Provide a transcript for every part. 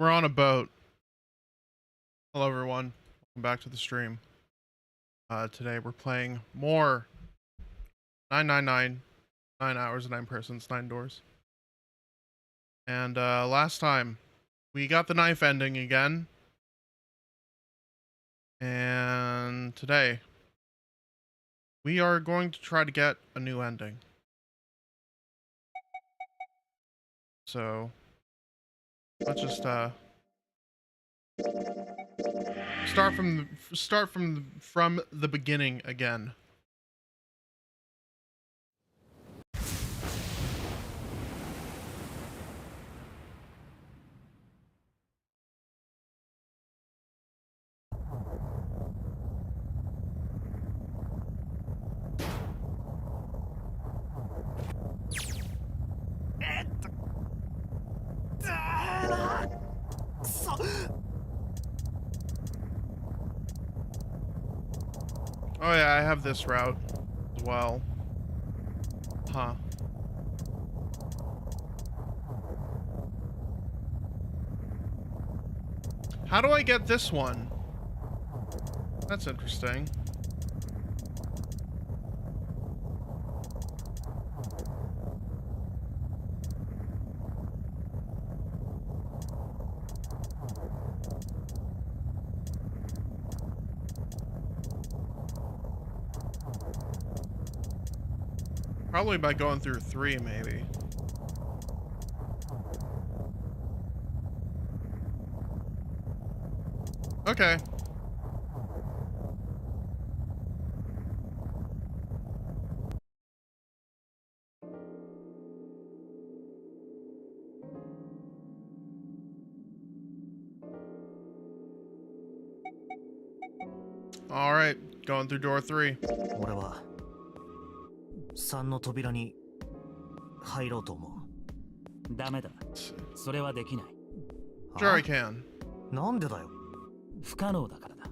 We're on a boat. Hello everyone. Welcome back to the stream. Today we're playing more 999, 9 hours, 9 persons, 9 doors. And last time we got the knife ending again. And today we are going to try to get a new ending. So let's just start from the beginning again. Oh yeah, I have this route as well. Huh. How do I get this one? That's interesting. Probably by going through 3, maybe. Okay. All right, going through door 3. 俺は3の扉に入ろうと思う。ダメだ。それはできない。Sure I can. なんでだよ。不可能だからだ。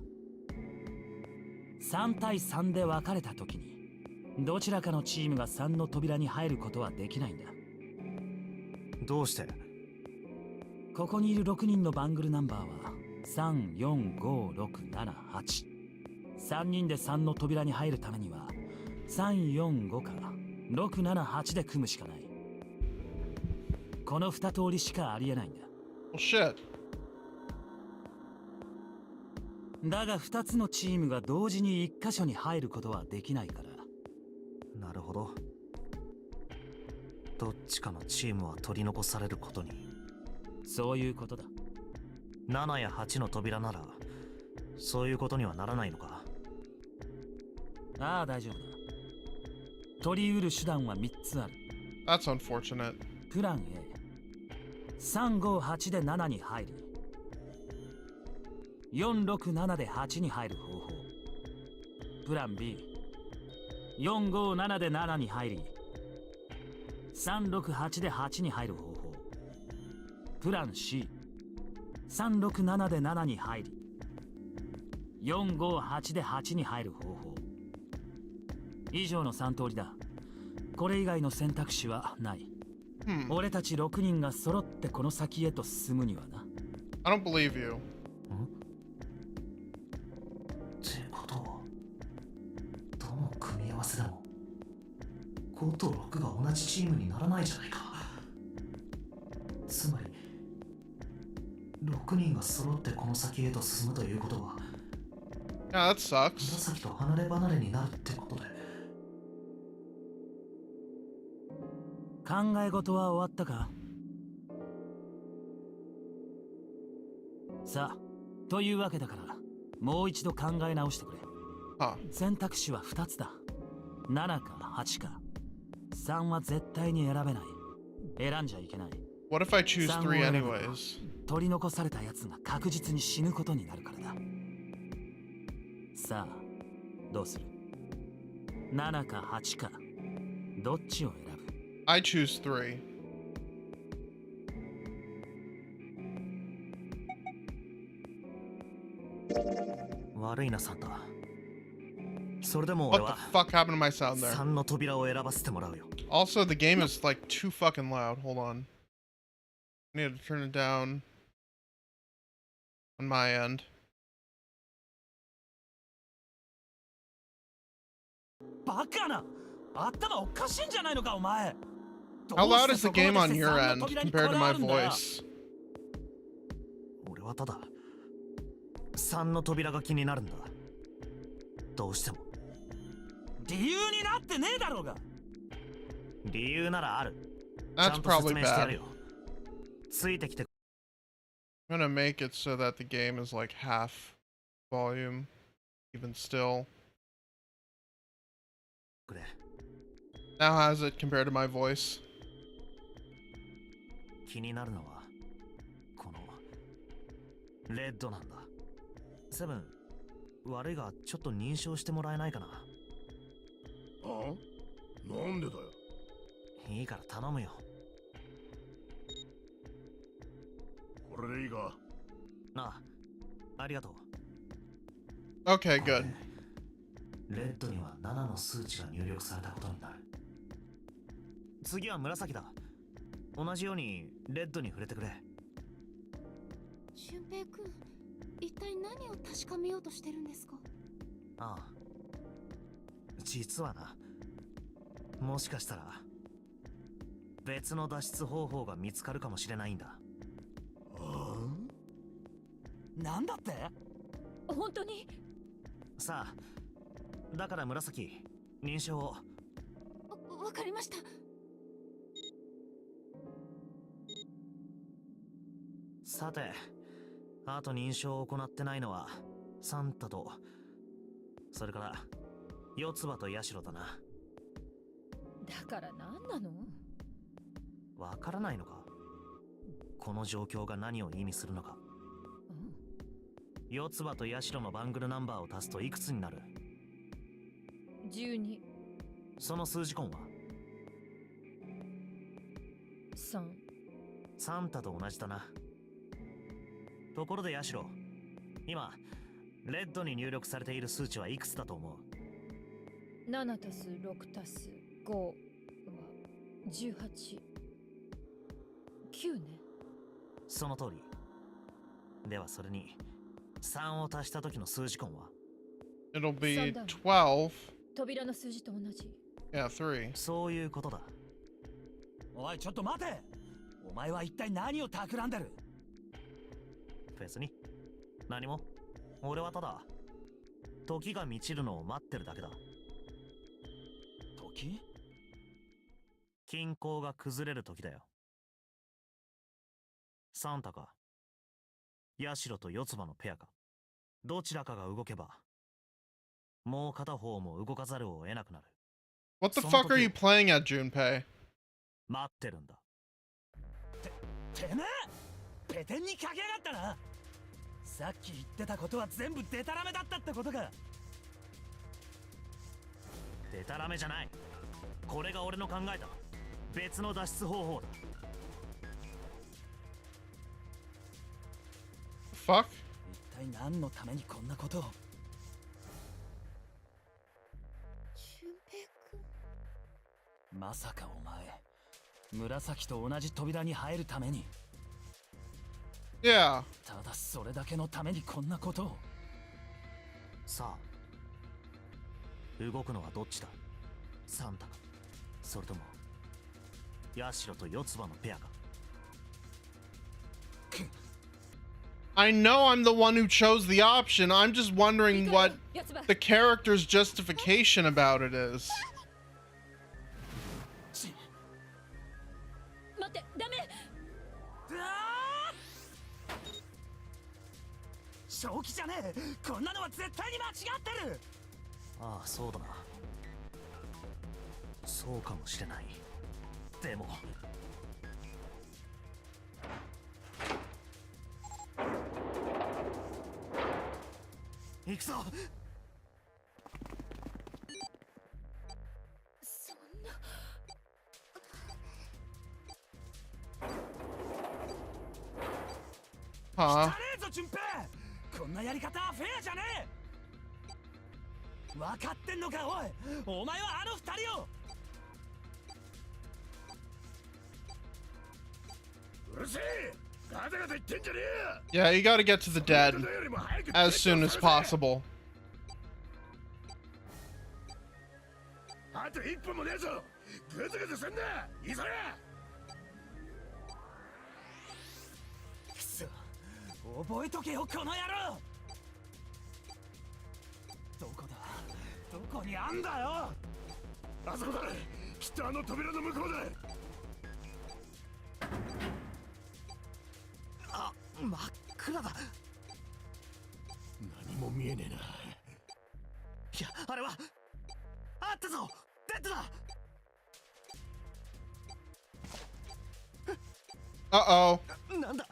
3対3で分かれた時に、どちらかのチームが3の扉に入ることはできないんだ。どうして？ここにいる6人のバングルナンバーは3、4、5、6、7、8。3人で3の扉に入るためには3、4、5か6、7、8で組むしかない。この2通りしかありえないんだ。Well, shit. だが2つのチームが同時に1箇所に入ることはできないから。なるほど。どっちかのチームは取り残されることに。そういうことだ。7や8の扉ならそういうことにはならないのか。ああ、大丈夫だ。取り得る手段は3つある。That's unfortunate. プラン A、358で7に入り、467で8に入る方法。プラン B、457で7に入り、368で8に入る方法。プラン C、367で7に入り、458で8に入る方法。以上の3通りだ。これ以外の選択肢はない。俺たち6人が揃ってこの先へと進むにはな。I don't believe you. ってことはどの組み合わせでも5と6が同じチームにならないじゃないか。つまり6人が揃ってこの先へと進むということは Yeah, that sucks. 紫と離れ離れになるってことで。考え事は終わったか？さあ、というわけだからもう一度考え直してくれ。選択肢は2つだ。7か8か。3は絶対に選べない。選んじゃいけない。 What if I choose 3 anyways? 取り残されたやつが確実に死ぬことになるからだ。さあ、どうする？ 7 か8か。どっちを選ぶ？ I choose 3. 悪いなサンタ。それでも What 俺 the は fuck happened to my sound there? 3の扉を選ばせてもらうよ。 Also, the game is like too fucking loud. Hold on. I need to turn it down. on my end. バカな、頭おかしいんじゃないのかお前。 How loud is the game on your end compared to my voice? 俺はただ3の扉が気になるんだ。どうしても。理由になってねえだろうが。理由ならある。 That's probably る bad. よ。ついてきて。 I'm gonna make it so that the game is like half volume, even still. くれ。 Now how's it compared to my voice? 気になるのはこのレッドなんだ。セブン、悪いがちょっと認証してもらえないかな。あ？なんでだよ。いいから頼むよ。これでいいか。なあ、ありがとう。 Okay, good. レッドには7の数値が入力されたことになる。次は紫だ。同じようにレッドに触れてくれ。俊平くん、一体何を確かめようとしてるんですか？ああ、実はな、もしかしたら別の脱出方法が見つかるかもしれないんだ。なんだって？本当に？さあ、だから紫、認証を。わかりました。さて、あと認証を行ってないのはサンタと、それから四つ葉とヤシロだな。だから何なの？わからないのか？この状況が何を意味するのか。四つ葉とヤシロのバングルナンバーを足すといくつになる12、その数字根は3。サンタと同じだな。ところでヤシロ、今レッドに入力されている数値はいくつだと思う7たす6たす5は18。9ね。その通り。ではそれに3を足した時の数字根は It'll be 3 12. 扉の数字と同じ。Yeah, 3. そういうことだ。おいちょっと待て。お前は一体何を企んでる？別に何も。俺はただ時が満ちるのを待ってるだけだ。時？均衡が崩れる時だよ。サンタかヤシロと四つ葉のペアか、どちらかが動けばもう片方も動かざるを得なくなる。 What the Son of fuck a are you bitch. playing at, Junpei? 待ってるんだ。てめえペテンにかけやがったな。さっき言ってたことは全部デタラメだったってことか。デタラメじゃない。これが俺の考えた別の脱出方法だ。 Fuck? 一体何のためにこんなことを。俊平くん。まさかお前紫と同じ扉に入るために、 Yeah. ただそれだけのためにこんなことを。さあ、動くのはどっちだ？サンタか、それともヤシロと四つ葉のペアか。 I know I'm the one who chose the option. I'm just wondering what やつば。 the character's justification about it is. 待って、ダメ。正気じゃねえ。こんなのは絶対に間違ってる。ああ、そうだな。そうかもしれない。でも行くぞ。そんな。Huh? 汚ねえぞ順平。こんなやり方はフェアじゃねえ。分かってんのかおい。お前はあの二人を。うるせえ。ガタガタ言ってんじゃねえ Yeah, you gotta get to the よ dead そんなことよりも早く as soon as ベッドを探せ possible. あと1分もねえぞグズグズすんな急げくそ覚えとけよこの野郎。どこだどこにあんだよ。あそこだきっとあの扉の向こうだあ、真っ暗だ。何も見えねえないや、あれはあったぞ。ベッドだ。 Uh-oh. なんだ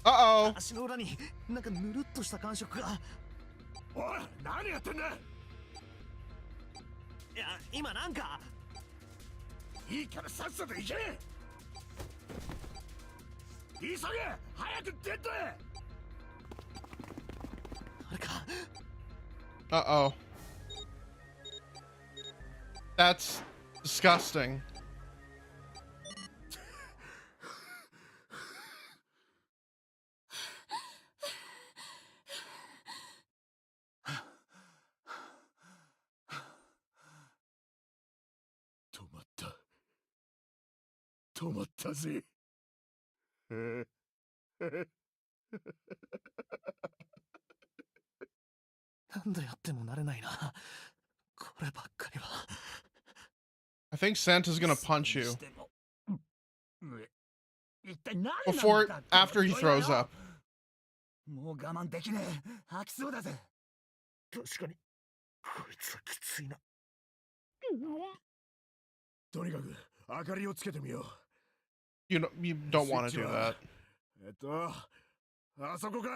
Uh-oh. 足の裏になんかぬるっとした感触が。おい何やってんだいや、今なんかいいからさっさと行け急げ早くデッドへあれか。 Uh-oh. That's disgusting. 止まったぜ何度やっても慣れないな。こればっかりは。 I think Santa's gonna punch you 一体何 before, after he throws up. もう我慢できねえ。吐きそうだぜ。確かにこいつはきついな。とにかく明かりをつけてみよう You don't want to do that. あそこか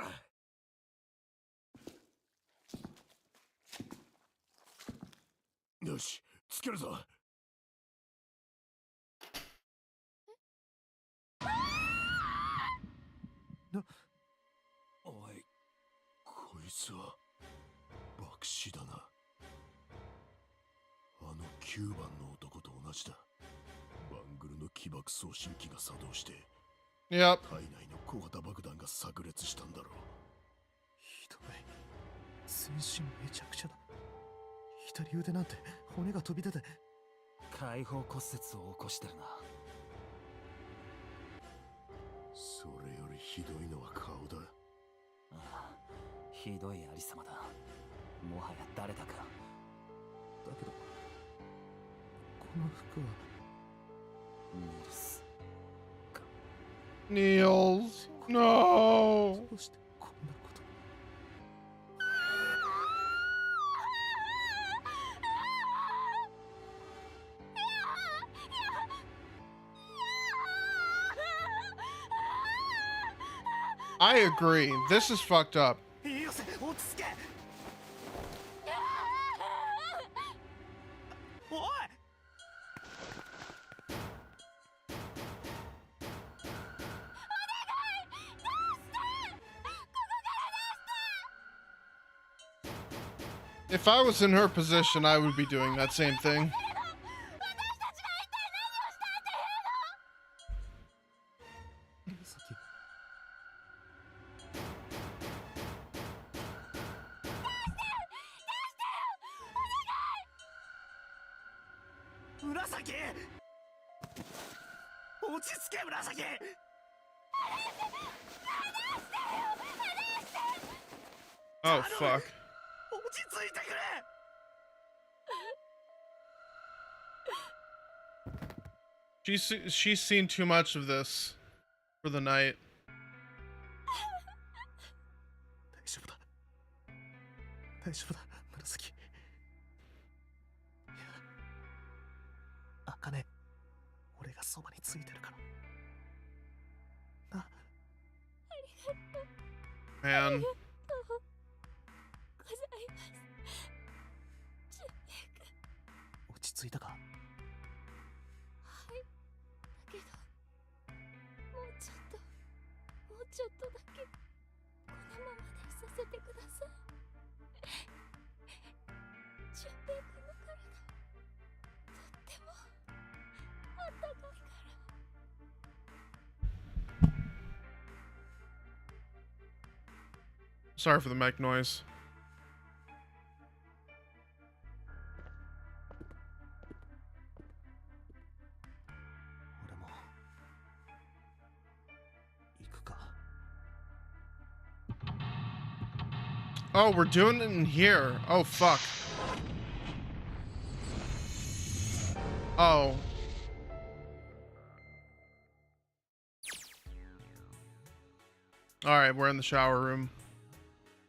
よしつけるぞおいこいつは爆死だなあの9番の男と同じだバングルの起爆送信機が作動して Yep. 体内の小型爆弾が炸裂したんだろうひどい。全身めちゃくちゃだ。左腕なんて骨が飛び出て。解放骨折を起こしてるな。それよりひどいのは顔だああ、ひどいありさまだ。もはや誰だか。だけどこの服はニールス。 Niels. No. どうしてこんなことに。 I agree. This is fucked up. いいよせ、落ち着け。おい。 If I was in her position, I would be doing that same thing. 紫。落ち着け紫。 Oh, fuck. 落ち着いてくれ。 She's seen too much of this for the night. 大丈夫だ。大丈夫だ、紫。いや、茜、俺がそばについてるから。な。 Man. 落ち着いたか。はい。だけど、もうちょっとだけこのままでいさせてください。純平君の体、とってもあったかいから。Sorry for the mic noise. Oh, we're doing it in here. Oh, fuck. Oh. Alright, we're in the shower room.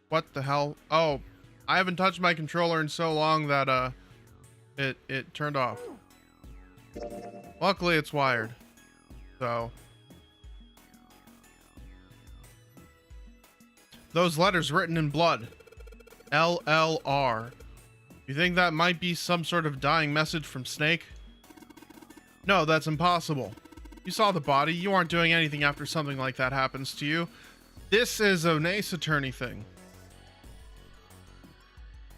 What the hell? Oh, I haven't touched my controller in so long that, it turned off. Luckily, it's wired. So. Those letters written in blood. LLR. You think that might be some sort of dying message from Snake? No, that's impossible. You saw the body. You aren't doing anything after something like that happens to you. This is an Ace Attorney thing.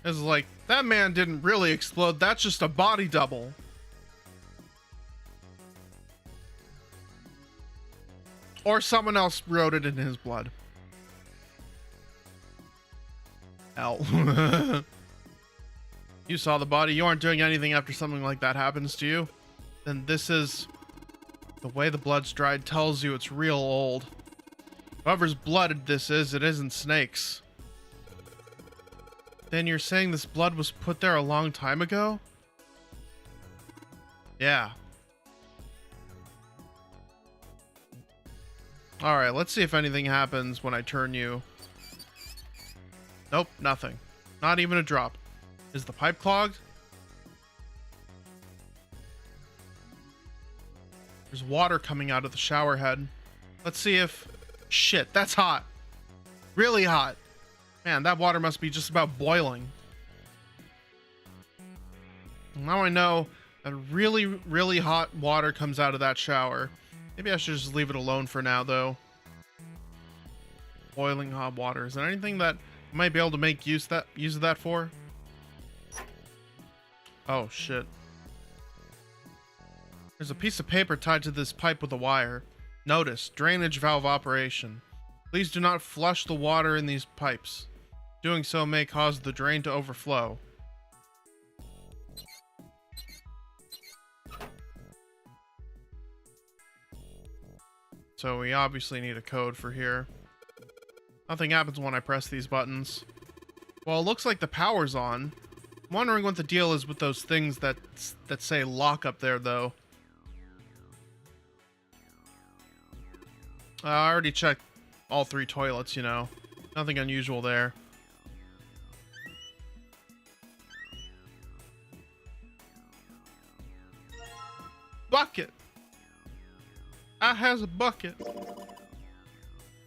It's like, that man didn't really explode. That's just a body double. Or someone else wrote it in his blood. L. You saw the body. You aren't doing anything after something like that happens to you. Then this is... The way the blood's dried tells you it's real old. Whoever's blood this is, it isn't Snake's. Then you're saying this blood was put there a long time ago? Yeah. Alright, let's see if anything happens when I turn you. Nope, nothing. Not even a drop. Is the pipe clogged? There's water coming out of the shower head. Let's see if... Shit, that's hot. Really hot. Man, that water must be just about boiling. Now I know that really, really hot water comes out of that shower. Maybe I should just leave it alone for now, though. Boiling hot water. Is there anything that I might be able to make use of that for? Oh, shit. There's a piece of paper tied to this pipe with a wire. Notice, drainage valve operation. Please do not flush the water in these pipes. Doing so may cause the drain to overflow. So we obviously need a code for here. Nothing happens when I press these buttons. Well, it looks like the power's on. I'm wondering what the deal is with those things that say lock up there, though. I already checked all 3 toilets, you know. Nothing unusual there. Bucket! I has a bucket.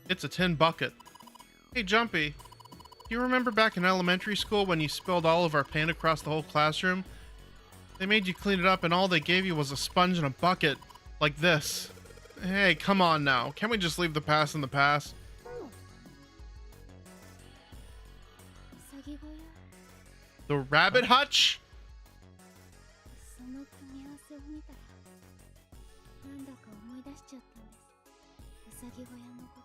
It's a tin bucket. Hey, Jumpy. Do you remember back in elementary school when you spilled all of our paint across the whole classroom? They made you clean it up and all they gave you was a sponge and a bucket. Like this. Hey, come on now. Can't we just leave the past in the past? The rabbit hutch? その組み合わせを見たらなんだか思い出しちゃったんです。うさぎ小屋のこ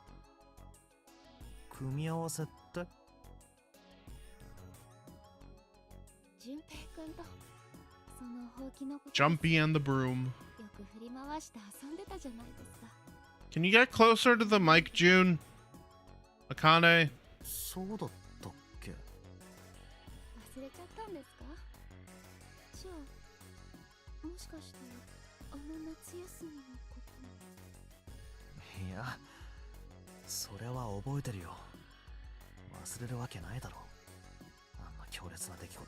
と。組み合わせって？純平くんとそのほうきのこと。 Jumpy and the broom. よく振り回して遊んでたじゃないですか。 Can you get closer to the mic, June? Akane? そうだったっけ？忘れちゃったんですか？じゃあもしかしてあの夏休みのことも。いや、それは覚えてるよ。忘れるわけないだろう。あんな強烈な出来事。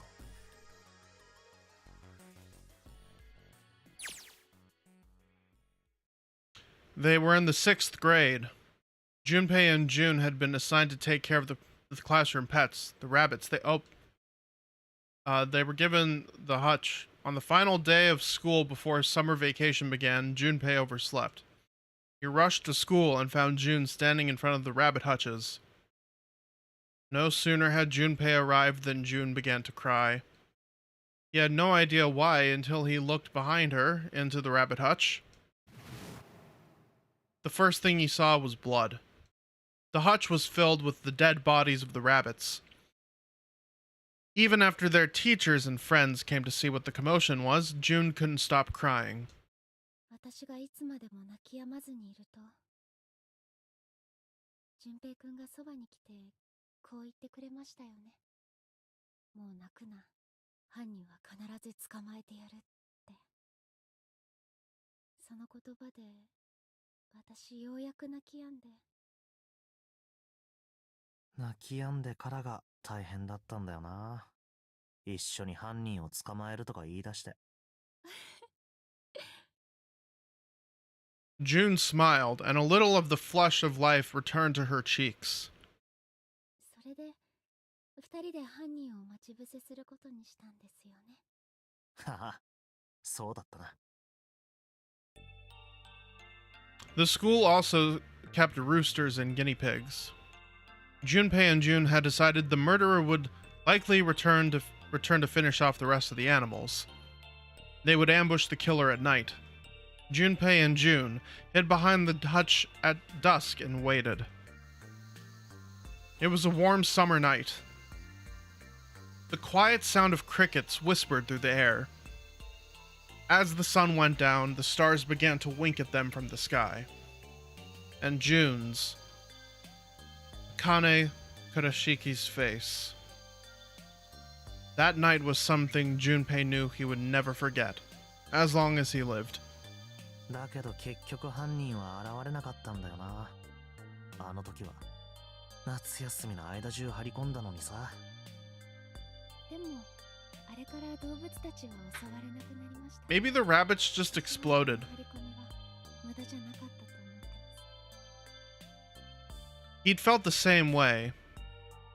They were in the 6th grade. Junpei and June had been assigned to take care of the classroom pets, the rabbits. They were given the hutch. On the final day of school before summer vacation began, Junpei overslept. He rushed to school and found June standing in front of the rabbit hutches. No sooner had Junpei arrived than June began to cry. He had no idea why until he looked behind her into the rabbit hutch. The first thing he saw was blood. The hutch was filled with the dead bodies of the rabbits. Even after their teachers and friends came to see what the commotion was, June couldn't stop crying. 私がいつまでも泣き止まずにいると、淳平くんがそばに来てこう言ってくれましたよね。もう泣くな、犯人は必ず捕まえてやるって。その言葉で私ようやく泣き止んで。泣き止んでからが大変だったんだよな。一緒に犯人を捕まえるとか言い出して。June smiled, and a little of the flush of life returned to her cheeks. それで二人で犯人を待ち伏せすることにしたんですよね。はは、そうだったな。The school also kept roosters and guinea pigs. Junpei and June had decided the murderer would likely return to finish off the rest of the animals. They would ambush the killer at night. Junpei and June hid behind the hutch at dusk and waited. It was a warm summer night. The quiet sound of crickets whispered through the air. As the sun went down, the stars began to wink at them from the sky. And June's, Kane Kurashiki's face. That night was something Junpei knew he would never forget, as long as he lived. だけど結局犯人は現れなかったんだよな。あの時は夏休みの間中張り込んだのにさ。でもあれから動物たちは襲われなくなりました。 Maybe the rabbits just exploded. 張り込みは無駄じゃなかったと思ってます。 He'd felt the same way,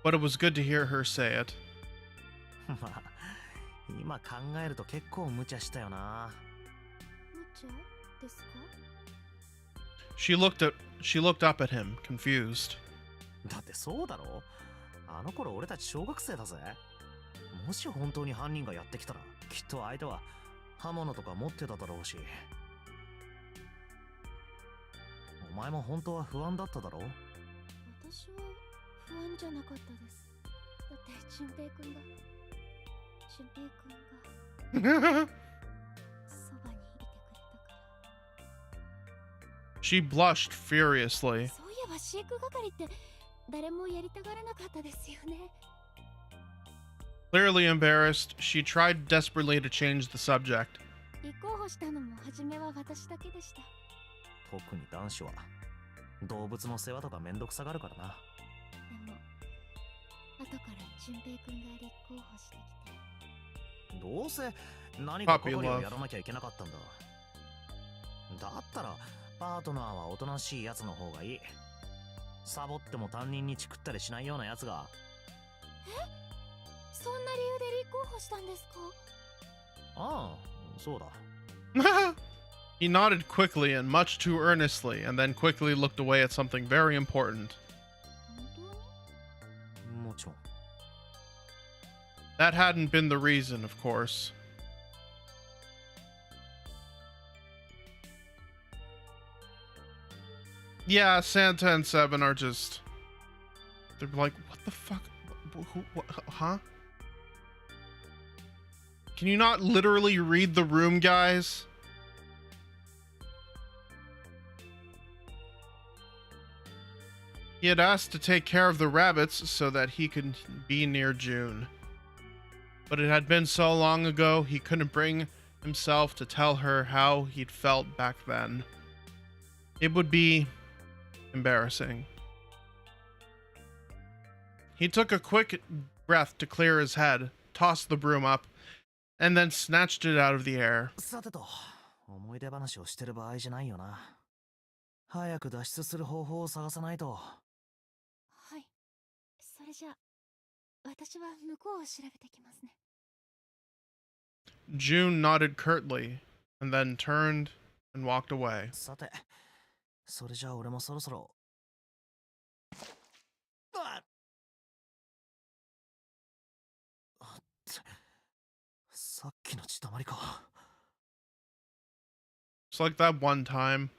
but it was good to hear her say it. まあ今考えると結構無茶したよな。無茶ですか？ She looked up at him, confused. だってそうだろ。あの頃俺たち小学生だぜ。もし本当に犯人がやってきたら、きっと相手は刃物とか持ってただろうし。お前も本当は不安だっただろう。私は不安じゃなかったです。だって淳平くんがそばにいてくれたから。 She blushed furiously. そういえば飼育係って誰もやりたがらなかったですよね。 Clearly embarrassed, she tried desperately to change the subject. 立候補したのも初めは私だけでした。特に男子は動物の世話とかめんどくさがるからな。でも後から淳平くんが立候補してきて。どうせ何か係をやらなきゃいけなかったんだ。だったらパートナーはおとなしいやつの方がいい。サボっても担任にチクったりしないようなやつが。え？そんな理由で立候補したんですか？ああ、そうだ。He nodded quickly and much too earnestly, and then quickly looked away at something very important. 本当に？もちろん。 That hadn't been the reason, of course. Yeah, Santa and Seven are just... They're like, what the fuck? What, huh? Can you not literally read the room, guys? He had asked to take care of the rabbits so that he could be near June. But it had been so long ago, he couldn't bring himself to tell her how he'd felt back then. It would be embarrassing. He took a quick breath to clear his head, tossed the broom up, and then snatched it out of the air. さてと、思い出話をしてる場合じゃないよな。早く脱出する方法を探さないと。はい。それじゃあ、私は向こうを調べてきますね。 June nodded curtly, and then turned and walked away. さて、それじゃあ俺もそろそろ。さっきの血たまりか。 It's like that one time.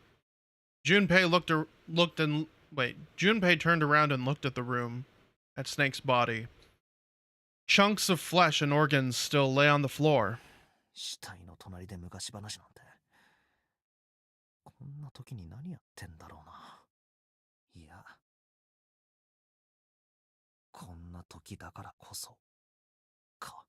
Junpei looked Wait, Junpei turned around and looked at the room, at Snake's body. Chunks of flesh and organs still lay on the floor. 死体の隣で昔話なんて。こんな時に何やってんだろうな。いや、こんな時だからこそ、か。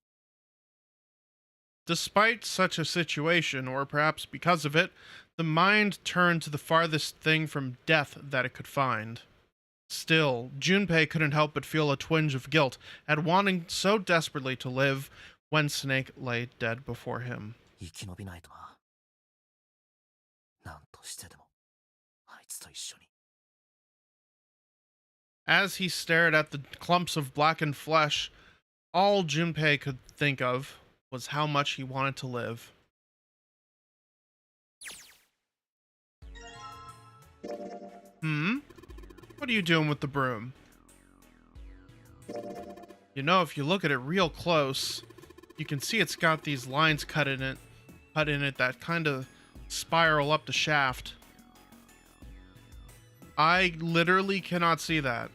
Despite such a situation, or perhaps because of it, the mind turned to the farthest thing from death that it could find. Still, Junpei couldn't help but feel a twinge of guilt at wanting so desperately to live when Snake lay dead before him. 生き延びないとな。なんとしてでも、あいつと一緒に。As he stared at the clumps of blackened flesh, all Junpei could think of was how much he wanted to live. What are you doing with the broom? You know, if you look at it real close, you can see it's got these lines cut in it that kind of spiral up the shaft. I literally cannot see that.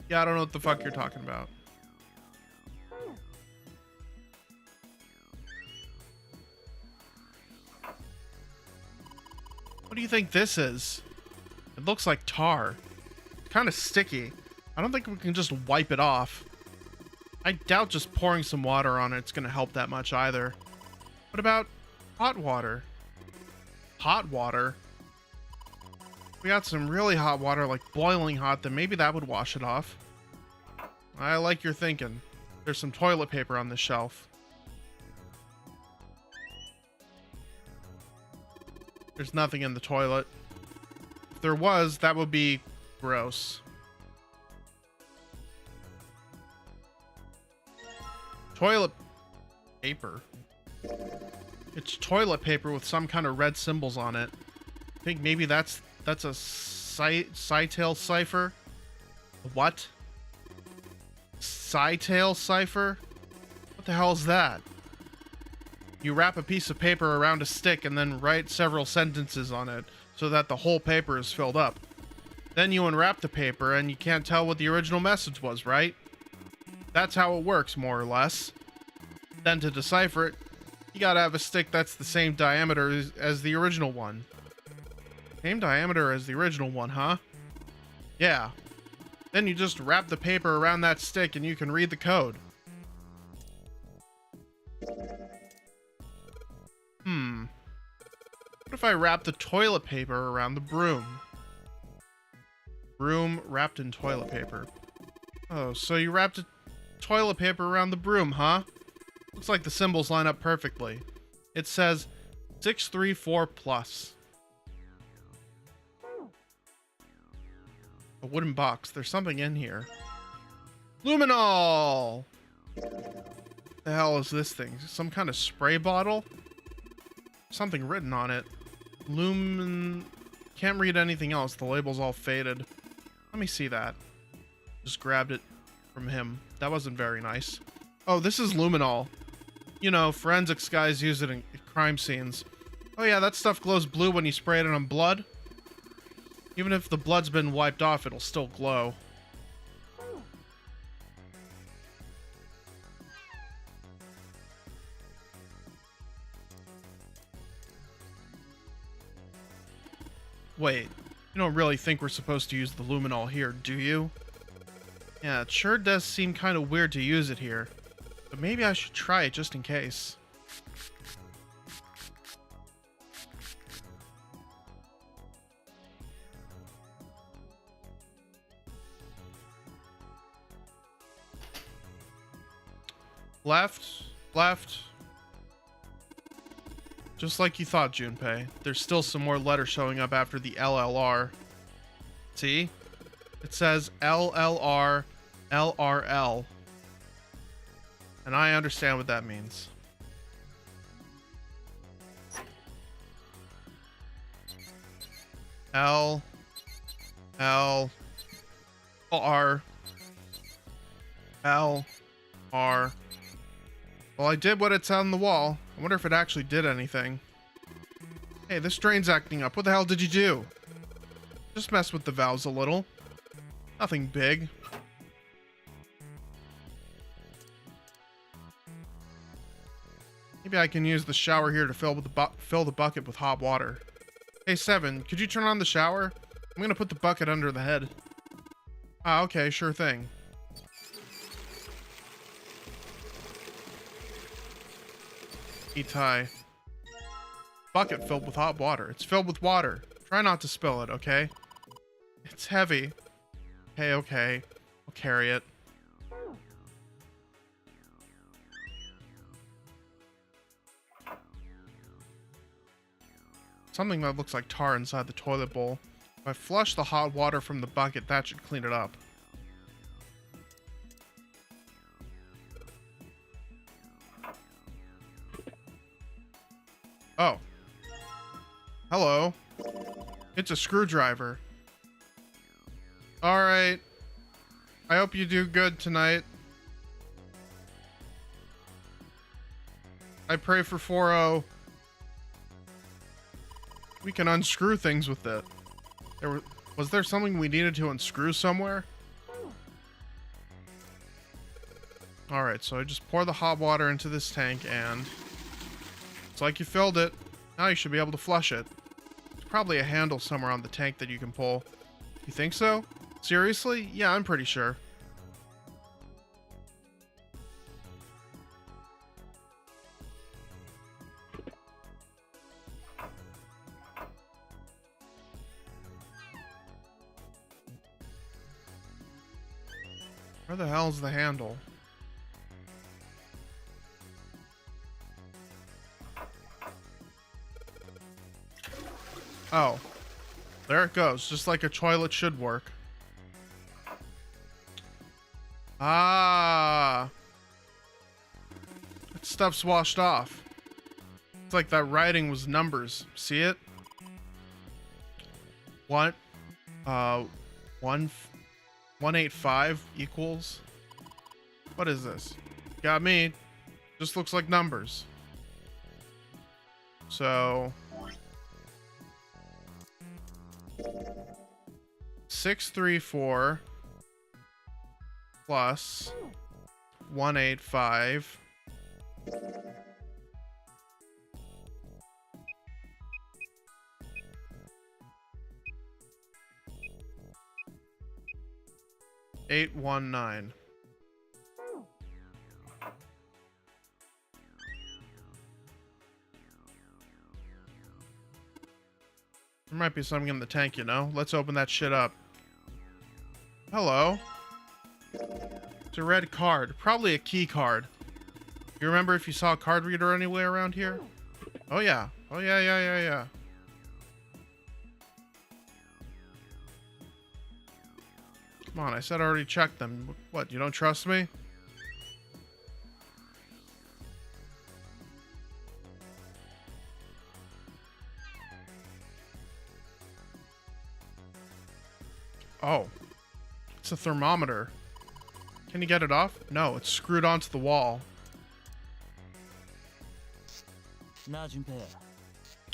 Yeah, I don't know what the fuck you're talking about. What do you think this is? It looks like tar. Kind of sticky. I don't think we can just wipe it off. I doubt just pouring some water on it's gonna help that much either. What about hot water? Hot water? We got some really hot water, like boiling hot, then maybe that would wash it off. I like your thinking. There's some toilet paper on the shelf. There's nothing in the toilet. If there was, that would be gross. Toilet paper. It's toilet paper with some kind of red symbols on it. I think maybe that's a Cytail cipher. What? Cytail cipher? What the hell is that? You wrap a piece of paper around a stick and then write several sentences on it so that the whole paper is filled up. Then you unwrap the paper and you can't tell what the original message was, right? That's how it works, more or less. Then to decipher it, you gotta have a stick that's the same diameter as the original one. Same diameter as the original one, huh? Yeah. Then you just wrap the paper around that stick and you can read the code. What if I wrap the toilet paper around the broom? Broom wrapped in toilet paper. Oh, so you wrapped toilet paper around the broom, huh? Looks like the symbols line up perfectly. It says 634 plus. A wooden box. There's something in here. Luminol! The hell is this thing? Some kind of spray bottle? Something written on it. Can't read anything else. The label's all faded. Let me see that. Just grabbed it from him. That wasn't very nice. Oh, this is luminol. You know, forensics guys use it in crime scenes. Oh yeah, that stuff glows blue when you spray it on blood. Even if the blood's been wiped off, it'll still glow. Wait, you don't really think we're supposed to use the luminol here, do you? Yeah, it sure does seem kind of weird to use it here. But maybe I should try it just in case. Left, left. Just like you thought, Junpei. There's still some more letters showing up after the LLR. See? It says LLR, LRL. And I understand what that means. L, L, R, L, R. Well, I did what it said on the wall. I wonder if it actually did anything. Hey, this drain's acting up. What the hell did you do? Just mess with the valves a little. Nothing big. Maybe I can use the shower here to fill the bucket with hot water. Hey, Seven, could you turn on the shower? I'm gonna put the bucket under the head. Ah, okay, sure thing. Itai. Bucket filled with hot water. It's filled with water. Try not to spill it, okay? It's heavy. Okay, okay. I'll carry it. Something that looks like tar inside the toilet bowl. If I flush the hot water from the bucket, that should clean it up. Oh. Hello. It's a screwdriver. Alright. I hope you do good tonight. I pray for 4-0. We can unscrew things with it. Was there something we needed to unscrew somewhere? Alright, so I just pour the hot water into this tank and... It's like you filled it. Now you should be able to flush it. There's probably a handle somewhere on the tank that you can pull. You think so? Seriously? Yeah, I'm pretty sure. Where the hell's the handle? Oh. There it goes, just like a toilet should work. Ah. That stuff's washed off. It's like that writing was numbers. See it? What? 185 equals? What is this? Got me. Just looks like numbers. So 634 plus 185 819. There might be something in the tank, you know? Let's open that shit up. Hello. It's a red card. Probably a key card. You remember if you saw a card reader anywhere around here? Oh yeah. Oh yeah. Come on, I said I already checked them. What, you don't trust me? Oh. It's a thermometer. Can you get it off? No, it's screwed onto the wall. なあ、順平。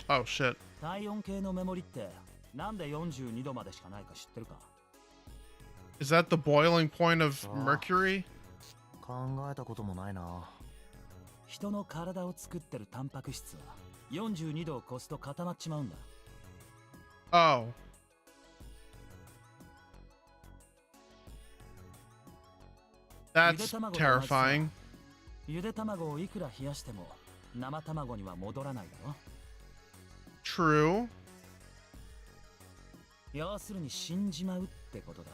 Oh shit. 体温計のメモリってなんで42度までしかないか知ってるか？ Is that the boiling point of mercury? 考えたこともないな。人の体を作ってるタンパク質は42度を越すと固まっちまうんだ。 Oh. That's terrifying. ゆで卵をいくら冷やしても生卵には戻らないだろ。 True. 要するに死んじまうってことだ。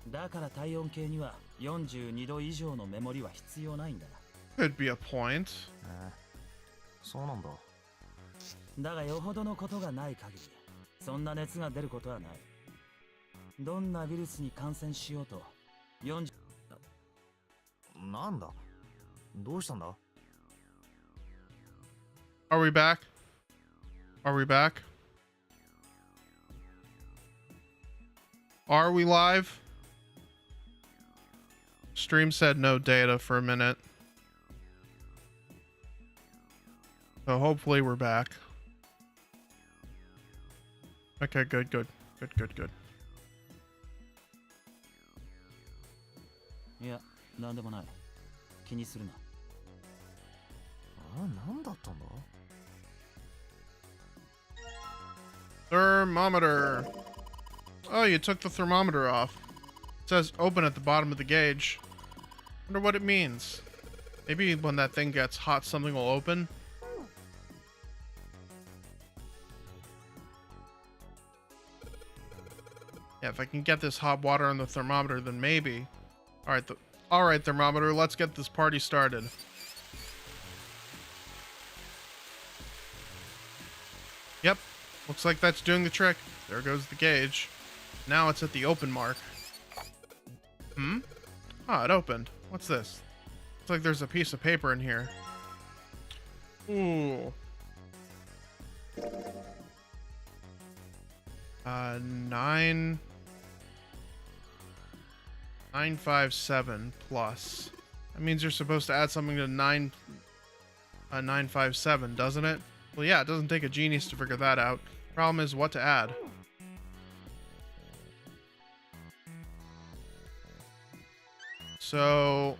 だから体温計には42度以上のメモリは必要ないんだ。 Could be a point. そうなんだ。だがよほどのことがない限り、そんな熱が出ることはない。どんなウイルスに感染しようと、40... なんだ？どうしたんだ？ Are we back? Are we back? Are we live? Stream said no data for a minute. So hopefully we're back. Okay, good, good. Good, good, good. いや、なんでもない。気にするな。なんだったんだ Thermometer. Oh, you took the thermometer off. It says open at the bottom of the gauge. Wonder what it means. Maybe when that thing gets hot, something will open. Yeah, if I can get this hot water on the thermometer, then maybe. All right, thermometer, let's get this party started. Yep, looks like that's doing the trick. There goes the gauge. Now it's at the open mark. Hmm? Oh, it opened. What's this? Looks like there's a piece of paper in here. Ooh. 957 plus. That means you're supposed to add something to 957, doesn't it? Well, yeah, it doesn't take a genius to figure that out. Problem is what to add. So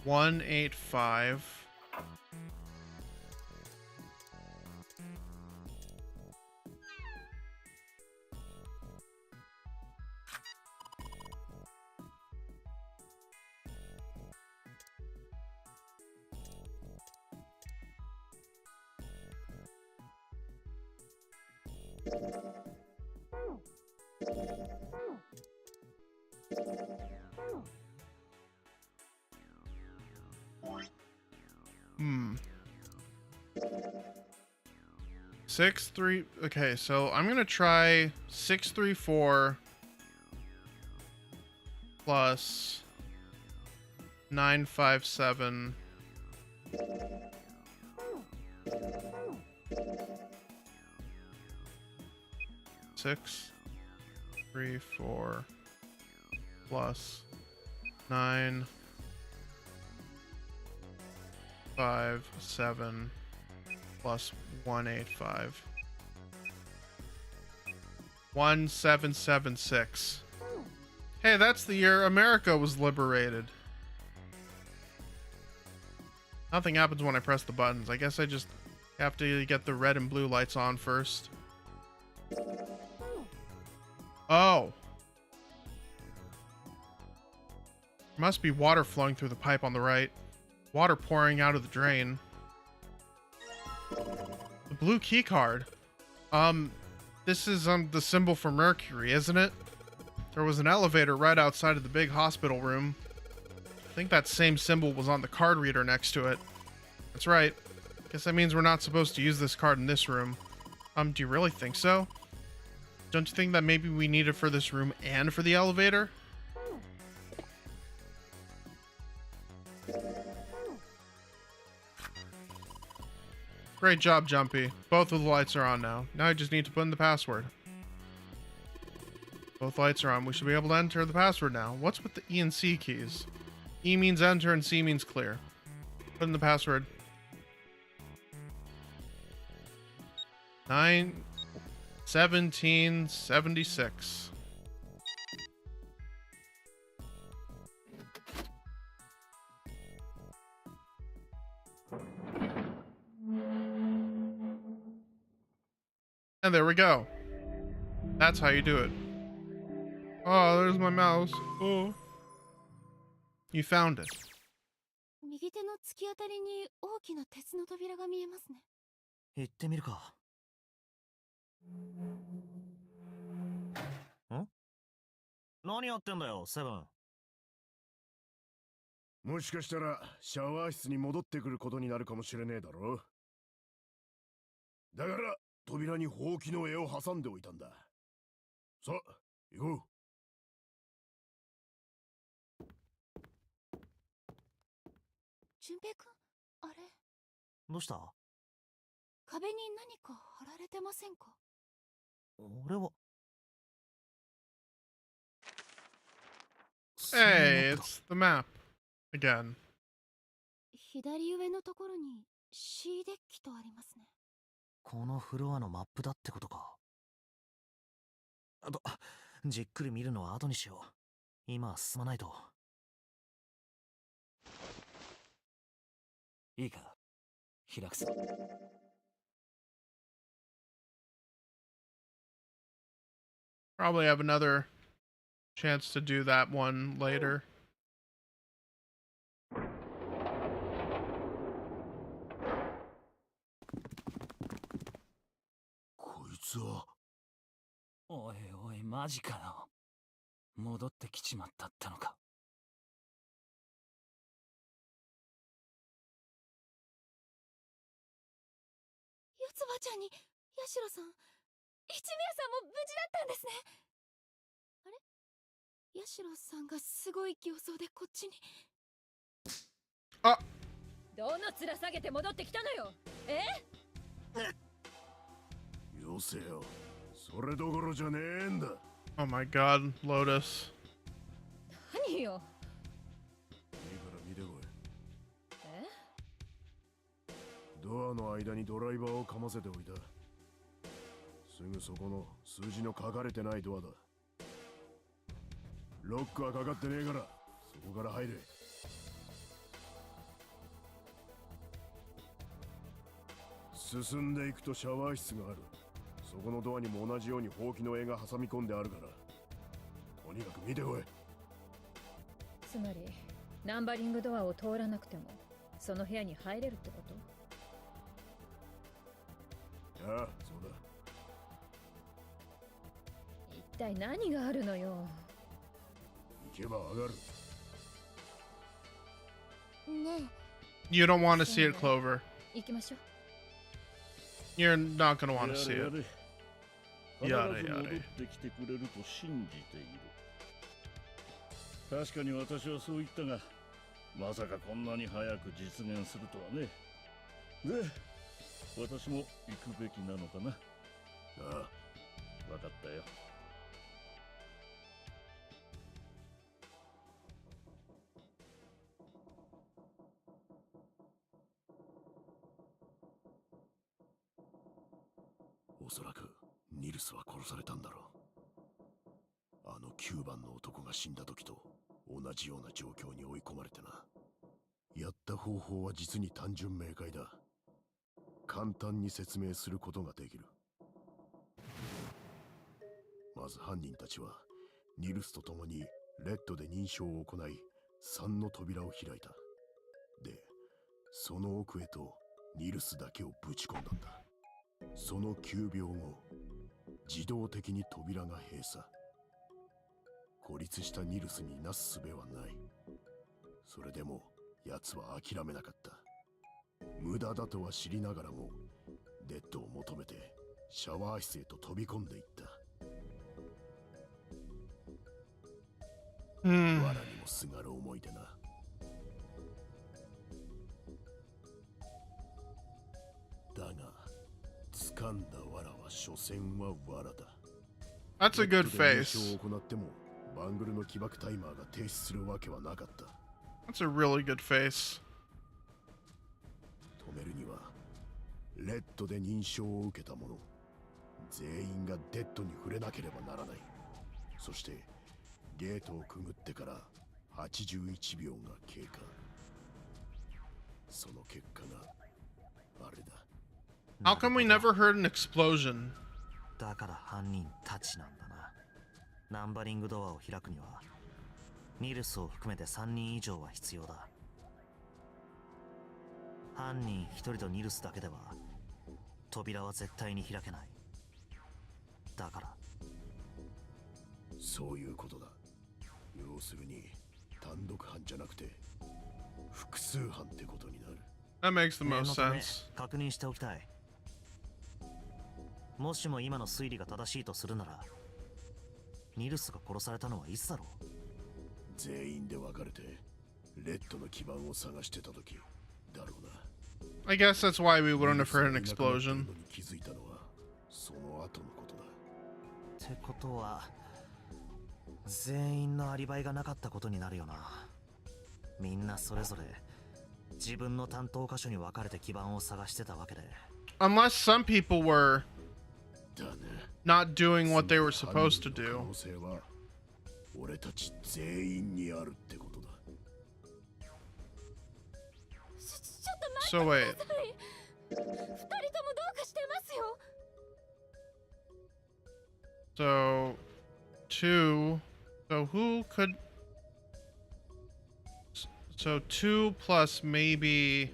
185. Hmm. 6-3. Okay, so I'm gonna try 634 plus 957 634 plus 957 plus 185. 1776. Hey, that's the year America was liberated. Nothing happens when I press the buttons. I guess I just have to get the red and blue lights on first. Oh. There must be water flowing through the pipe on the right. Water pouring out of the drain. The blue key card. This is the symbol for Mercury, isn't it? There was an elevator right outside of the big hospital room. I think that same symbol was on the card reader next to it. That's right. Guess that means we're not supposed to use this card in this room. Do you really think so? Don't you think that maybe we need it for this room and for the elevator? Great job, Jumpy. Both of the lights are on now. Now I just need to put in the password. Both lights are on. We should be able to enter the password now. What's with the E and C keys? E means enter and C means clear. Put in the password. 1776. And there we go. That's how you do it. Oh, there's my mouse. Oh. You found it. 右手の突き当たりに大きな鉄の扉が見えますね。行ってみるか。ん？何やってんだよ、セブン。もしかしたらシャワー室に戻ってくることになるかもしれねえだろ。だから扉にほうきの絵を挟んでおいたんだ。さあ、行こう。純平くん、あれ、どうした？壁に何か貼られてませんか？俺は。Hey, it's the map. Again. 左上のところに C デッキとありますね。このフロアのマップだってことか。じっくり見るのは後にしよう。今は進まないと。いいか、開くぞ。Probably have another chance to do that one later. こいつは。おいおい、マジかよ。戻ってきちまったってのか。四つ葉ちゃんにヤシロさん、一宮さんも無事だったんですね。あれ、ヤシロさんがすごい形相でこっちに。あ、どの面下げて戻ってきたのよ。よせよ、それどころじゃねえんだ。 oh my god, Lotus. 何よ。いいから見てこい。ドアの間にドライバーをかませておいた。すぐそこの数字の書かれてないドアだ。ロックはかかってねえから、そこから入れ。進んでいくとシャワー室がある。そこのドアにも同じようにほうきの絵が挟み込んであるから、とにかく見てこい。つまりナンバリングドアを通らなくてもその部屋に入れるってこと？ああ、そうだ。一体何があるのよ。行けば上がる。ね You don't want to see it, Clover. 行きましょう。 You're not gonna want to see や it. れやれやれ必ず戻ってきてくれると信じている。確かに私はそう言ったが、まさかこんなに早く実現するとはね。で、私も行くべきなのかな。ああ、分かったよ。おそらくニルスは殺されたんだろう。あの9番の男が死んだ時と同じような状況に追い込まれてな。やった方法は実に単純明快だ。簡単に説明することができる。まず犯人たちはニルスと共にレッドで認証を行い3の扉を開いた。で、その奥へとニルスだけをぶち込んだんだ。その9秒後、自動的に扉が閉鎖。孤立したニルスになす術はない。それでも奴は諦めなかった。無駄だとは知りながらもデッドを求めてシャワー室へと飛び込んでいった。Hmm. 藁にもすがる思いでな。だが掴んだ藁は所詮は藁だ。 That's a good 認 face. 証を行ってもバングルの起爆タイマーが停止するわけはなかった。 That's a really good face. 止めるにはレッドで認証を受けた者全員がデッドに触れなければならない。そしてゲートをくぐってから81秒が経過。その結果があれだ。 How come we never heard an explosion? だから犯人たちなんだな。ナンバリングドアを開くにはニルスを含めて3人以上は必要だ。犯人1人とニルスだけでは扉は絶対に開けない。だからそういうことだ。要するに単独犯じゃなくて複数犯ってことになる。 That makes the 念 most のため sense. 確認しておきたい。もしも今の推理が正しいとするならニルスが殺されたのはいつだろう。全員で分かれてレッドの基盤を探してた時だろうな。 I guess that's why we wouldn't have heard an ニルスがいなくなっている explosion. のに気づいたのはその後のことだ。ってことは全員のアリバイがなかったことになるよな。みんなそれぞれ自分の担当箇所に分かれて基盤を探してたわけで。Unless some people were だね。 not doing what they were supposed to 犯人の可 do. 能性は俺たち全員にあるってことだ。ちょっと待 So って wait. ください。二人ともどうかしてますよ。 So, 2. So who could... So 2 plus maybe...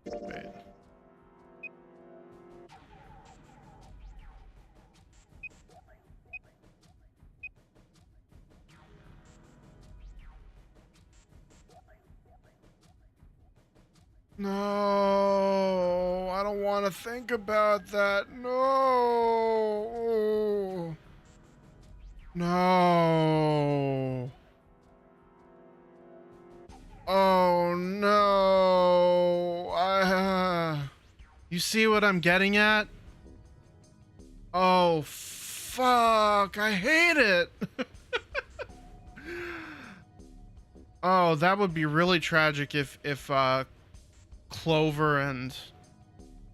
Wait. No, I don't want to think about that. No. No. Oh no. You see what I'm getting at? Oh fuck. I hate it. Oh, that would be really tragic if Clover and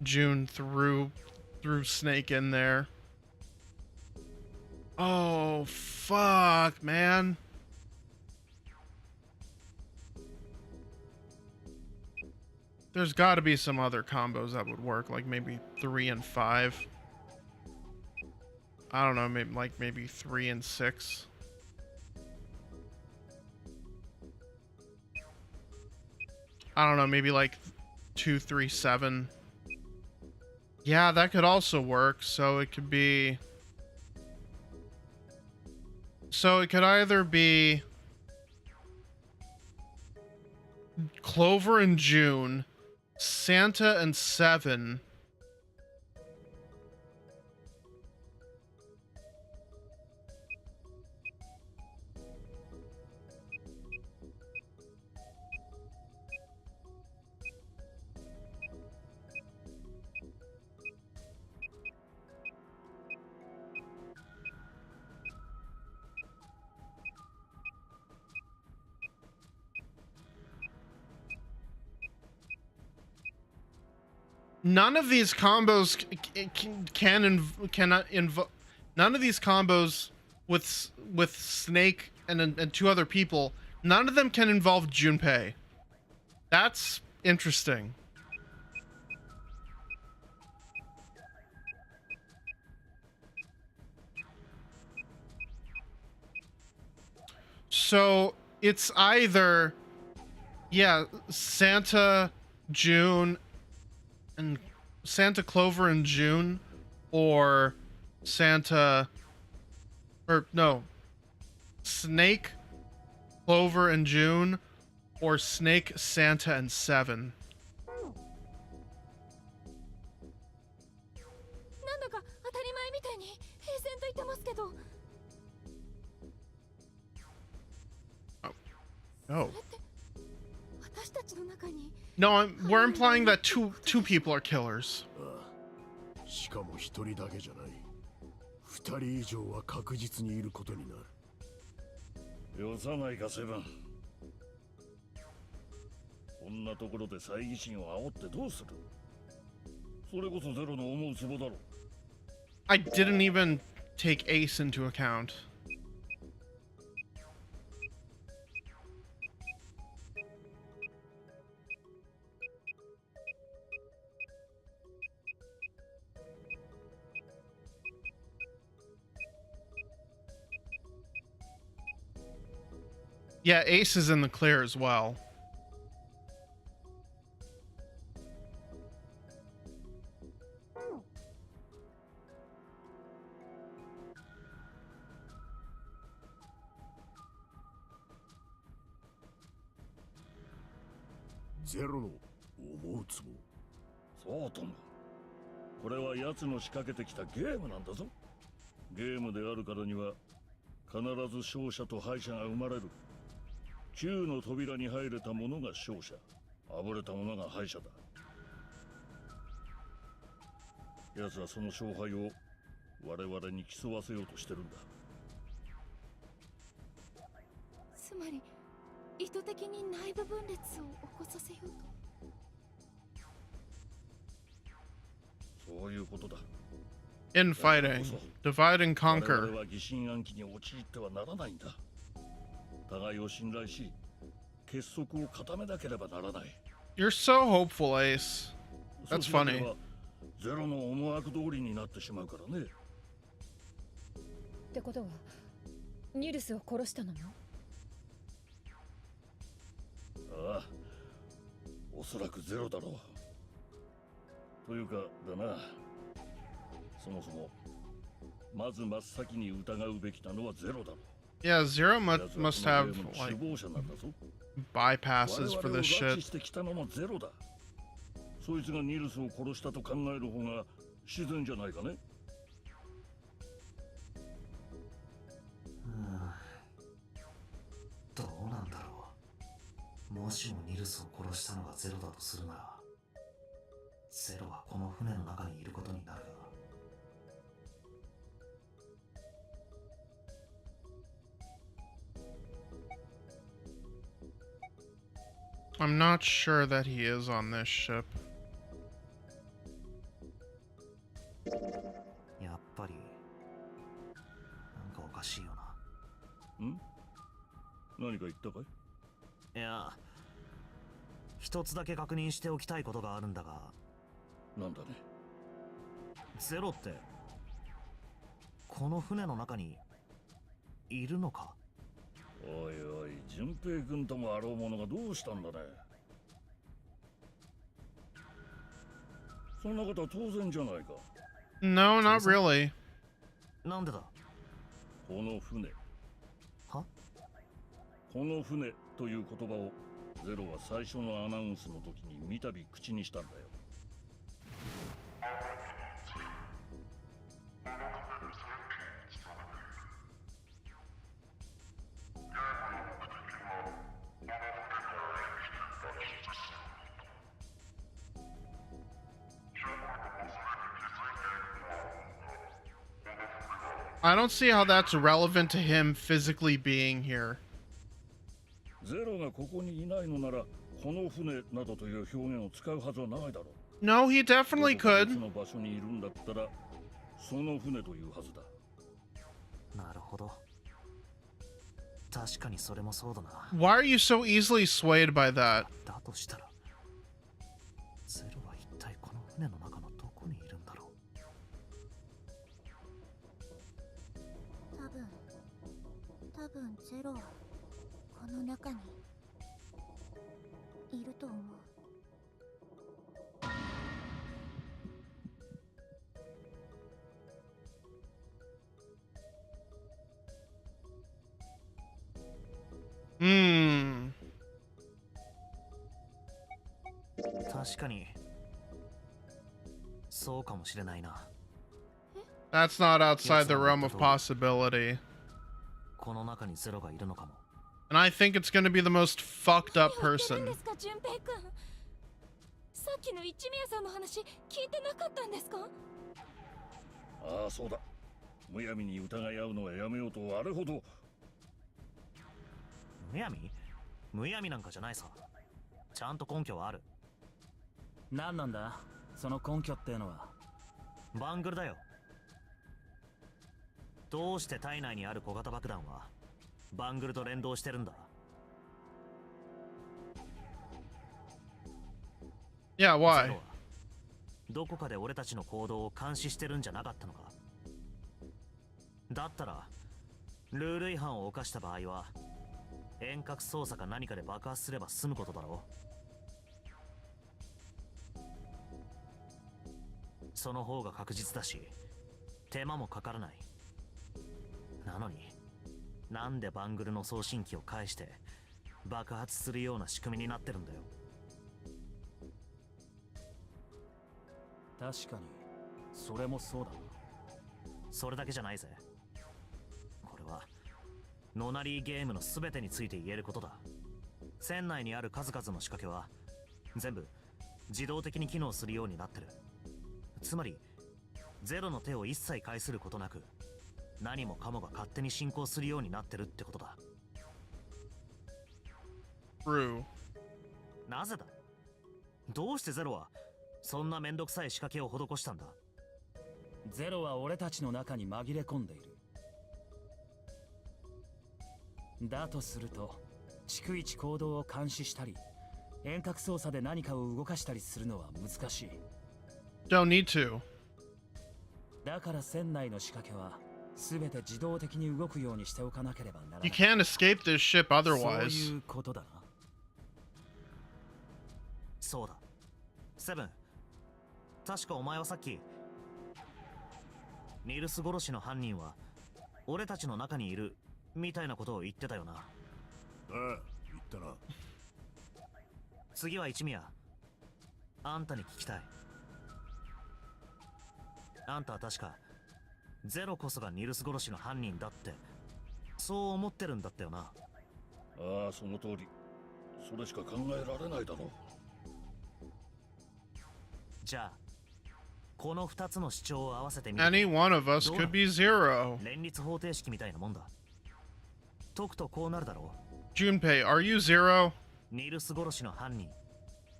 June threw Snake in there. Oh fuck, man. There's got to be some other combos that would work, like maybe 3 and 5. I don't know, maybe 3 and 6. I don't know, maybe like 2, 3, 7. Yeah, that could also work. So it could be... So it could either be Clover and June, Santa and 7, none of these combos cannot involve. None of these combos with Snake and 2 other people. None of them can involve Junpei. That's interesting. So it's either, yeah, Santa, June, and Santa, Clover, and June, or Santa, or no, Snake, Clover, and June, or Snake, Santa, and 7. なんだか当たり前みたいに平然と言ってますけど。 Oh. それって私たちの中に。 No, we're implying that two people are killers. しかも一人だけじゃない。二人以上は確実にいることになる。よさないかセブン。こんなところで猜疑心を煽ってどうする。それこそゼロの思うツボだろ。I didn't even take Ace into account. Yeah, Ace is in the clear as well. Zero の思うツボ。そうとも。これは奴の仕掛けてきたゲームなんだぞ。ゲームであるからには必ず勝者と敗者が生まれる。9の扉に入れた者が勝者、あぶれた者が敗者だ。奴はその勝敗を我々に競わせようとしてるんだ。つまり意図的に内部分裂を起こさせようと。そういうことだ。 Infighting. Divide and 我 conquer. 々は疑心暗鬼に陥ってはならないんだ。互いを信頼し、結束を固めなければならない。You're so hopeful, Ace. そう That's しなけれ funny. ばゼロの思惑通りになってしまうからね。ってことはニルスを殺したのも？ああ、おそらくゼロだろう。というかだな、そもそもまず真っ先に疑うべきなのはゼロだろう。 Yeah, Zero 奴は must この have ゲームの like 首謀者なんだぞ。 bypasses for 我々を this 拉致 shit. してきたのもゼロだ。そいつがニルスを殺したと考える方が自然じゃないかね。どうなんだろう。もしもニルスを殺したのがゼロだとするなら、ゼロはこの船の中にいることになるが。I'm not sure that he is on this ship. やっぱりなんかおかしいよな。ん？何か言ったかい？いや、一つだけ確認しておきたいことがあるんだが。なんだね。ゼロってこの船の中にいるのか？おいおい、順平君ともあろうものがどうしたんだね。そんなことは当然じゃないか。No, not really. なんでだ？この船。は？この船という言葉をゼロは最初のアナウンスの時に三度口にしたんだよ。I don't see how that's relevant to him physically being here. ゼロがここにいないのなら、この船などという表現を使うはずはないだろう。No, he definitely どこか別 could. の場所にいるんだったら、その船というはずだ。なるほど。確かにそれもそうだな。 Why are you so easily swayed by that? だとしたら、ゼロは一体この船の中のどこにいるんだろ多分ゼロはこの中にいると思う。Hmm. う。確かにそうかもしれないな。 That's not outside the realm of possibility. この中にゼロがいるのかも。 And I think it's going to be the most fucked up 何を言ってるん person. ですか、順平くん。さっきの一宮さんの話聞いてなかったんですか？ああ、そうだ。むやみに疑い合うのはやめようと、あれほど。むやみ？むやみなんかじゃないさ。ちゃんと根拠はある。何なんだその根拠ってのは。バングルだよ。どうして体内にある小型爆弾はバングルと連動してるんだ？ Yeah, ゼ why? ロはどこかで俺たちの行動を監視してるんじゃなかったのか？だったらルール違反を犯した場合は遠隔操作か何かで爆発すれば済むことだろう。その方が確実だし手間もかからない。なのになんでバングルの送信機を介して爆発するような仕組みになってるんだよ。確かにそれもそうだな。それだけじゃないぜ。これはノナリーゲームの全てについて言えることだ。船内にある数々の仕掛けは全部自動的に機能するようになってる。つまりゼロの手を一切介することなく何もかもが勝手に進行するようになってるってことだ。 True. なぜだ？どうしてゼロはそんなめんどくさい仕掛けを施したんだ？ゼロは俺たちの中に紛れ込んでいる。だとすると逐一行動を監視したり遠隔操作で何かを動かしたりするのは難しい。 Don't need to. だから船内の仕掛けは全て自動的に動くようにしておかなければならな You い。 can't escape this ship そう otherwise. いうことだな。そうだ。セブン、確かお前はさっきニルス殺しの犯人は俺たちの中にいるみたいなことを言ってたよな。ああ、言ったな。次は一宮、あんたに聞きたい。あんたは確かゼロこそがニルス殺しの犯人だってそう思ってるんだったよな。ああ、その通り。それしか考えられないだろう。じゃあこの2つの主張を合わせてみる Any one of us could be zero. と連立方程式みたいなもんだ。解くとこうなるだろう。 Junpei, are you zero? ニルス殺しの犯人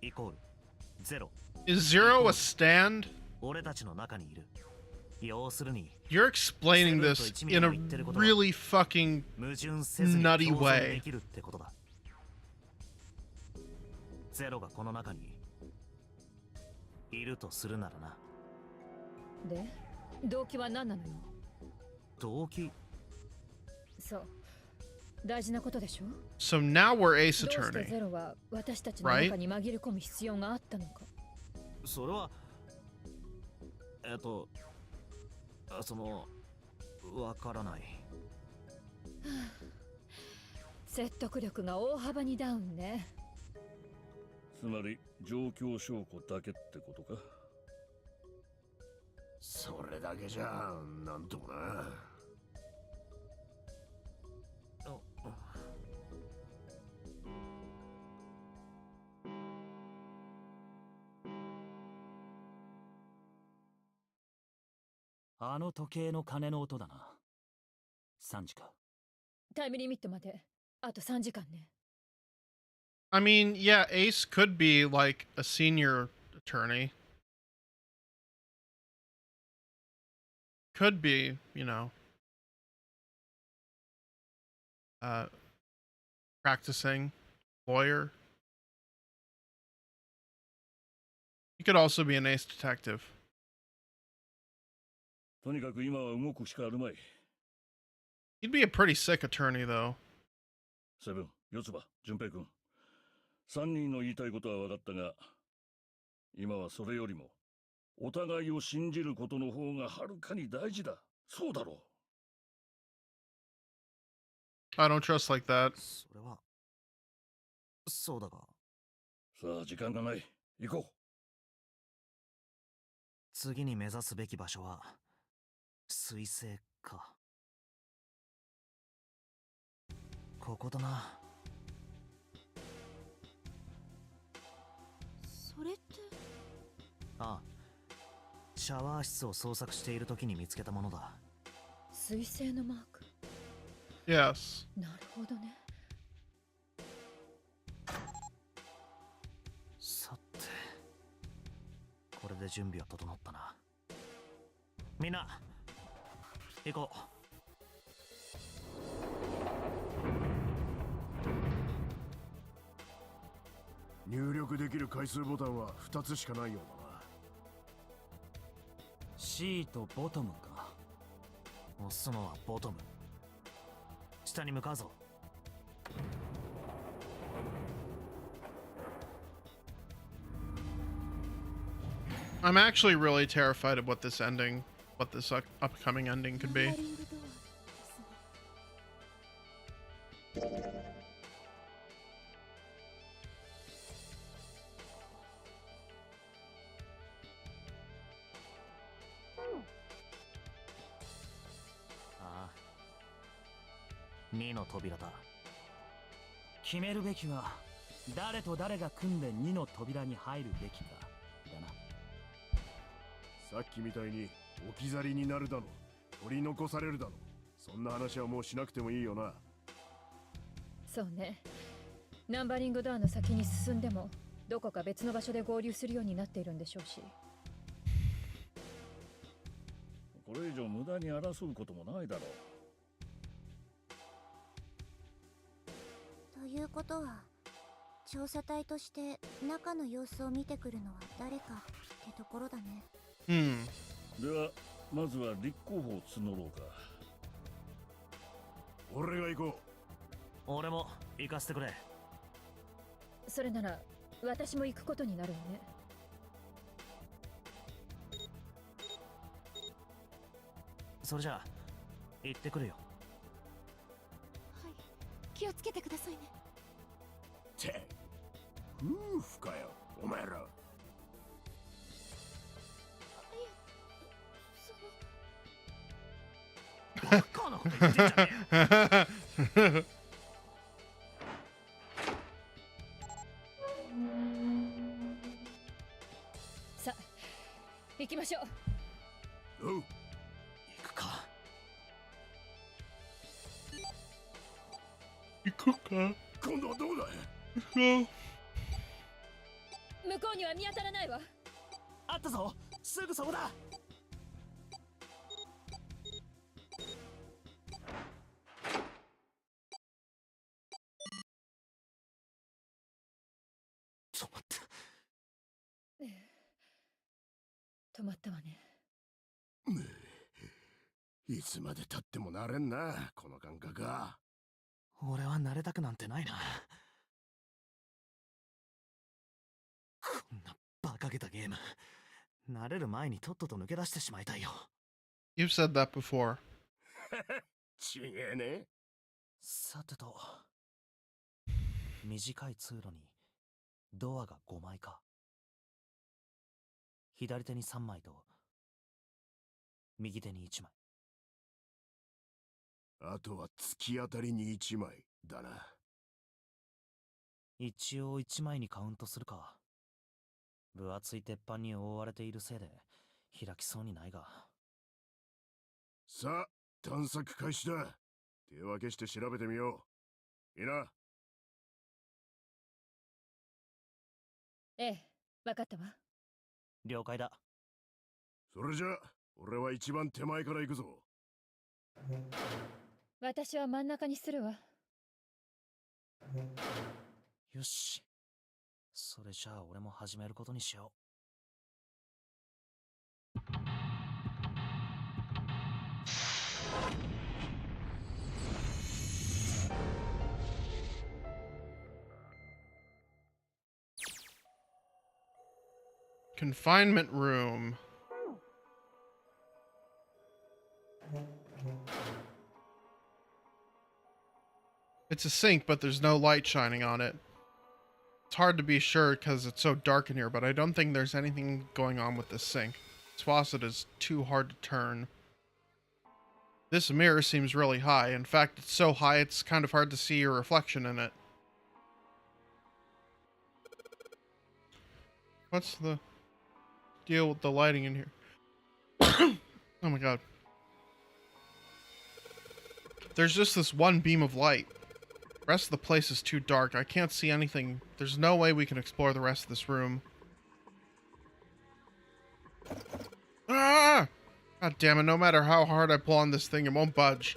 イコールゼロ。 Is zero a stand? 俺たちの中にいる。要するに You're explaining this in a really fucking 矛盾せずに nutty 共存 way. できるってことだ。ゼロがこの中にいるとするならな。で動機は何なのよ。動機？そう大事なことでしょ。 So now we're Ace どうして Attorney. ゼロは私たちの中に紛れ込む必要があったのか。それはそのわからない。説得力が大幅にダウンね。つまり状況証拠だけってことか。それだけじゃなんともな。あの時計の鐘の音だな。3時か。タイムリミットまであと3時間ね。I mean, yeah, Ace could be like a senior attorney. Could be, you know, practicing lawyer. He could also be an ace detective. とにかく今は動くしかあるまい。 He'd be a pretty sick attorney, though. セブン、四つ葉、淳平君。3人の言いたいことは分かったが、今はそれよりも、お互いを信じることの方がはるかに大事だ。そうだろう。 I don't trust like that. それはそうだが、さあ、時間がない。行こう。次に目指すべき場所は水星か。ここだな。それってああ、シャワー室を捜索している時に見つけたものだ。水星のマーク。 Yes. なるほどね。さて、これで準備は整ったな。みんな行こう。入力できる回数ボタンは2つしかないようだな。 C とボトムか。押すのはボトム。下に向かうぞ。 I'm actually really terrified of what this upcoming ending could ナン be. バリングドアですね。ああ、2の扉だ。決めるべきは誰と誰が組んで2の扉に入るべきかだな。さっきみたいに置き去りになるだの、取り残されるだの、そんな話はもうしなくてもいいよな。そうね。ナンバリングドアの先に進んでもどこか別の場所で合流するようになっているんでしょうし。これ以上無駄に争うこともないだろう。ということは、調査隊として中の様子を見てくるのは誰かってところだね。ではまずは立候補を募ろうか。俺が行こ俺も行かせてくれ。それなら私も行くことになるわね。それじゃあ行ってくるよ。はい、気をつけてくださいね。う。て夫婦かよお前ら。いや、そのバカなこと言ってんじゃねえよ。さあ行きましょう。おう。行くか。行こうか。今度はどうだ。行こ向こうには見当たらないわ。あったぞ、すぐそこだ。ちょっと待って。止まったわね。いつまで経っても慣れんなこの感覚は。俺は慣れたくなんてないな。こんな馬鹿げたゲーム、慣れる前にとっとと抜け出してしまいたいよ。う。You've said that before. ちげえね。さてと、短い通路にドアが5枚か。左手に3枚と右手に1枚。あとは突き当たりに1枚だな。一応1枚にカウントするか。分厚い鉄板に覆われているせいで開きそうにないが。さあ探索開始だ。手分けして調べてみよう。いいな。ええ、分かったわ。了解だ。それじゃ俺は一番手前から行くぞ。私は真ん中にするわ。よし。それじゃあ俺も始めることにしよう。Confinement room. It's a sink, but there's no light shining on it. It's hard to be sure because it's so dark in here, but I don't think there's anything going on with this sink. This faucet is too hard to turn. This mirror seems really high. In fact, it's so high it's kind of hard to see your reflection in it. What's the deal with the lighting in here? Oh my god. There's just this one beam of light. The rest of the place is too dark. I can't see anything. There's no way we can explore the rest of this room. Ah! God damn it, no matter how hard I pull on this thing, it won't budge.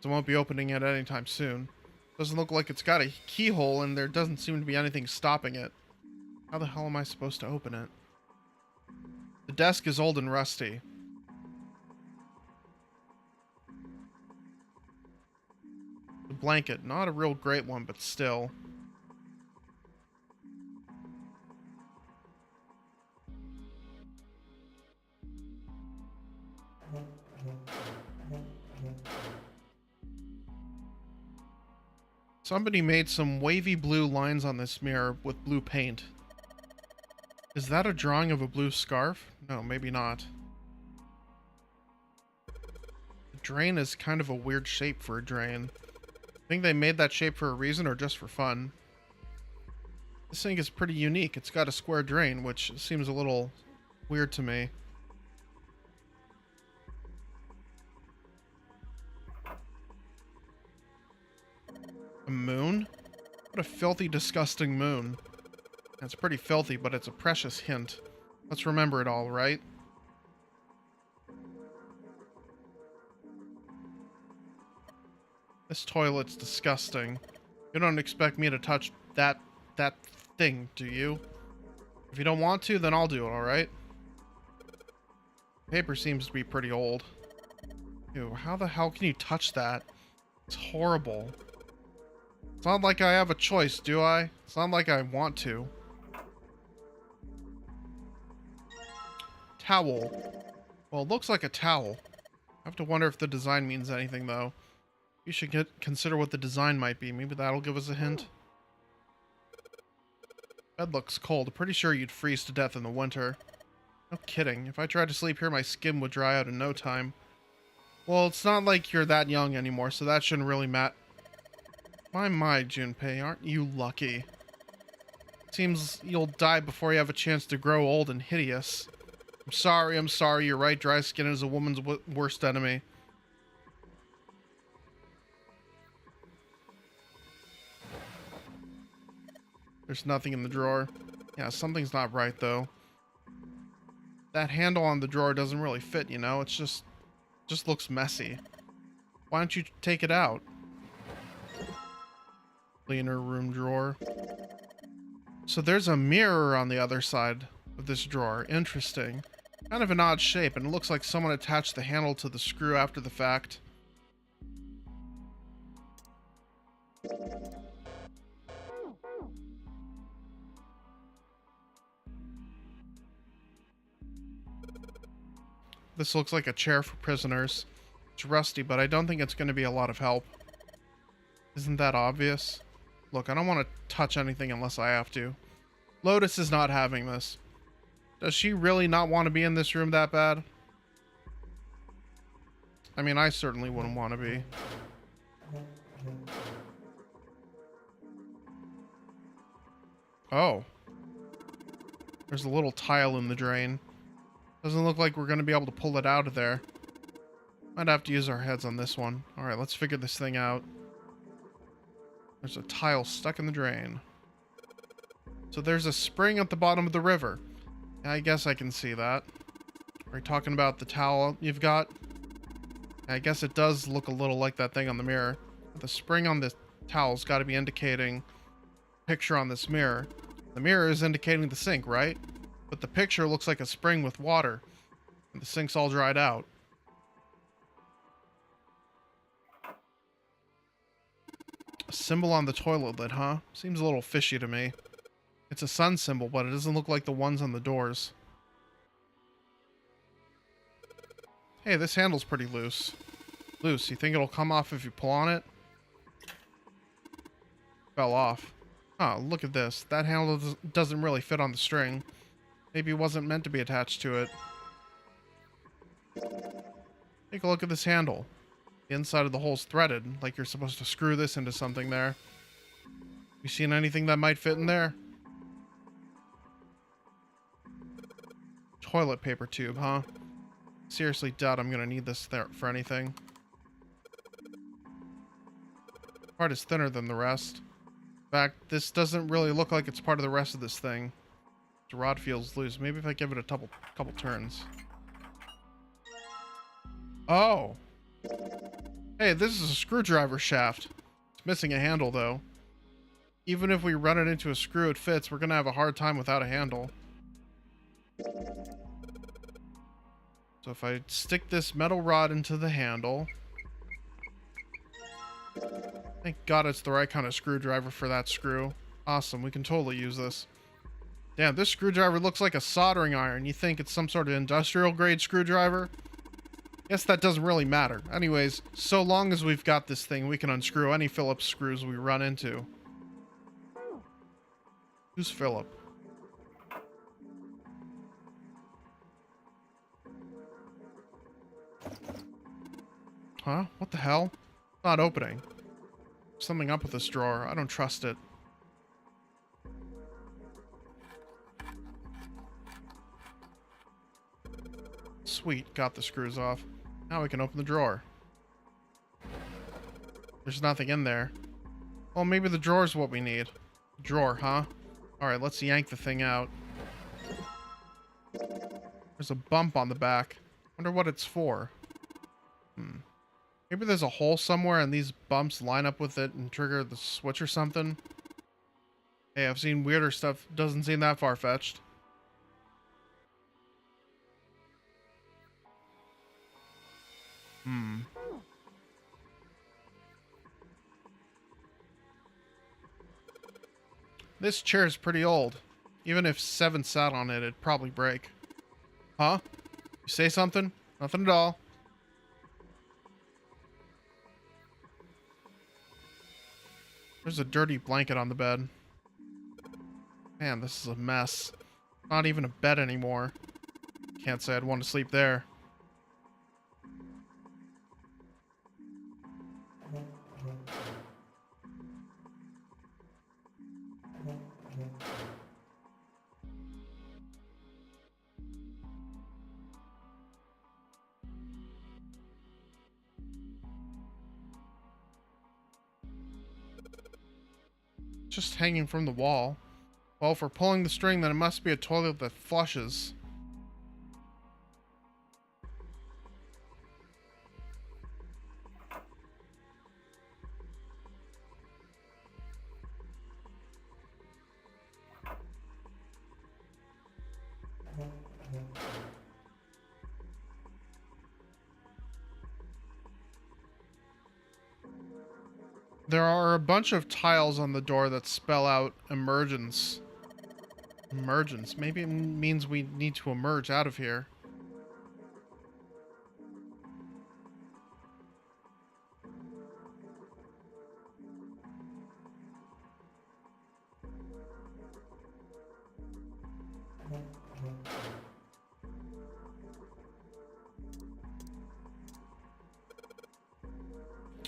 So it won't be opening it anytime soon. Doesn't look like it's got a keyhole, and there doesn't seem to be anything stopping it. How the hell am I supposed to open it? The desk is old and rusty. The blanket, not a real great one, but still. Somebody made some wavy blue lines on this mirror with blue paint. Is that a drawing of a blue scarf? No, maybe not. The drain is kind of a weird shape for a drain. I think they made that shape for a reason or just for fun. This sink is pretty unique. It's got a square drain, which seems a little weird to me. A moon? What a filthy, disgusting moon. It's pretty filthy, but it's a precious hint. Let's remember it all, right? This toilet's disgusting. You don't expect me to touch that thing, do you? If you don't want to, then I'll do it, alright? Paper seems to be pretty old. Ew, how the hell can you touch that? It's horrible. It's not like I have a choice, do I? It's not like I want to. Towel. Well, it looks like a towel. I have to wonder if the design means anything, though. You should consider what the design might be. Maybe that'll give us a hint. Bed looks cold. Pretty sure you'd freeze to death in the winter. No kidding. If I tried to sleep here, my skin would dry out in no time. Well, it's not like you're that young anymore, so that shouldn't really matter. My, Junpei, aren't you lucky? Seems you'll die before you have a chance to grow old and hideous. I'm sorry, you're right. Dry skin is a woman's worst enemy. There's nothing in the drawer. Yeah, something's not right, though. That handle on the drawer doesn't really fit, you know? It's just looks messy. Why don't you take it out? Cleaner room drawer. So there's a mirror on the other side of this drawer. Interesting. Kind of an odd shape, and it looks like someone attached the handle to the screw after the fact. This looks like a chair for prisoners. It's rusty, but I don't think it's going to be a lot of help. Isn't that obvious? Look, I don't want to touch anything unless I have to. Lotus is not having this. Does she really not want to be in this room that bad? I mean, I certainly wouldn't want to be. Oh. There's a little tile in the drain. Doesn't look like we're going to be able to pull it out of there. Might have to use our heads on this one. Alright, let's figure this thing out. There's a tile stuck in the drain. So there's a spring at the bottom of the river. I guess I can see that. Are you talking about the towel you've got? I guess it does look a little like that thing on the mirror. The spring on the towel's got to be indicating picture on this mirror. The mirror is indicating the sink, right? But the picture looks like a spring with water. And the sink's all dried out. A symbol on the toilet lid, huh? Seems a little fishy to me. It's a sun symbol, but it doesn't look like the ones on the doors. Hey, this handle's pretty loose. Loose. You think it'll come off if you pull on it? Fell off. Oh, look at this. That handle doesn't really fit on the string. Maybe it wasn't meant to be attached to it. Take a look at this handle. The inside of the hole's threaded, like you're supposed to screw this into something there. You seen anything that might fit in there? Toilet paper tube, huh? Seriously doubt I'm gonna need this there for anything. Part is thinner than the rest. In fact, this doesn't really look like it's part of the rest of this thing. The rod feels loose. Maybe if I give it a couple turns. Oh! Hey, this is a screwdriver shaft. It's missing a handle, though. Even if we run it into a screw, it fits. We're gonna have a hard time without a handle. So if I stick this metal rod into the handle... Thank God it's the right kind of screwdriver for that screw. Awesome, we can totally use this. Damn, this screwdriver looks like a soldering iron. You think it's some sort of industrial grade screwdriver? Guess that doesn't really matter. Anyways, so long as we've got this thing, we can unscrew any Phillips screws we run into. Who's Philip? Huh? What the hell? It's not opening. Something up with this drawer. I don't trust it. Sweet, got the screws off. Now we can open the drawer. There's nothing in there. Well, maybe the drawer's what we need. Drawer, huh? Alright, let's yank the thing out. There's a bump on the back. Wonder what it's for. Maybe there's a hole somewhere and these bumps line up with it and trigger the switch or something. Hey, I've seen weirder stuff. Doesn't seem that far-fetched. This chair's pretty old. Even if 7 sat on it, it'd probably break. Huh? You say something? Nothing at all. There's a dirty blanket on the bed. Man, this is a mess. Not even a bed anymore. Can't say I'd want to sleep there. Just hanging from the wall. Well, if we're pulling the string, then it must be a toilet that flushes. There are a bunch of tiles on the door that spell out emergence. Emergence. Maybe it means we need to emerge out of here.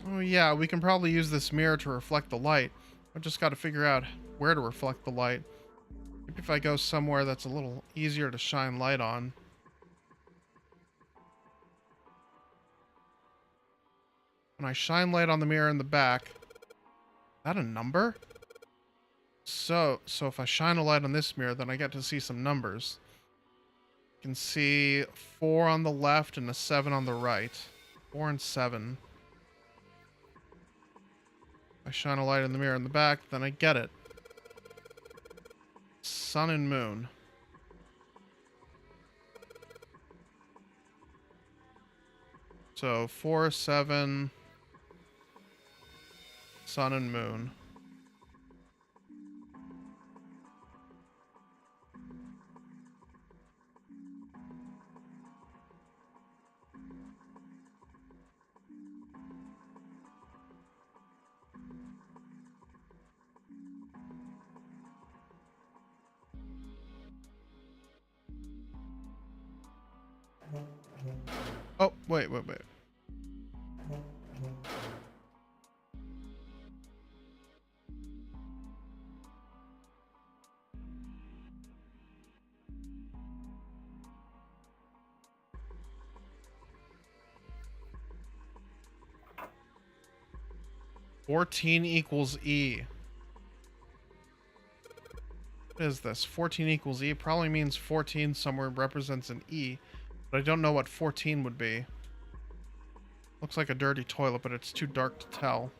Oh yeah, we can probably use this mirror to reflect the light. I've just got to figure out where to reflect the light. Maybe if I go somewhere that's a little easier to shine light on. When I shine light on the mirror in the back, is that a number? So if I shine a light on this mirror, then I get to see some numbers. You can see 4 on the left and a 7 on the right. 4 and 7. I shine a light in the mirror in the back, then I get it. Sun and moon. So 4, 7, sun and moon. Oh, wait. 14 equals E. What is this? 14 equals E probably means 14 somewhere represents an E, but I don't know what 14 would be. Looks like a dirty toilet, but it's too dark to tell.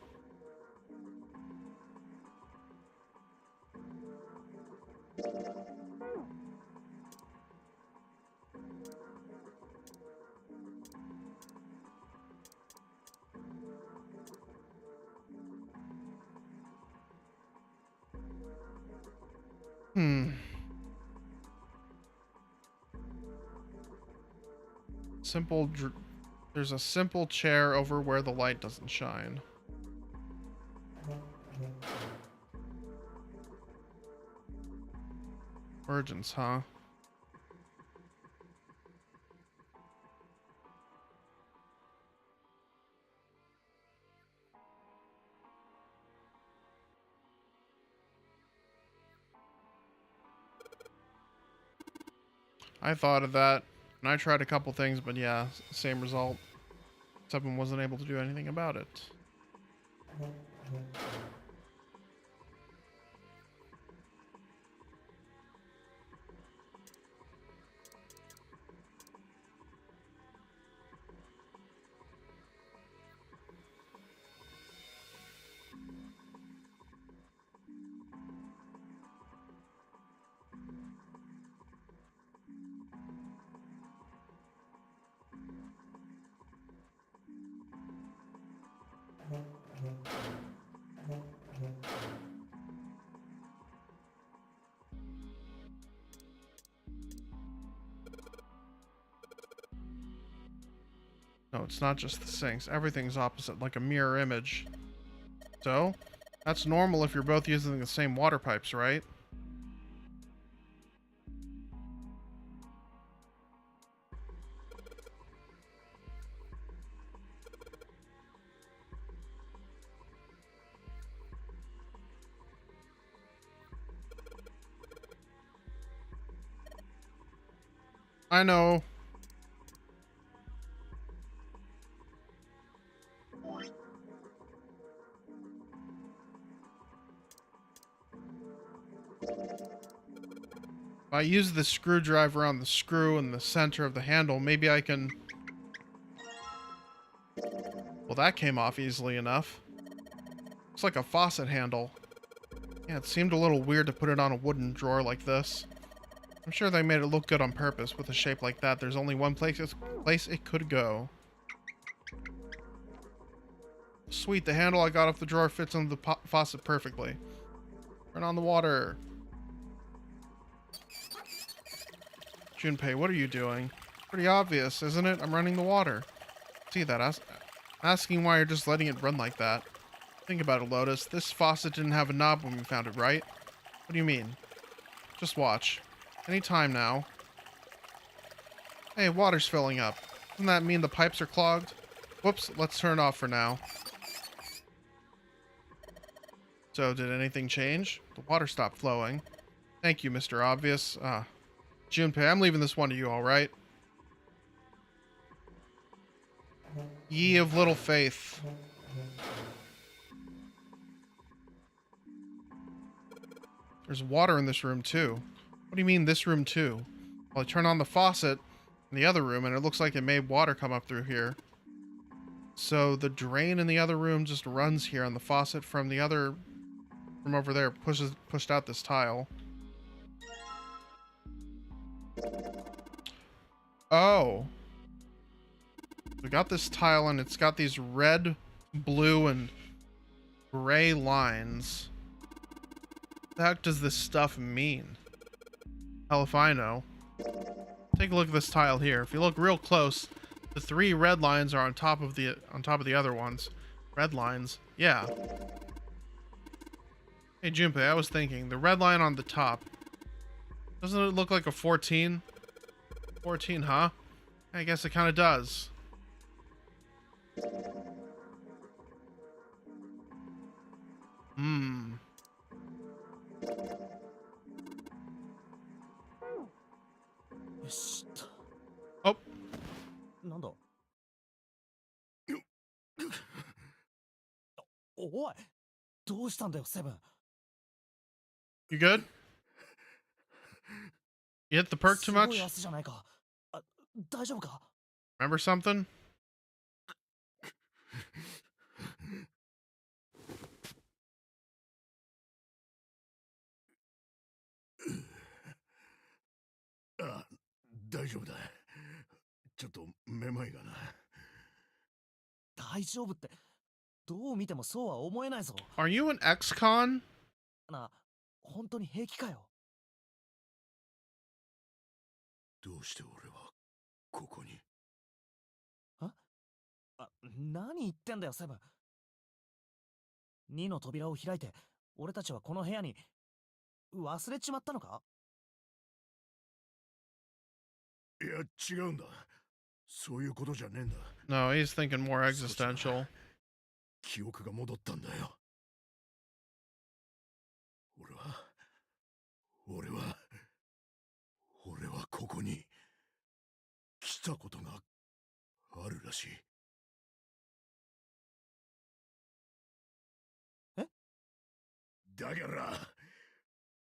There's a simple chair over where the light doesn't shine. Emergence, huh? I thought of that. And I tried a couple things, but yeah, same result. Seven wasn't able to do anything about it. No, it's not just the sinks. Everything's opposite, like a mirror image. So, that's normal if you're both using the same water pipes, right? I know. If I use the screwdriver on the screw in the center of the handle, maybe I can... Well, that came off easily enough. Looks like a faucet handle. Yeah, it seemed a little weird to put it on a wooden drawer like this. I'm sure they made it look good on purpose. With a shape like that, there's only one place it could go. Sweet, the handle I got off the drawer fits on the faucet perfectly. Turn on the water. Junpei, what are you doing? Pretty obvious, isn't it? I'm running the water. See that? Asking why you're just letting it run like that. Think about it, Lotus. This faucet didn't have a knob when we found it, right? What do you mean? Just watch. Any time now. Hey, water's filling up. Doesn't that mean the pipes are clogged? Whoops, let's turn it off for now. So, did anything change? The water stopped flowing. Thank you, Mr. Obvious. Junpei, I'm leaving this one to you, alright? Ye of little faith. There's water in this room, too. What do you mean, this room, too? Well, I turn on the faucet in the other room, and it looks like it made water come up through here. So, the drain in the other room just runs here, and the faucet from the other... from over there pushed out this tile. Oh. We got this tile, and it's got these red, blue, and gray lines. What the heck does this stuff mean? Hell if I know. Take a look at this tile here. If you look real close, the 3 red lines are on top of the other ones. Red lines. Yeah. Hey Junpei, I was thinking, the red line on the top. Doesn't it look like a 14? 14, huh? I guess it kind of does. Hmm. Oh. なんだおいどうしたんだよセブン You good? You hit the perk too すごい much? 足じゃないか大丈夫か Remember something? Ah, 大丈夫だ。ちょっとめまいがな。大丈夫ってどう見てもそうは思えないぞ Are you an ex-con? な本当に平気かよどうして俺はここに。何言ってんだよセブン2の扉を開いて俺たちはこの部屋に忘れちまったのかいや違うんだ。そういうことじゃねえんだ。 No, he's thinking more existential. 記憶が戻ったんだよ。俺はここにたことがあるらしい。え？だから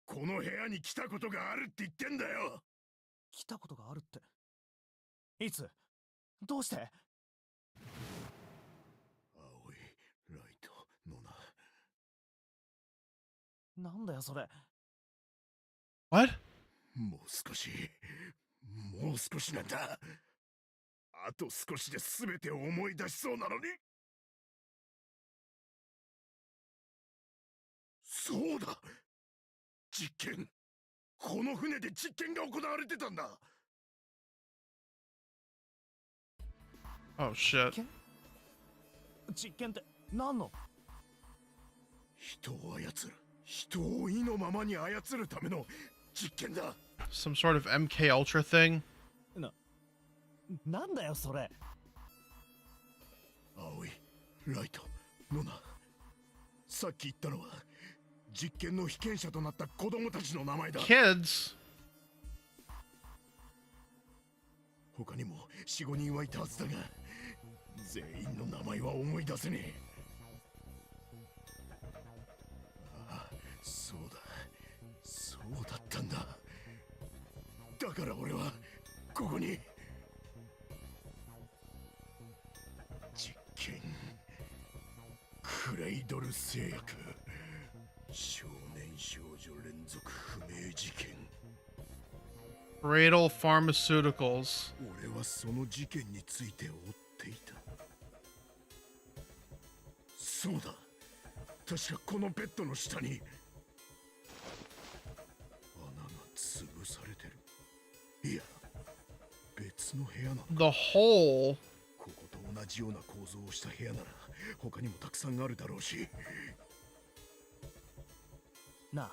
この部屋に来たことがあるって言ってんだよ。来たことがあるって。いつ？どうして？青いライトのなんだよそれ。What? もう少しなんだ。あと少しで全てを思い出しそうなのに。そうだ、実験。この船で実験が行われてたんだ。Oh shit. 実験って何の？人を操る、人を意のままに操るための実験だ。 Some sort of MK Ultra thing? なんだよそれ。青いライトノナ、さっき言ったのは実験の被験者となった子供たちの名前だ。 Kids? 他にも 4,5 人はいたはずだが全員の名前は思い出せねえ。ああ、そうだったんだ。だから俺はここに。実験クレイドル製薬、少年少女連続不明事件。 Cradle Pharmaceuticals. 俺はその事件について追っていた。そうだ、確かこのベッドの下に穴が潰されてる。いや、別の部屋なのか。 The hole. ここと同じような構造をした部屋なら他にもたくさんあるだろうし。なあ、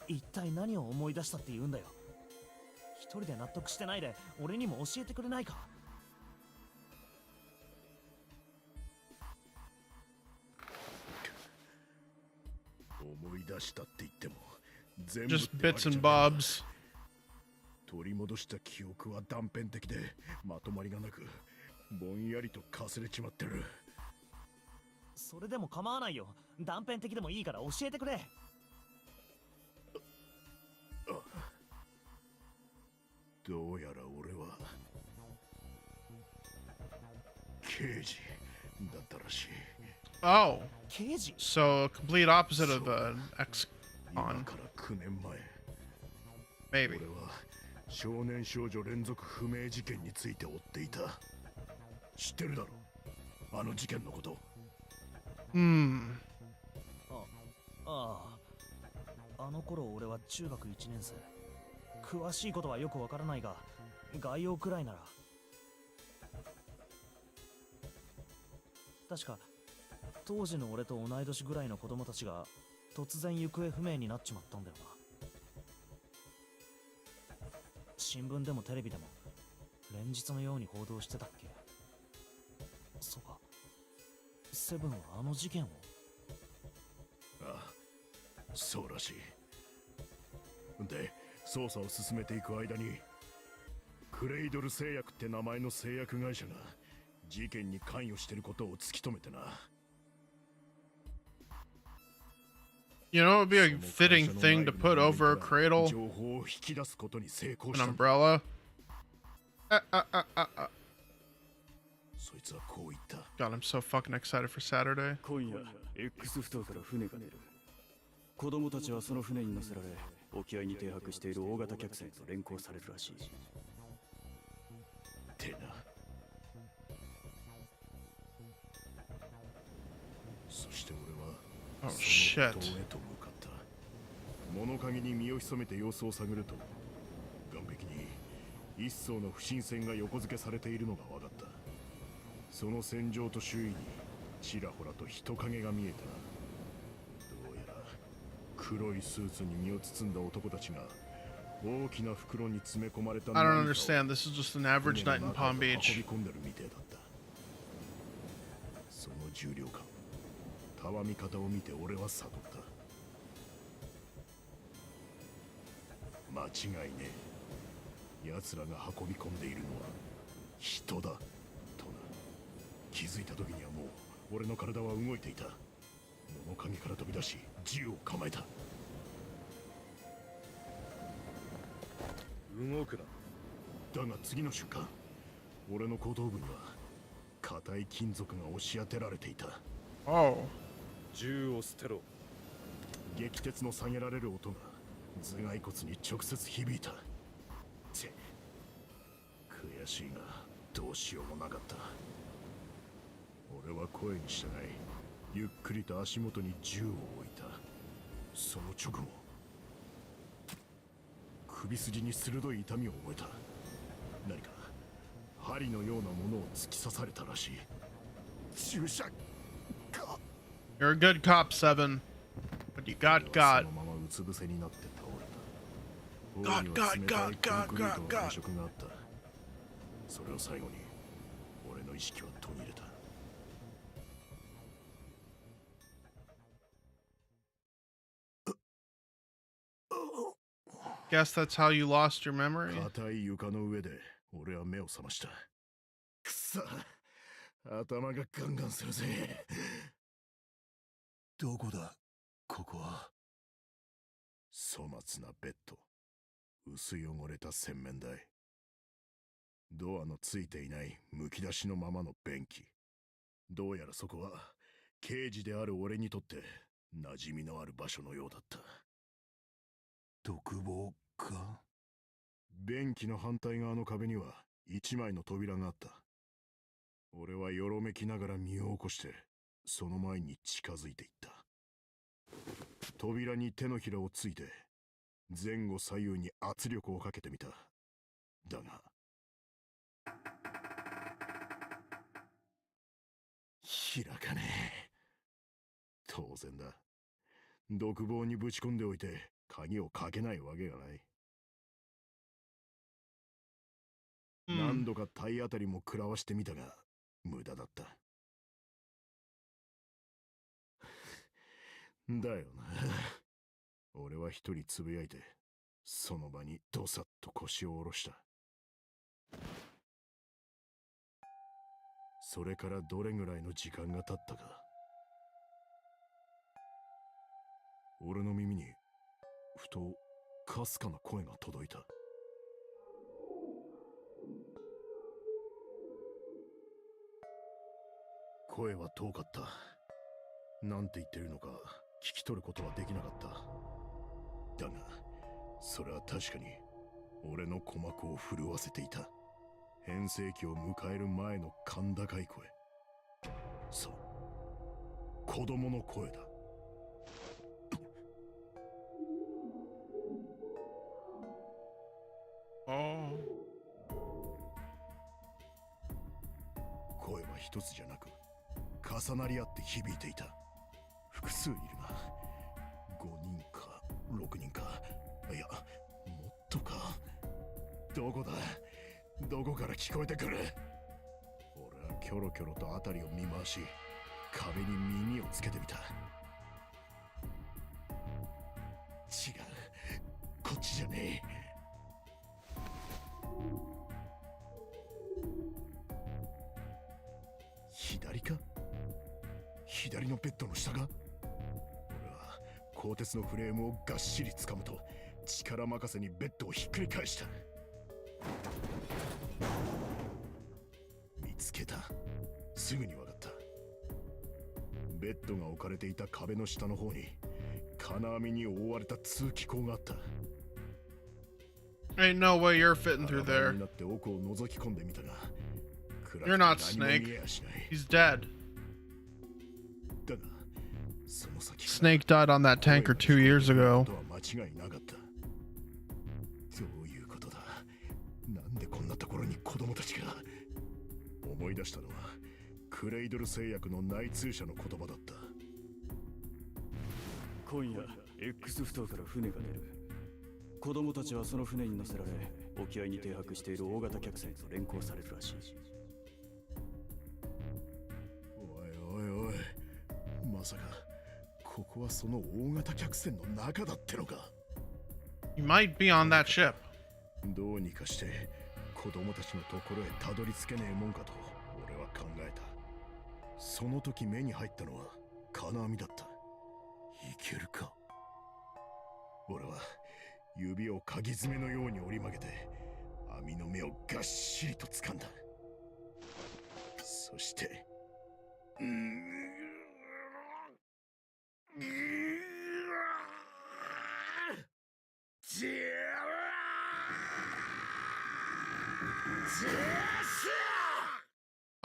一体何を思い出したって言うんだよ。一人で納得してないで俺にも教えてくれないか。思い出したって言っても全部 Just ってわ bits けじ and ゃない。 bobs. 取り戻した記憶は断片的でまとまりがなくぼんやりとかすれちまってる。それでも構わないよ。断片的でもいいから教えてくれ。どうやら俺は刑事だったらしい。 Oh. 刑事？ So, complete opposite of an 今 ex-con. から9年前、 Maybe. 俺は少年少女連続不明事件について追っていた。知ってるだろ、あの事件のこと。 Hmm. ああの頃俺は中学1年生。詳しいことはよくわからないが概要くらいなら。確か当時の俺と同い年ぐらいの子供たちが突然行方不明になっちまったんだよな。新聞でもテレビでも連日のように報道してたっけ。そうか、セブンはあの事件を。ああ、そうらしい。で、捜査を進めていく間にクレイドル製薬って名前の製薬会社が事件に関与してることを突き止めてな。 You know, it would be a fitting thing to put over a cradle, 情報を引き出すことに成功 an したんだ。 umbrella. そいつはこう言った。 God, I'm so fucking excited for Saturday. 今夜 X 埠頭から船が出る。子供たちはその船に乗せられ沖合に停泊している大型客船と連行されるらしい。てな。そして俺は Oh そ shit. の島へと向かった。物陰に身を潜めて様子を探ると岸壁に一艘の不審船が横付けされているのが分かった。その船上と周囲にちらほらと人影が見えた。どうやら黒いスーツに身を包んだ男たちが大きな袋に詰め込まれた I don't 何かを understand. This is just an average 船 night の in 中へ Palm と Beach. 運び込んでるみてえだった。その重量感、たわみ方を見て俺は悟った。間違いねえ。奴らが運び込んでいるのは人だとな。気づいた時にはもう俺の体は動いていた。物陰から飛び出し銃を構えた。動くな。だが次の瞬間、俺の後頭部には硬い金属が押し当てられていた。 Oh. 銃を捨てろ。撃鉄の下げられる音が頭蓋骨に直接響いた。て悔しいがどうしようもなかった。俺は声に従いゆっくりと足元に銃を置いた。その直後、首筋に鋭い痛みを覚えた。何か針のようなものを突き刺されたらしい。注射か。 You're a good cop, Seven. But you got そ God. のままうつ伏せになって倒れた。頬には冷たいコンクリートの感触があった。それを最後に俺の意識は途切れた。 Guess that's how you lost your memory. 硬い床の上で俺は目を覚ました。くそ、頭がガンガンするぜ。どこだここは。粗末なベッド、薄汚れた洗面台、ドアのついていないむき出しのままの便器。どうやらそこは刑事である俺にとって馴染みのある場所のようだった。独房か。便器の反対側の壁には一枚の扉があった。俺はよろめきながら身を起こしてその前に近づいていった。扉に手のひらをついて前後左右に圧力をかけてみた。だが開かねえ。当然だ。独房にぶち込んでおいて鍵をかけないわけがない。何度か体当たりも食らわしてみたが無駄だった。だよな。俺は一人つぶやいてその場にどさっと腰を下ろした。それからどれぐらいの時間が経ったか。俺の耳にふとかすかな声が届いた。声は遠かった。なんて言ってるのか聞き取ることはできなかった。だがそれは確かに俺の鼓膜を震わせていた。変声期を迎える前の甲高い声。そう、子供の声だ。Oh. 声は一つじゃなく重なり合って響いていた。複数いるな。5人か6人か、いやもっとか。どこだ、どこから聞こえてくる。俺はキョロキョロと辺りを見回し壁に耳をつけてみた。違う、こっちじゃねえ。左か。左のベッドの下か。俺は鋼鉄のフレームをがっしり掴むと力任せにベッドをひっくり返した。見つけた。すぐに分かった。ベッドが置かれていた壁の下の方に金網に覆われた通気口があった。 Ain't no way you're fitting through に there. なって奥を覗き込んでみたが、暗くて You're not 何も見 Snake. えやしない。 He's dead. だがその先 Snake died on that tanker 2 years ago. とは間違いなかった。どういうことだ。なんでこんなところに子供たちが。思い出したのはクレイドル製薬の内通者の言葉だった。今夜 X 埠頭から船が出る。子供たちはその船に乗せられ沖合に停泊している大型客船と連行されるらしい。おいおいおい、まさかここはその大型客船の中だってのか。 You might be on that ship. どうにかして子供たちのところへたどり着けねえもんかと俺は考えた。その時目に入ったのは金網だった。いけるか。俺は指を鍵爪のように折り曲げて網の目をがっしりと掴んだ。そして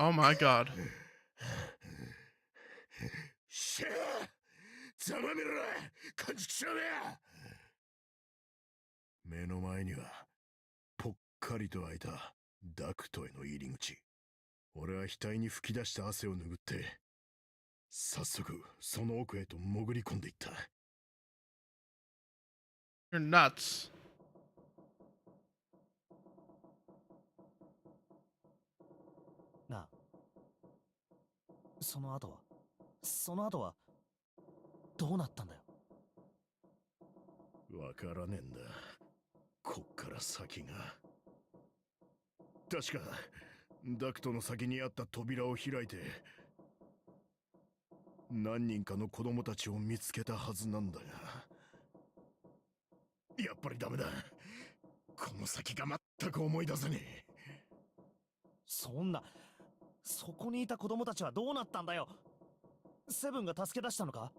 Oh my god. しゃあ、ざまめろ、感じちゃうね。目の前にはぽっかりと開いたダクトへの入り口。俺は額に吹き出した汗を拭って早速その奥へと潜り込んでいった。 You're nuts. なあ、その後はどうなったんだよ。わからねえんだ、こっから先が。確かダクトの先にあった扉を開いて何人かの子供たちを見つけたはずなんだが、やっぱりダメだ。この先が全く思い出せねえ。そんな、そこにいた子供たちはどうなったんだよ。セブンが助け出したのか？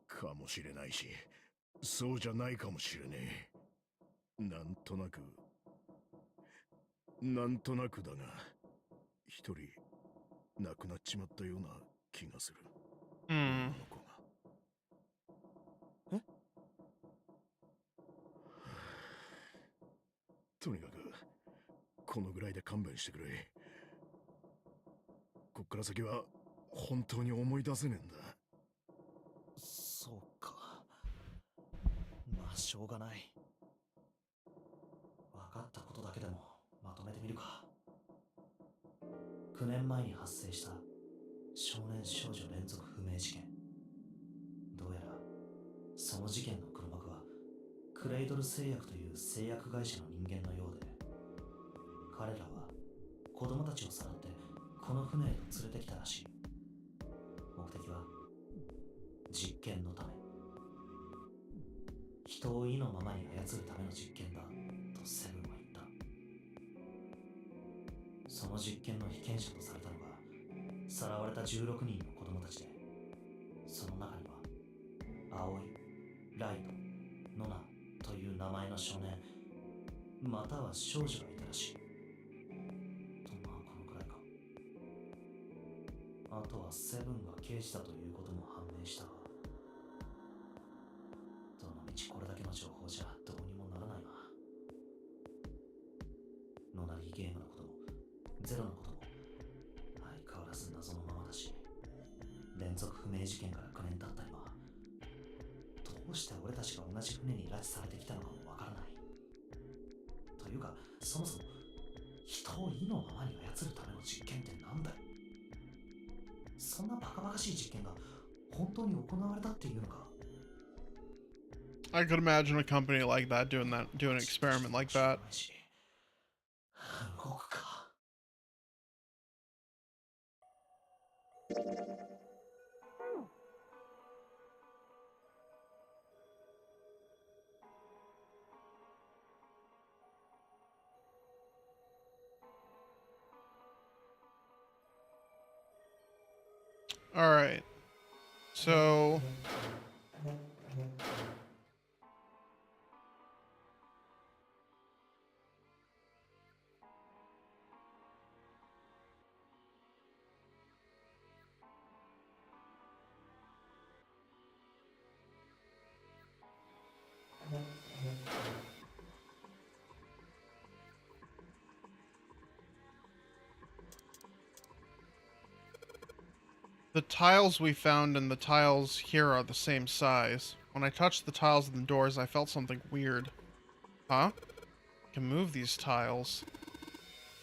かもしれないし、そうじゃないかもしれねえ。なんとなくだが、一人亡くなっちまったような気がする。Hmm. 女の子が。え？とにかくこのぐらいで勘弁してくれ。こっから先は本当に思い出せねえんだ。そうか。まあしょうがない。分かったことだけでもまとめてみるか。9年前に発生した少年少女連続不明事件。どうやらその事件の黒幕はクレイドル製薬という製薬会社の人間のようで、彼らは子供たちをさらってこの船へと連れてきたらしい。目的は実験のため、人を意のままに操るための実験だとセブンは言った。その実験の被験者とされたのがさらわれた16人の子供たちで、その中には葵、ライト、ノナという名前の少年または少女がいたらしい。とまあこのくらいか。あとはセブンが刑事だということも判明したが、どのみちこれだけの情報じゃどうにもならないな。ノナリーゲームのこともゼロのことも相変わらず謎のままだし、連続不明事件から9年経った今、どうして俺たちが同じ船に拉致されてきたのかもわからない。というか、そもそも人を意のままに操るための実験ってなんだよ。そんなバカバカしい実験が本当に行われたっていうのか。 I could imagine a company like that doing an experiment like that. 動くか。All right. So the tiles we found and the tiles here are the same size. When I touched the tiles and the doors, I felt something weird. Huh? I can move these tiles.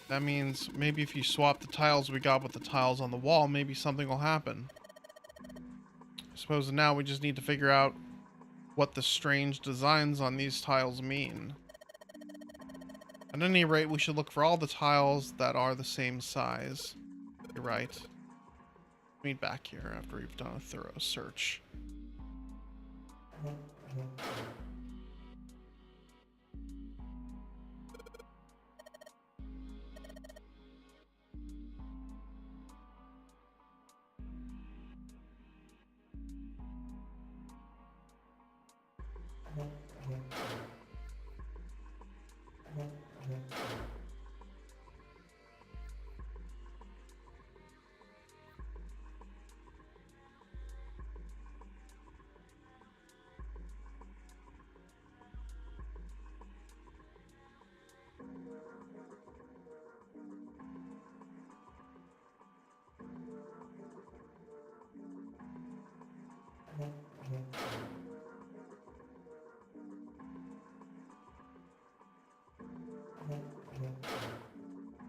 That means maybe if you swap the tiles we got with the tiles on the wall, maybe something will happen. I suppose now we just need to figure out what the strange designs on these tiles mean. At any rate, we should look for all the tiles that are the same size. You're right. Meet back here after we've done a thorough search.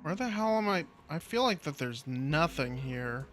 Where the hell am I? I feel like that there's nothing here.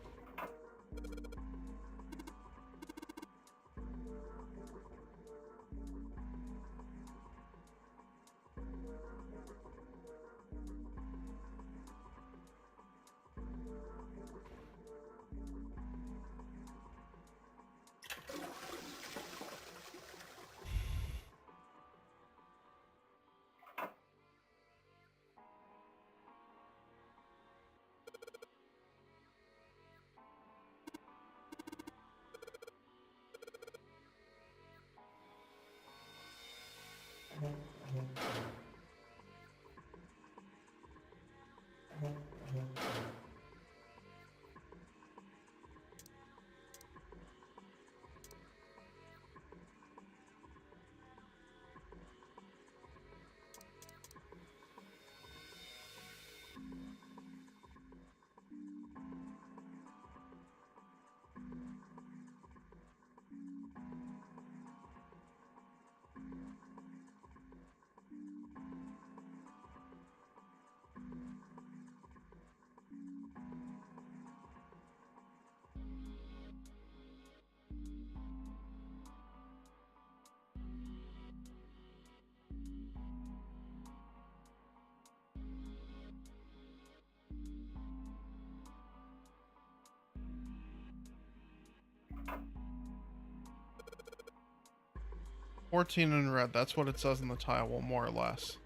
"14 in red." That's what it says on the tile. Well, more or less.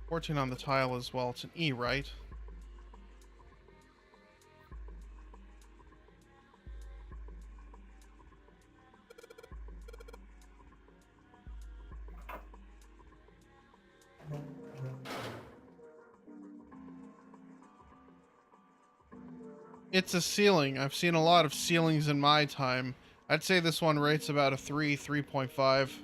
14 on the tile as well. It's an E, right? It's a ceiling. I've seen a lot of ceilings in my time. I'd say this one rates about a 3, 3.5.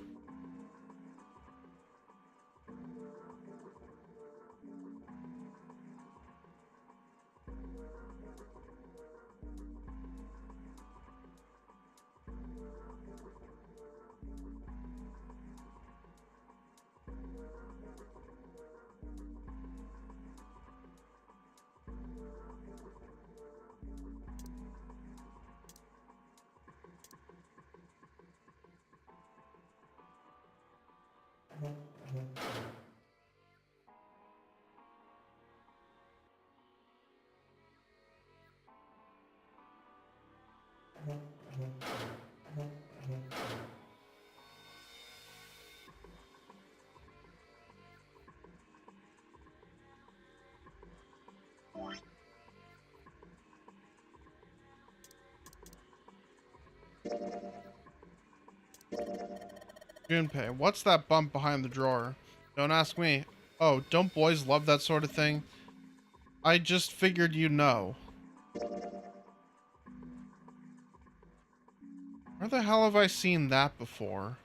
Junpei, what's that bump behind the drawer? Don't ask me. Oh, don't boys love that sort of thing? I just figured you know. Where the hell have I seen that before?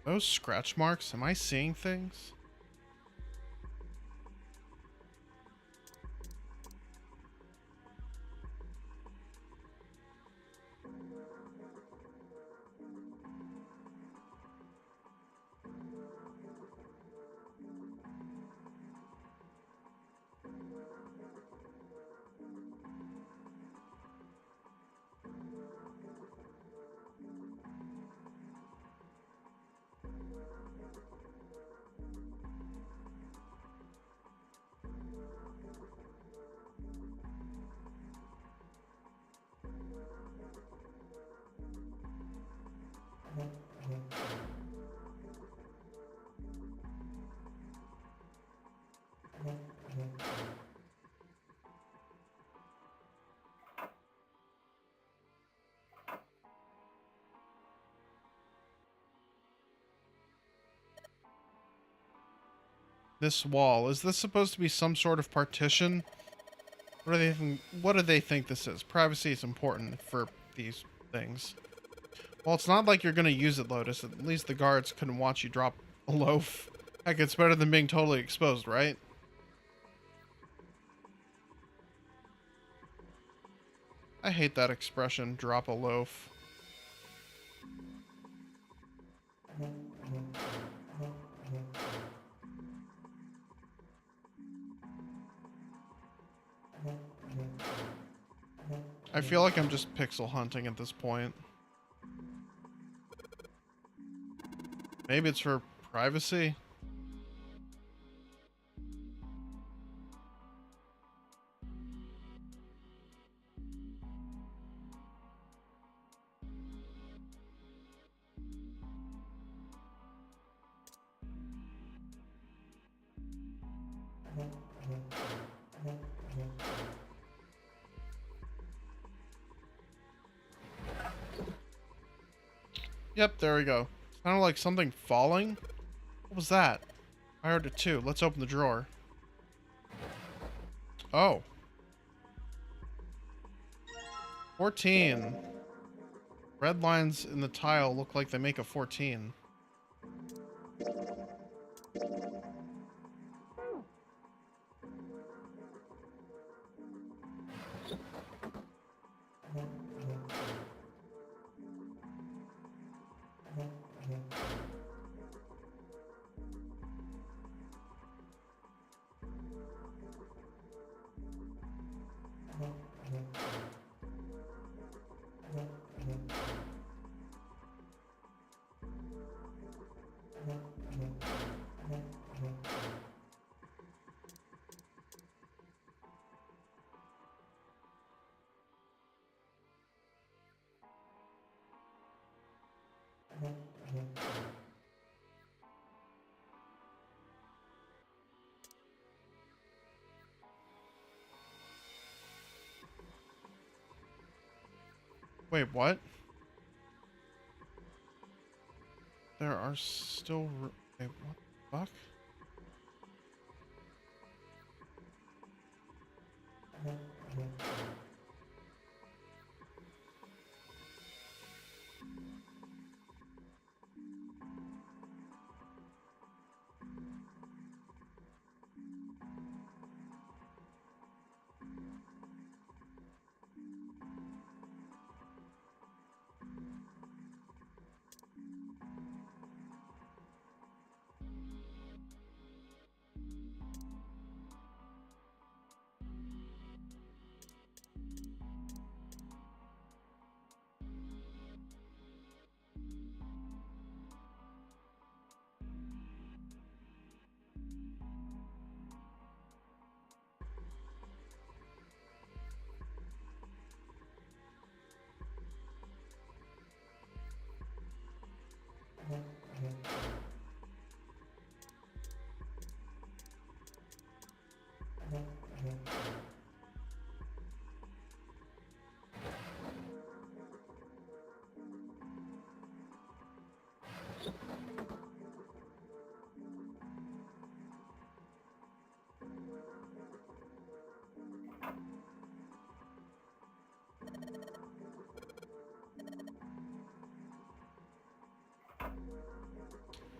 Those scratch marks? Am I seeing things? This wall, is this supposed to be some sort of partition? What do they think this is? Privacy is important for these things. Well, it's not like you're gonna use it, Lotus. At least the guards couldn't watch you drop a loaf. Heck, it's better than being totally exposed, right? I hate that expression, drop a loaf. I feel like I'm just pixel hunting at this point. Maybe it's for privacy? Yep, there we go. Sounded like something falling. What was that? I heard it too. Let's open the drawer. Oh. 14. Red lines in the tile look like they make a 14. Wait, what? There are still... Wait, what the fuck?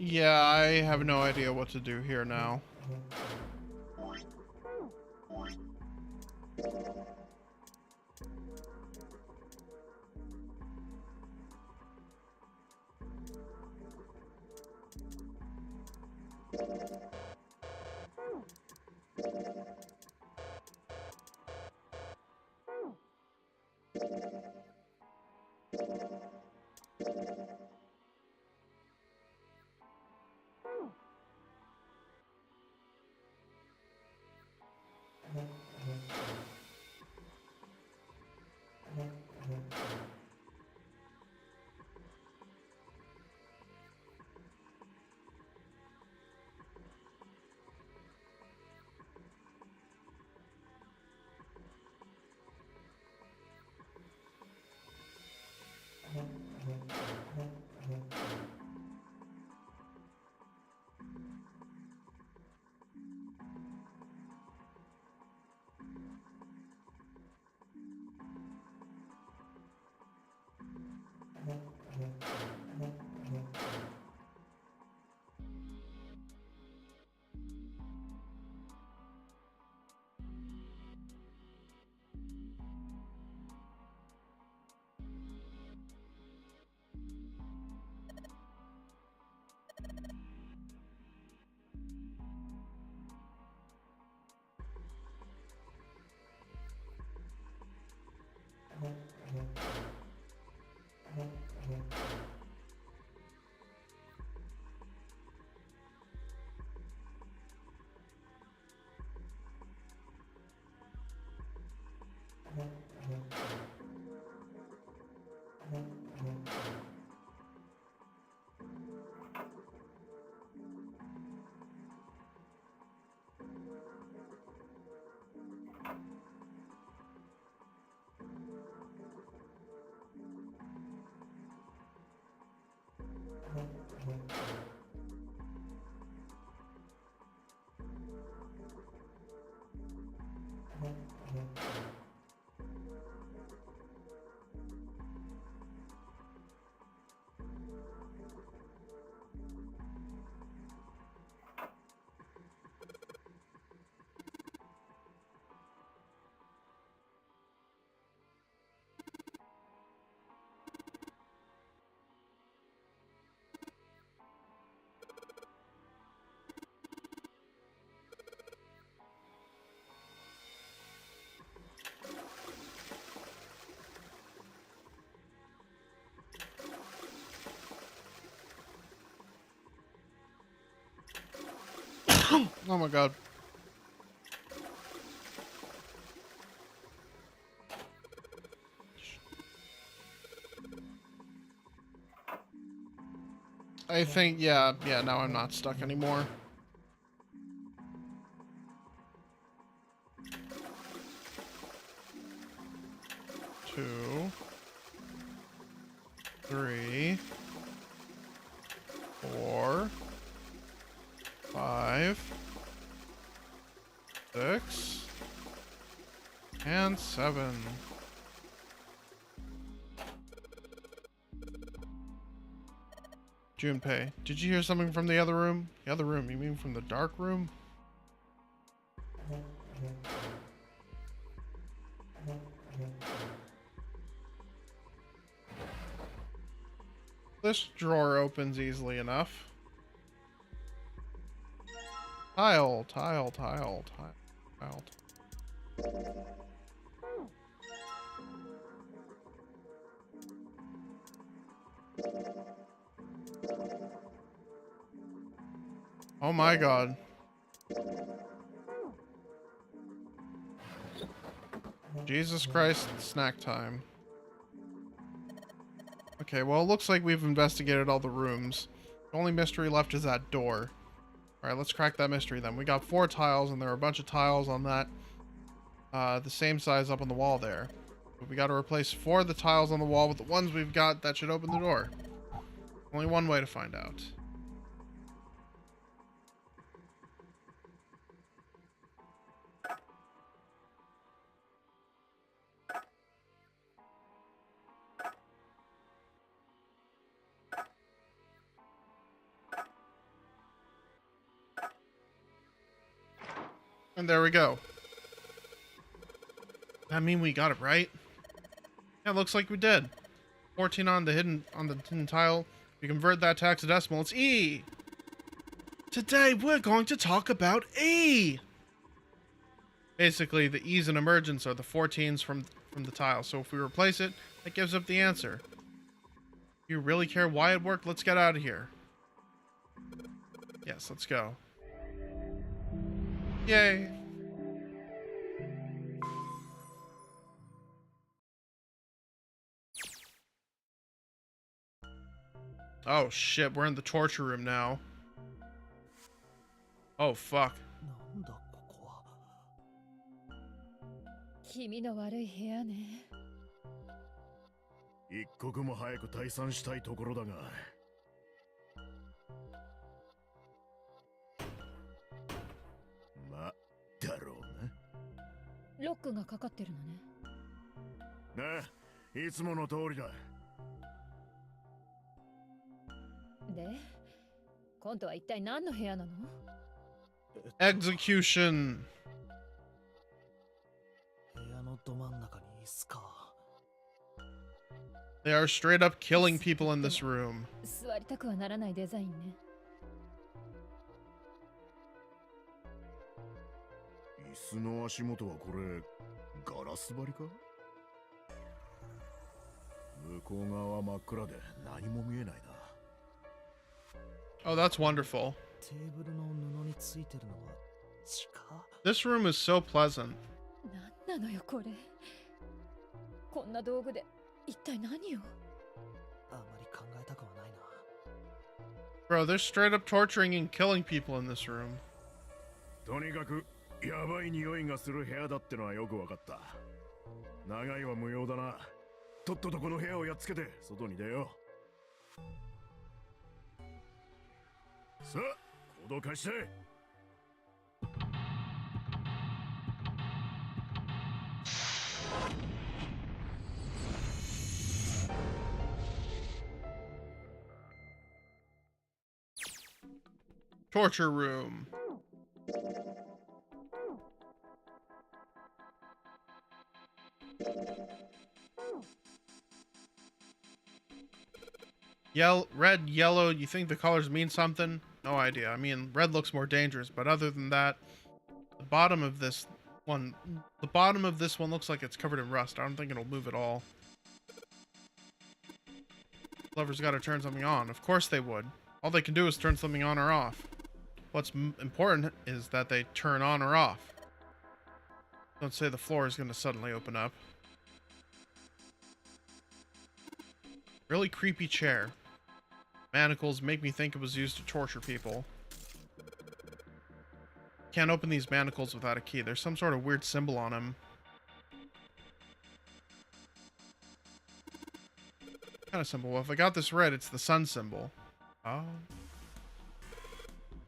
Yeah, I have no idea what to do here now. Oh my god. I think, yeah, now I'm not stuck anymore. Two, three, 4, 5, 6, and 7. Junpei, did you hear something from the other room? The other room, you mean from the dark room? This drawer opens easily enough. Tile. Oh my god. Jesus Christ, snack time. Okay, well, it looks like we've investigated all the rooms. The only mystery left is that door. Alright, let's crack that mystery then. We got 4 tiles, and there are a bunch of tiles on that. The same size up on the wall there. But we gotta replace 4 of the tiles on the wall with the ones we've got that should open the door. Only one way to find out. And there we go. That mean we got it right? Yeah, looks like we did. 14 on the hidden tile. We convert that to hexadecimal. It's E. Today we're going to talk about E. Basically, the E's in emergence are the 14s from the tile. So if we replace it, that gives up the answer. You really care why it worked? Let's get out of here. Yes, let's go. Yay. Oh shit, we're in the torture room now. Oh fuck. なんだここは。気味の悪い部屋ね。一刻も早く退散したいところだが。ま、だろうな。ロックがかかってるのね。なあ、いつもの通りだ。で、今度は一体何の部屋なの？ Execution. 部屋のど真ん中に椅子か。 They are straight up killing people in this room. 座りたくはならないデザインね。椅子の足元はこれガラス張りか？向こう側は真っ暗で何も見えないな。 Oh, that's wonderful. テーブルの布についてるのは血か？ This room is so pleasant. なんなのよこれ。こんな道具で一体何を？あまり考えたくはないな。 Bro, they're straight up torturing and killing people in this room. とにかくやばい匂いがする部屋だってのはよくわかった。長いは無用だな。とっととこの部屋をやっつけて外に出よう。さあ、行動開始して。Torture room. Red, yellow, you think the colors mean something? No idea. I mean, red looks more dangerous, but other than that, the bottom of this one looks like it's covered in rust. I don't think it'll move at all. Lover's got to turn something on. Of course they would. All they can do is turn something on or off. What's important is that they turn on or off. Don't say the floor is going to suddenly open up. Really creepy chair. Manacles make me think it was used to torture people. Can't open these manacles without a key. There's some sort of weird symbol on them. Kind of symbol. Well, if I got this right, it's the sun symbol. Oh.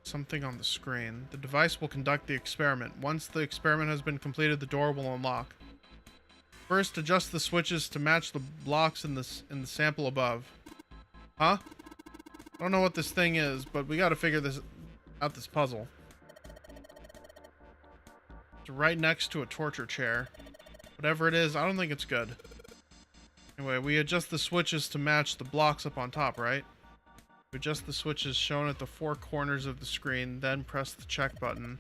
Something on the screen. The device will conduct the experiment. Once the experiment has been completed, the door will unlock. First, adjust the switches to match the blocks in the sample above. Huh? I don't know what this thing is, but we gotta figure out this puzzle. It's right next to a torture chair. Whatever it is, I don't think it's good. Anyway, we adjust the switches to match the blocks up on top, right? We adjust the switches shown at the four corners of the screen, then press the check button.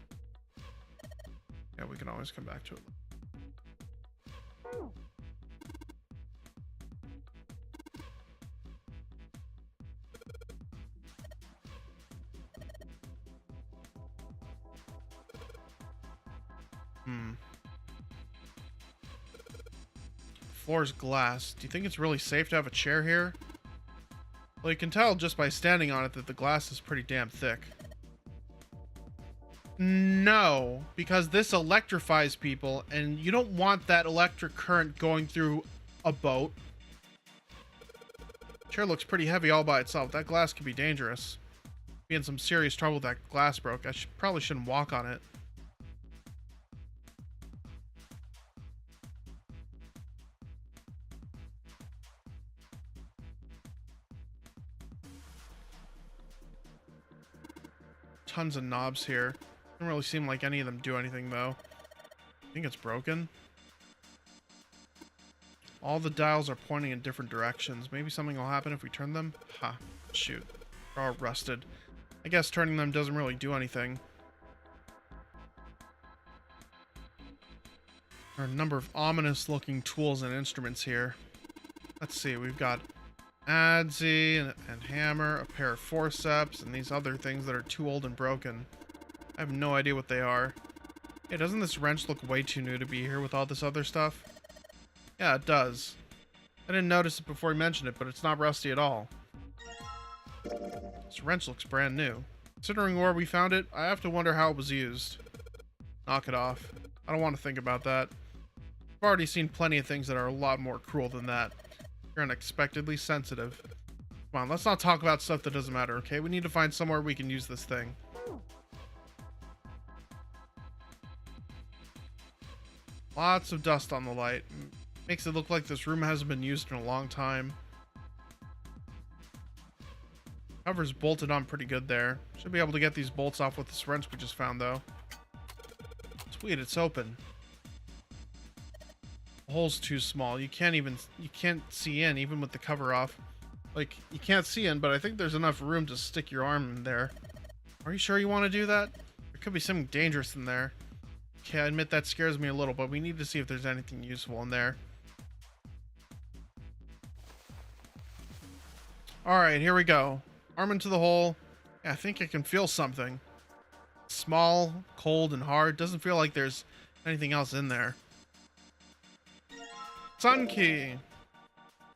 Yeah, we can always come back to it. Floor's glass. Do you think it's really safe to have a chair here? Well, you can tell just by standing on it that the glass is pretty damn thick. No, because this electrifies people, and you don't want that electric current going through a boat. Chair looks pretty heavy all by itself. That glass could be dangerous. Be in some serious trouble if that glass broke. I probably shouldn't walk on it. Tons of knobs here. Doesn't really seem like any of them do anything, though. I think it's broken. All the dials are pointing in different directions. Maybe something will happen if we turn them? Ha, shoot. They're all rusted. I guess turning them doesn't really do anything. There are a number of ominous looking tools and instruments here. Let's see, we've got adze and hammer, a pair of forceps, and these other things that are too old and broken. I have no idea what they are. Hey, doesn't this wrench look way too new to be here with all this other stuff? Yeah, it does. I didn't notice it before he mentioned it, but it's not rusty at all. This wrench looks brand new. Considering where we found it, I have to wonder how it was used. Knock it off. I don't want to think about that. I've already seen plenty of things that are a lot more cruel than that. You're unexpectedly sensitive. Come on, let's not talk about stuff that doesn't matter, okay? We need to find somewhere we can use this thing. Lots of dust on the light. Makes it look like this room hasn't been used in a long time. Cover's bolted on pretty good there. Should be able to get these bolts off with this wrench we just found, though. Sweet, it's open. The hole's too small. You can't see in, even with the cover off. Like, you can't see in, but I think there's enough room to stick your arm in there. Are you sure you want to do that? There could be something dangerous in there. Okay, I admit that scares me a little, but we need to see if there's anything useful in there. Alright, here we go. Arm into the hole. Yeah, I think I can feel something. Small, cold, and hard. Doesn't feel like there's anything else in there. Sun key.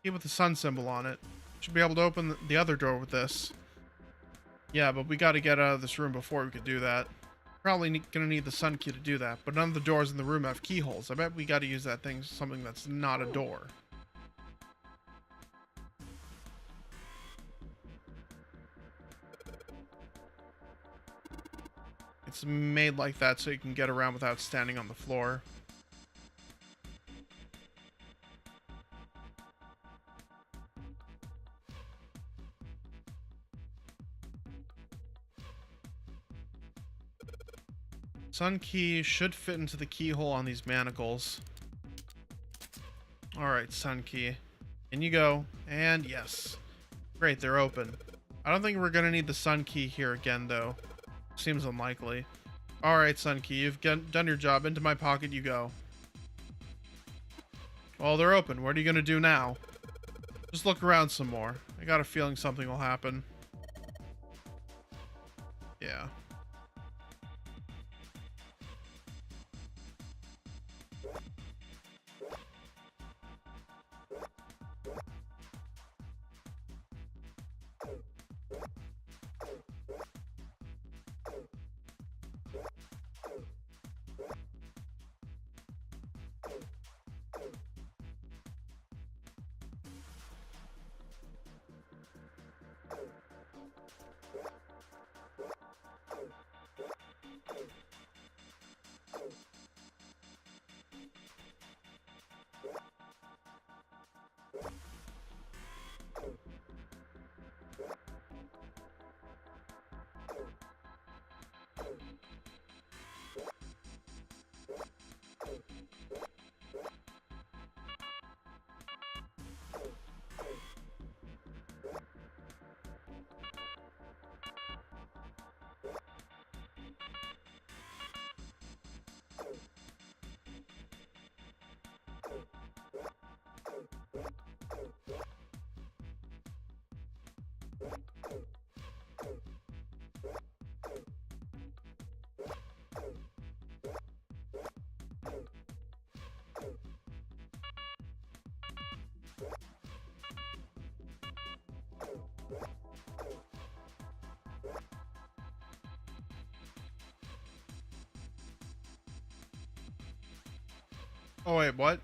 Key with the sun symbol on it. Should be able to open the other door with this. Yeah, but we got to get out of this room before we could do that. Probably gonna need the sun key to do that, but none of the doors in the room have keyholes. I bet we got to use that thing something that's not a door. It's made like that so you can get around without standing on the floor. Sun key should fit into the keyhole on these manacles. Alright, sun key. In you go. And yes. Great, they're open. I don't think we're gonna need the sun key here again, though. Seems unlikely. Alright, sun key, you've done your job. Into my pocket you go. Well, they're open. What are you gonna do now? Just look around some more. I got a feeling something will happen. Yeah. Oh wait, what?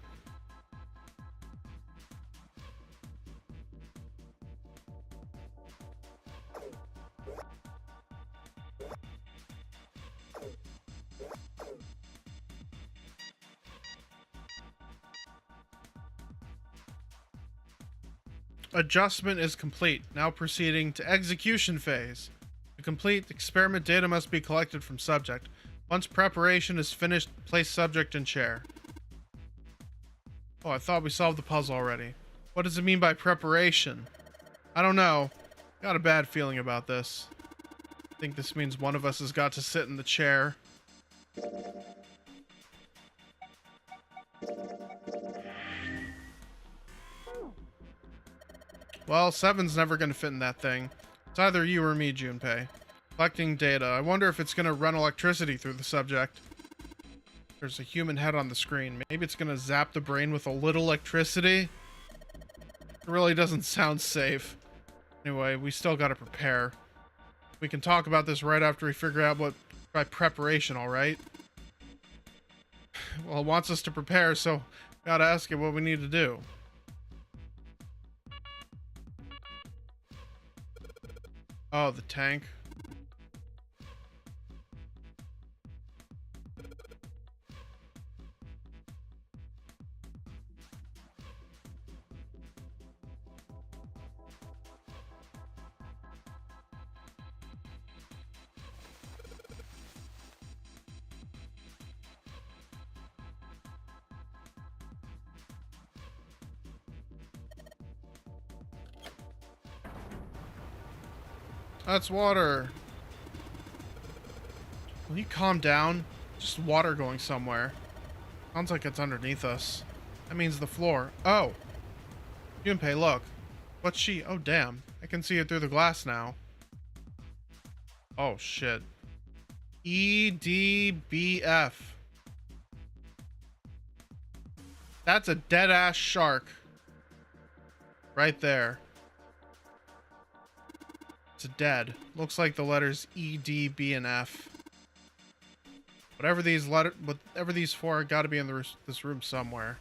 Adjustment is complete. Now proceeding to execution phase. To complete, experiment data must be collected from subject. Once preparation is finished, place subject in chair. Oh, I thought we solved the puzzle already. What does it mean by preparation? I don't know. Got a bad feeling about this. I think this means one of us has got to sit in the chair. Well, 7's never going to fit in that thing. It's either you or me, Junpei. Collecting data. I wonder if it's going to run electricity through the subject. There's a human head on the screen. Maybe it's going to zap the brain with a little electricity? It really doesn't sound safe. Anyway, we still got to prepare. We can talk about this right after we figure out what by preparation, alright? Well, it wants us to prepare, so gotta ask it what we need to do. Oh, the tank. That's water. Will you calm down? Just water going somewhere. Sounds like it's underneath us. That means the floor. Oh! Junpei, look. What's she? Oh, damn. I can see it through the glass now. Oh, shit. EDBF. That's a dead-ass shark. Right there. It's dead. Looks like the letters E, D, B, and F. Whatever these four are, gotta be in this room somewhere.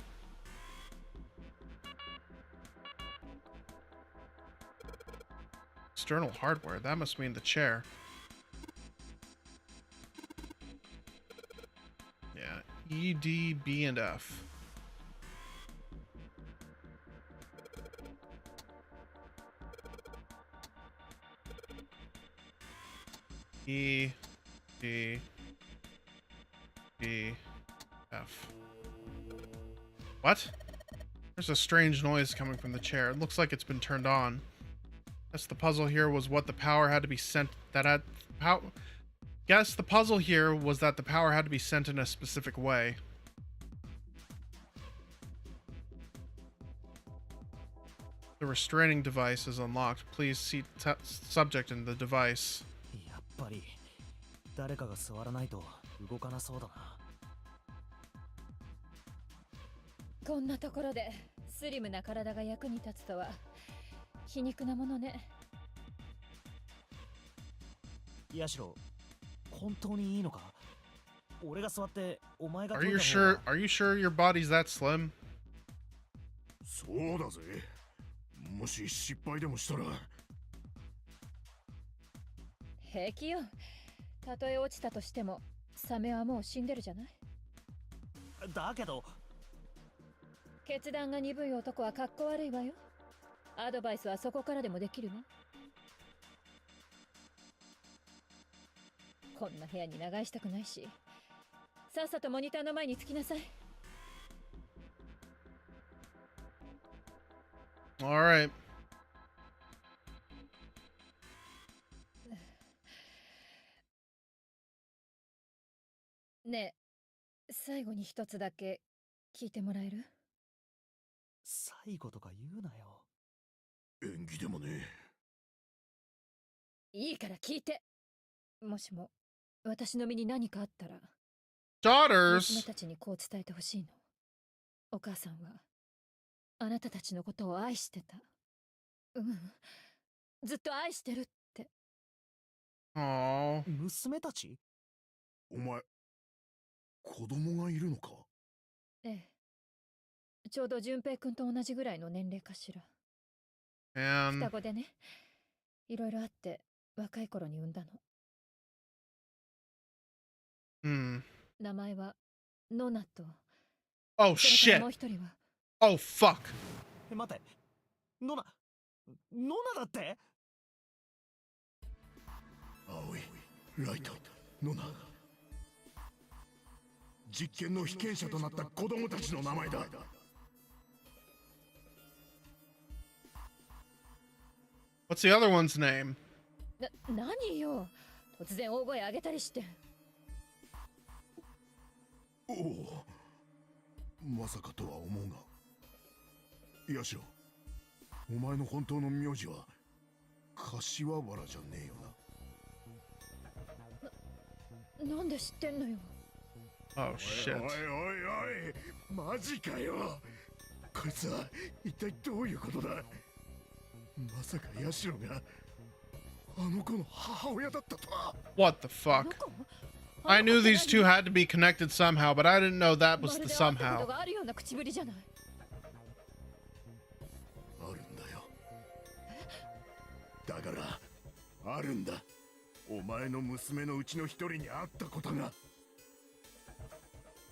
External hardware. That must mean the chair. Yeah. E, D, B, and F. E, D, B, F. What? There's a strange noise coming from the chair. It looks like it's been turned on. Guess the puzzle here was what the power had to be sent. Guess the puzzle here was that the power had to be sent in a specific way. The restraining device is unlocked. Please see subject in the device. やっぱり誰かが座らないと動かなそうだな。こんなところでスリムな体が役に立つとは皮肉なものね。ヤシロ、本当にいいのか？俺が座ってお前が Are you sure your body's that slim? そうだぜ。もし失敗でもしたら。平気よ。たとえ落ちたとしてもサメはもう死んでるじゃない。だけど決断が鈍い男はかっこ悪いわよ。アドバイスはそこからでもできるわ。こんな部屋に長居したくないし、さっさとモニターの前につきなさい。Alright. ねえ、最後に一つだけ聞いてもらえる？最後とか言うなよ。演技でもね。いいから聞いて。もしも私の身に何かあったら、娘 Daughters! たちにこう伝えてほしいの。お母さんはあなたたちのことを愛してた。ずっと愛してるって。Aww. 娘たち？お前、子供がいるのか？ええ。ちょうど淳平くんと同じぐらいの年齢かしら。双子でね。いろいろあって若い頃に産んだの。名前はノナと。Oh それからも shit! う一人は。Oh fuck! 待って、ノナだって？青い、ライト、ノナ。実験の被験者となった子供たちの名前だ。What's the other one's name? 何よ、突然大声上げたりして。おお、まさかとは思うが。ヤシロ、お前の本当の名字は柏原じゃねえよな。なんで知ってんのよ。Oh shit. おいおいおい、マジかよ。こいつは一体どういうことだ。まさかヤシロがあの子の母親だったとは。What the fuck? I knew these two had to be connected somehow, but I didn't know that was the somehow. あるような口ぶりじゃない。あるんだよ。だからあるんだ。お前の娘のうちの一人に会ったことが。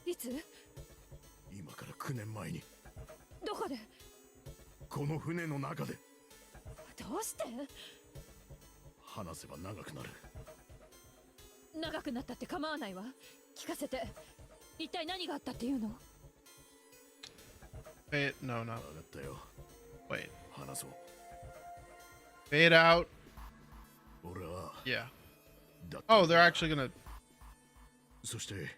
いつ？今から9年前に。どこで？この船の中で。どうして？話せば長くなる。長くなったって構わないわ。聞かせて。一体何があったっていうの？ Wait, no, no. 分かったよ。 Wait. 話そう。Fade out. 俺は。Yeah. だって Oh, they're actually gonna. そして。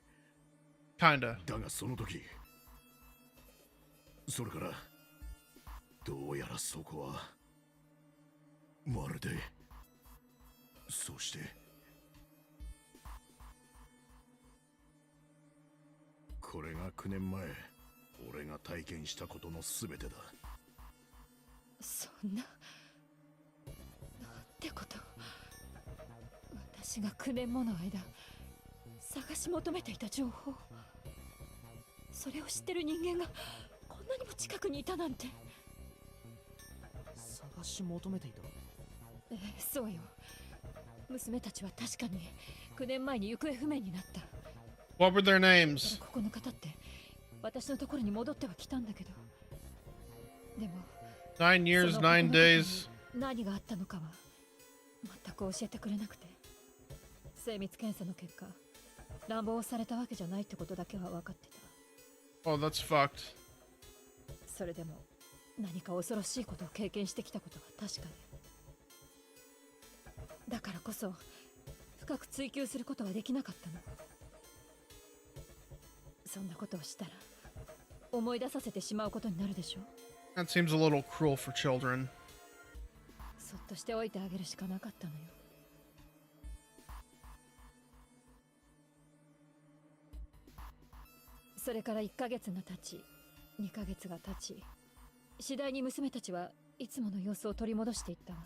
Kinda. だがその時。それから。どうやらそこは。まるで。そして。これが9年前、俺が体験したことのすべてだ。そんな。なんてこと。私が9年もの間、探し求めていた情報。それを知ってる人間が、こんなにも近くにいたなんて。探し求めていた？そうよ。娘たちは確かに9年前に行方不明になった。What were their names? 9日経って私のところに戻っては来たんだけど、でも9 years, 9 days. 何があったのかは全く教えてくれなくて、精密検査の結果乱暴されたわけじゃないってことだけは分かってた。 Oh, that's fucked. それでも何か恐ろしいことを経験してきたことは確かで、だからこそ深く追求することはできなかったの。そんなことをしたら思い出させてしまうことになるでしょ。 That seems a little cruel for children. そっとしておいてあげるしかなかったのよ。それから1ヶ月が経ち、2ヶ月が経ち、次第に娘たちはいつもの様子を取り戻していったわ。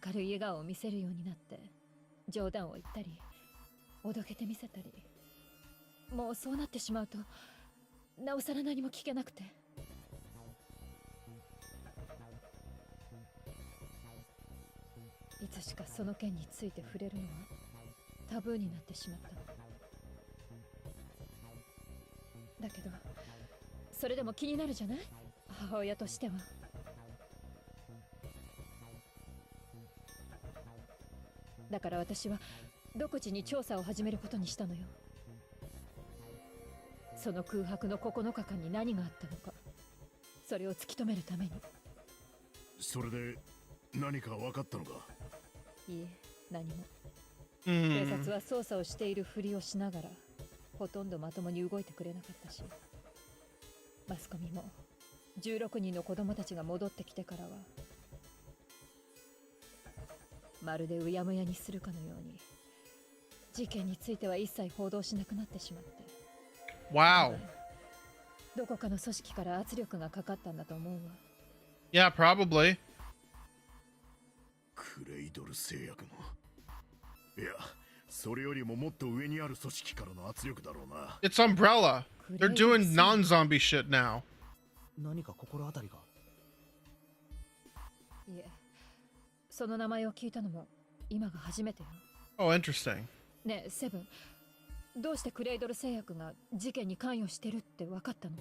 明るい笑顔を見せるようになって、冗談を言ったりおどけてみせたり。もうそうなってしまうとなおさら何も聞けなくて。いつしかその件について触れるのはタブーになってしまったの。だけどそれでも気になるじゃない、母親としては。だから私は独自に調査を始めることにしたのよ。その空白の9日間に何があったのか、それを突き止めるために。それで何か分かったのか？いいえ、何も。警 Hmm. 察は捜査をしているふりをしながらほとんどまともに動いてくれなかったし、マスコミも16人の子供たちが戻ってきてからはまるでうやむやにするかのように事件については一切報道しなくなってしまって。 Wow. どこかの組織から圧力がかかったんだと思うわ。 Yeah, probably. クレイドル製薬の。いや、それよりももっと上にある組織からの圧力だろうな。 It's Umbrella. They're doing non-zombie shit now. 何か心当たりが？いえ、その名前を聞いたのも今が初めてよ。 Oh, interesting. ねえセブン、どうしてクレイドル製薬が事件に関与してるって分かったの？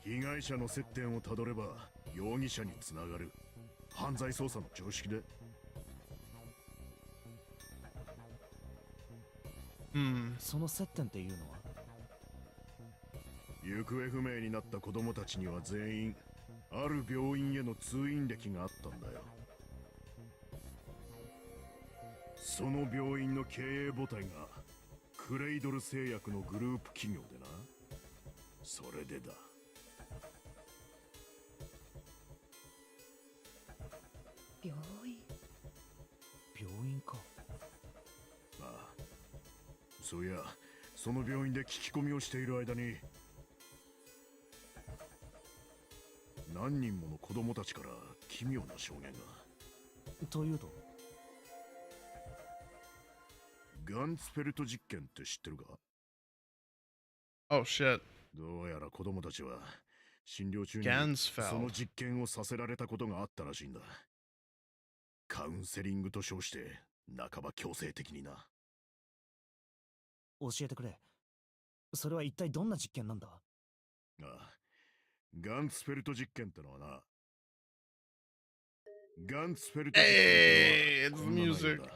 被害者の接点をたどれば容疑者につながる。犯罪捜査の常識で。Hmm. その接点っていうのは？行方不明になった子供たちには全員ある病院への通院歴があったんだよ。その病院の経営母体がクレイドル製薬のグループ企業でな。それでだ。病院。病院か。ああ、そういやその病院で聞き込みをしている間に何人もの子供たちから奇妙な証言が。というと？ガンツフェルト実験って知ってるか？ Oh shit. どうやら子供たちは診療中に Gansfeld その実験をさせられたことがあったらしいんだ。カウンセリングと称して半ば強制的にな。教えてくれ。それは一体どんな実験なんだ？ああ、ガンツフェルト実験ってのはな、ガンツフェルト実験 Hey, って it's のはこんな内容 music. だ。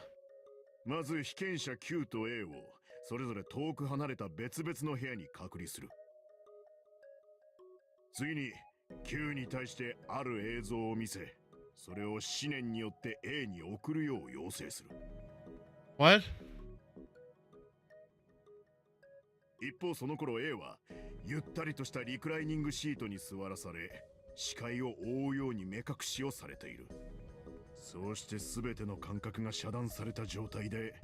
まず被験者 Q と A をそれぞれ遠く離れた別々の部屋に隔離する。次に Q に対してある映像を見せ、それを思念によって A に送るよう要請する。 What? 一方その頃 A はゆったりとしたリクライニングシートに座らされ、視界を覆うように目隠しをされている。そうして全ての感覚が遮断された状態で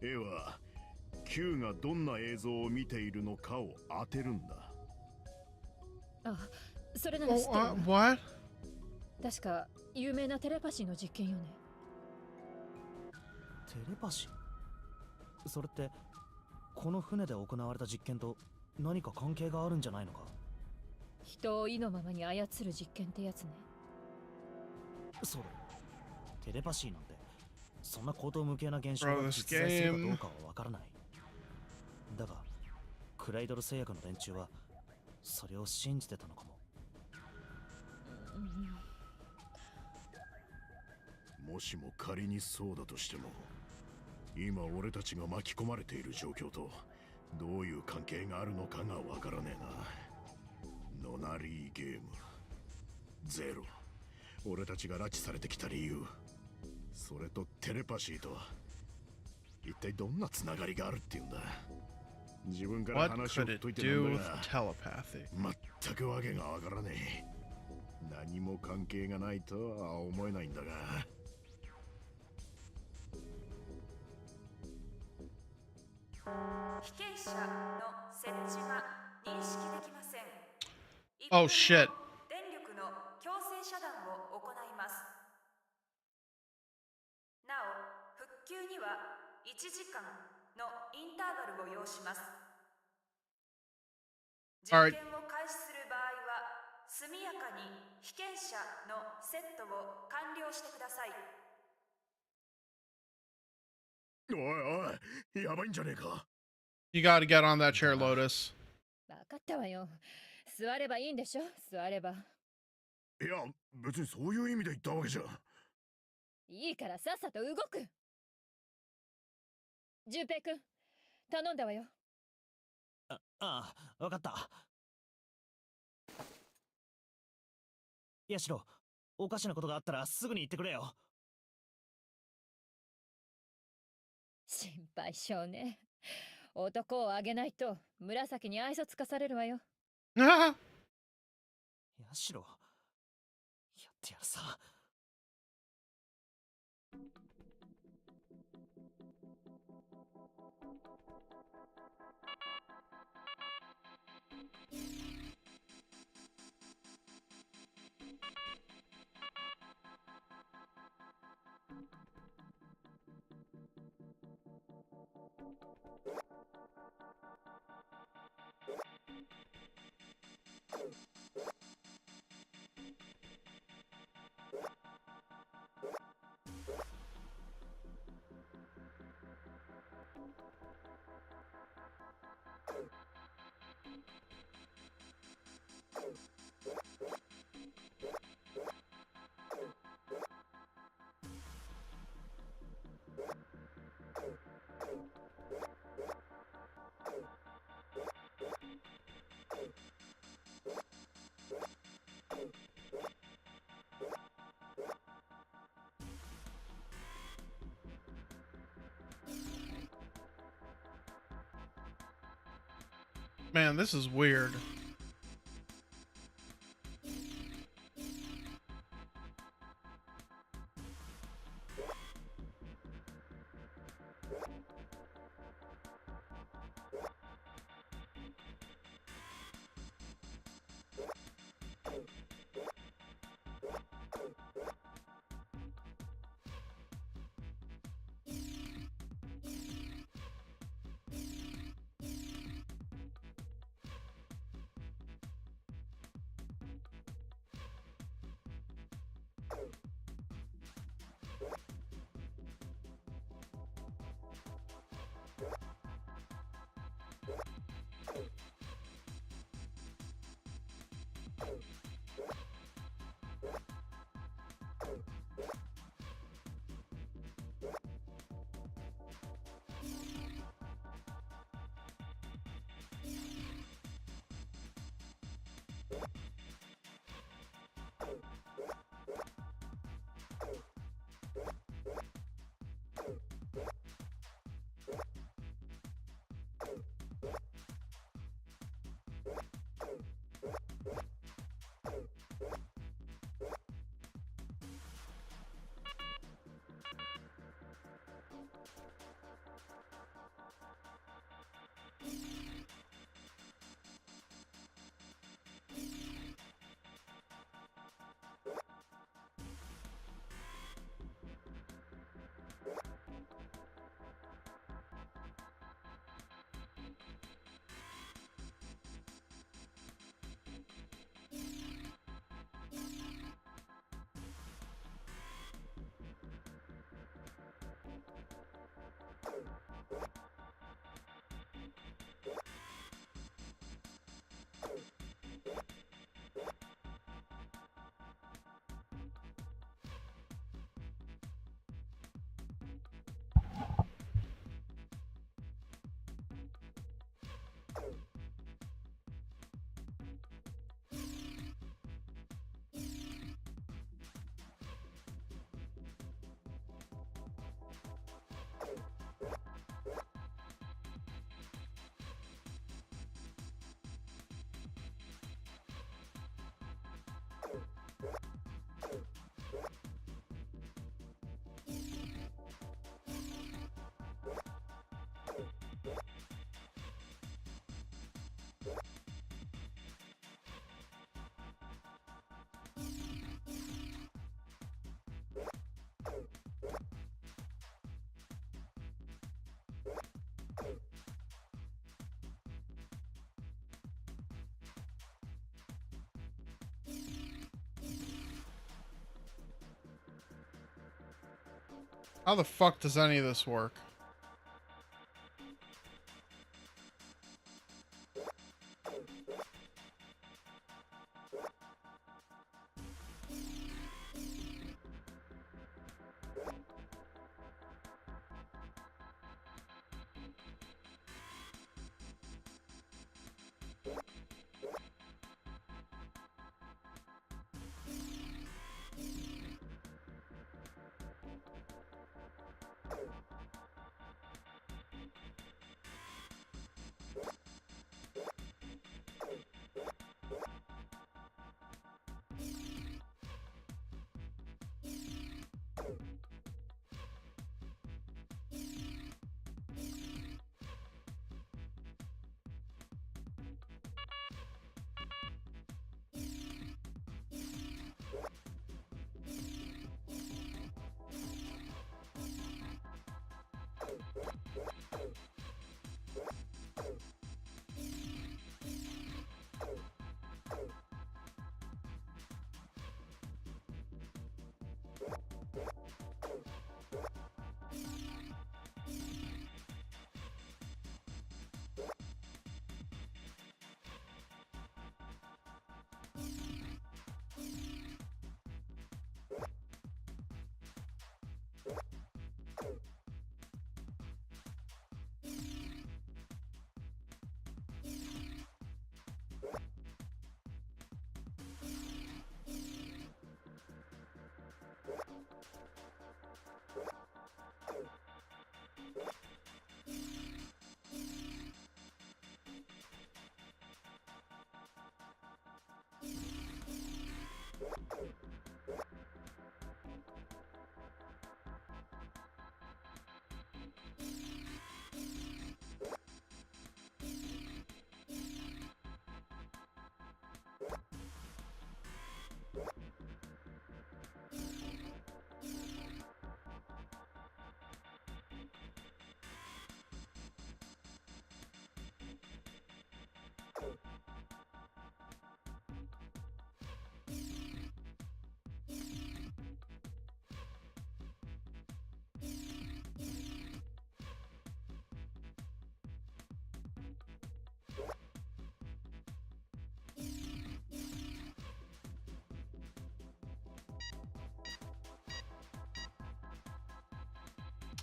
A は Q がどんな映像を見ているのかを当てるんだ。あ、それなら知って Oh, るわ。 what? 確か有名なテレパシーの実験よね。テレパシー？それってこの船で行われた実験と何か関係があるんじゃないのか？人を意のままに操る実験ってやつね。そうだ。テレパシーなんてそんな高等無形な現象 Bro, が this 実在するかど game. うかはわからない。だがクライドル製薬の連中はそれを信じてたのかも。もしも仮にそうだとしても、今俺たちが巻き込まれている状況とどういう関係があるのかがわからねえな。ノナリーゲームゼロ。俺たちが拉致されてきた理由、それとテレパシーとは一体どんなつながりがあるっていうんだ。自分から What 話を could 振っ it といて do なん with だが、 telepathy? 全くわけがわからねえ。何も関係がないとは思えないんだが。被験者の設置が認識できません。 Oh shit. 電力の強制遮断を行います。なお、復旧には1時間のインターバルを要します。実 Alright. 験を開始する場合は速やかに被験者のセットを完了してください。おいおい、やばいんじゃねえか。 You gotta get on that chair, Lotus. わかったわよ。座ればいいんでしょ。座ればいや、別にそういう意味で言ったわけじゃ。いいからさっさと動く。淳平くん、頼んだわよ。ああ、わかった。ヤシロ、おかしなことがあったらすぐに言ってくれよ。心配性ね。男をあげないと紫に愛想つかされるわよ。ヤシロ、やってやるさ。Man, this is weird. How the fuck does any of this work?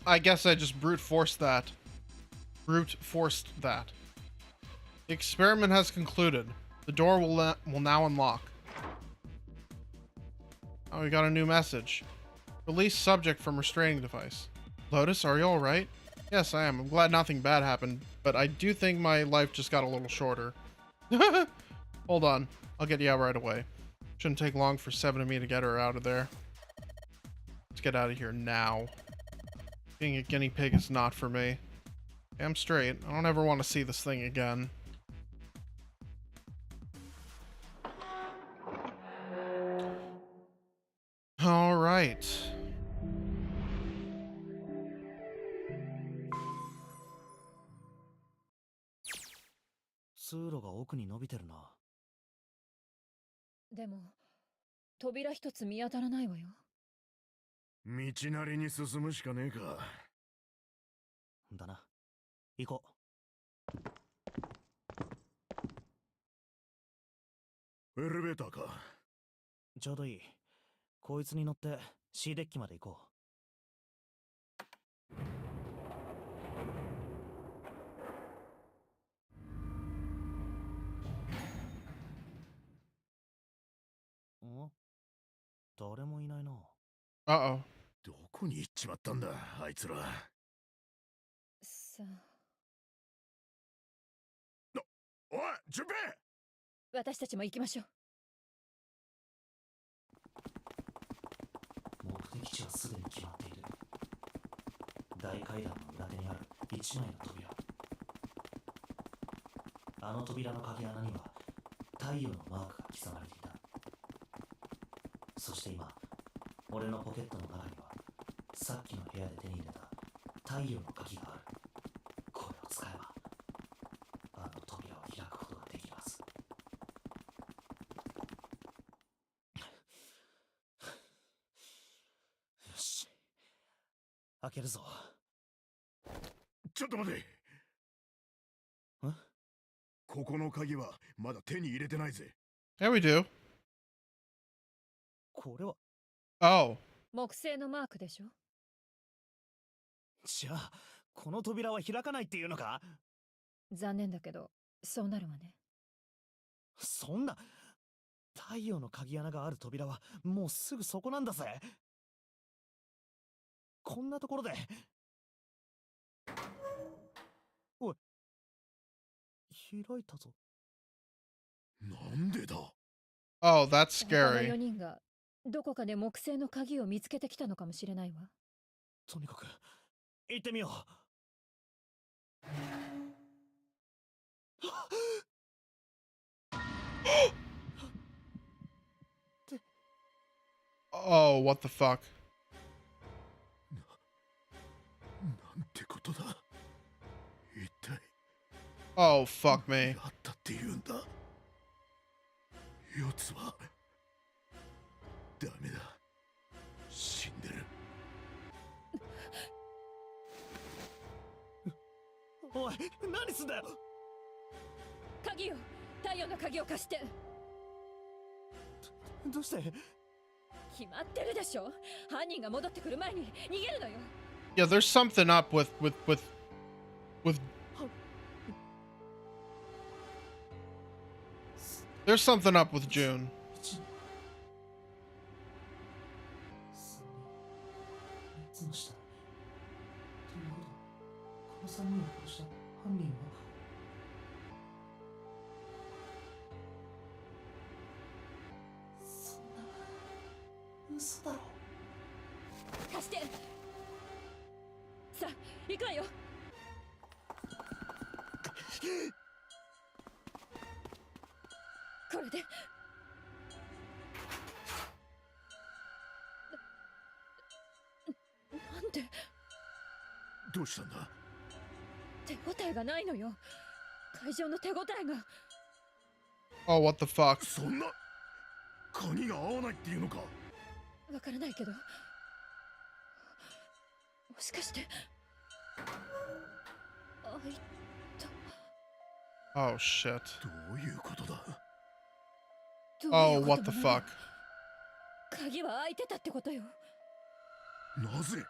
I guess I just brute forced that. Brute forced that. The experiment has concluded. The door will now unlock. Oh, we got a new message. Release subject from restraining device. Lotus, are you alright? Yes, I am. I'm glad nothing bad happened, but I do think my life just got a little shorter. Hold on. I'll get you out right away. Shouldn't take long for Seven and me to get her out of there. Let's get out of here now. Being a guinea pig is not for me. I'm straight. I don't ever want to see this thing again. All right.でも扉一つ見当たらないわよ。道なりに進むしかねえか。だな。行こエレベーターか。う。ちょうどいい。こいつに乗って C デッキまで行こう。ん？誰もいないな。Uh-oh. どこに行っちまったんだ、あいつら。さあ。おい、順平！私たちも行きましょう。目的地はすでに決まっている。大階段の裏手にある一枚の扉。あの扉の鍵穴には太陽のマークが刻まれていた。そして今、俺のポケットの中にはさっきの部屋で手に入れた太陽の鍵がある。これを使えばあの扉を開くことができるはず。よし、開けるぞ。ちょっと待て。ここの鍵はまだ手に入れてないぜ。Yeah, we do. これは Oh. 木製のマークでしょ。じゃあこの扉は開かないっていうのか？残念だけどそうなるわね。そんな、太陽の鍵穴がある扉はもうすぐそこなんだぜ。こんなところで。おい、開いたぞ。なんでだ？ Oh, that's 他の scary. 4人がどこかで木製の鍵を見つけてきたのかもしれないわ。とにかく行ってみよう。Oh, what the fuck? なんてことだ。一体 Oh, fuck me. あったって言うんだ。四つはダメだ。死んでる。おい、何すんだよ。鍵よ、太陽の鍵を貸して。どうして？決まってるでしょ。犯人が戻ってくる前に逃げるのよ。Yeah, there's something up with There's something up with June. 熱の下。ということは、この3人を殺した犯人は。そんな嘘だろ。貸して。さあ、行くわよ。これでなんで？どうしたんだ？手応えがないのよ。会場の手応えが。Oh, what the fuck? そんな鍵が合わないっていうのか？わからないけど、もしかして開いた。 Oh, shit. どういうことだ？どう Oh, いうこ what と the もない。 fuck? 鍵は開いてたってことよ。なぜ？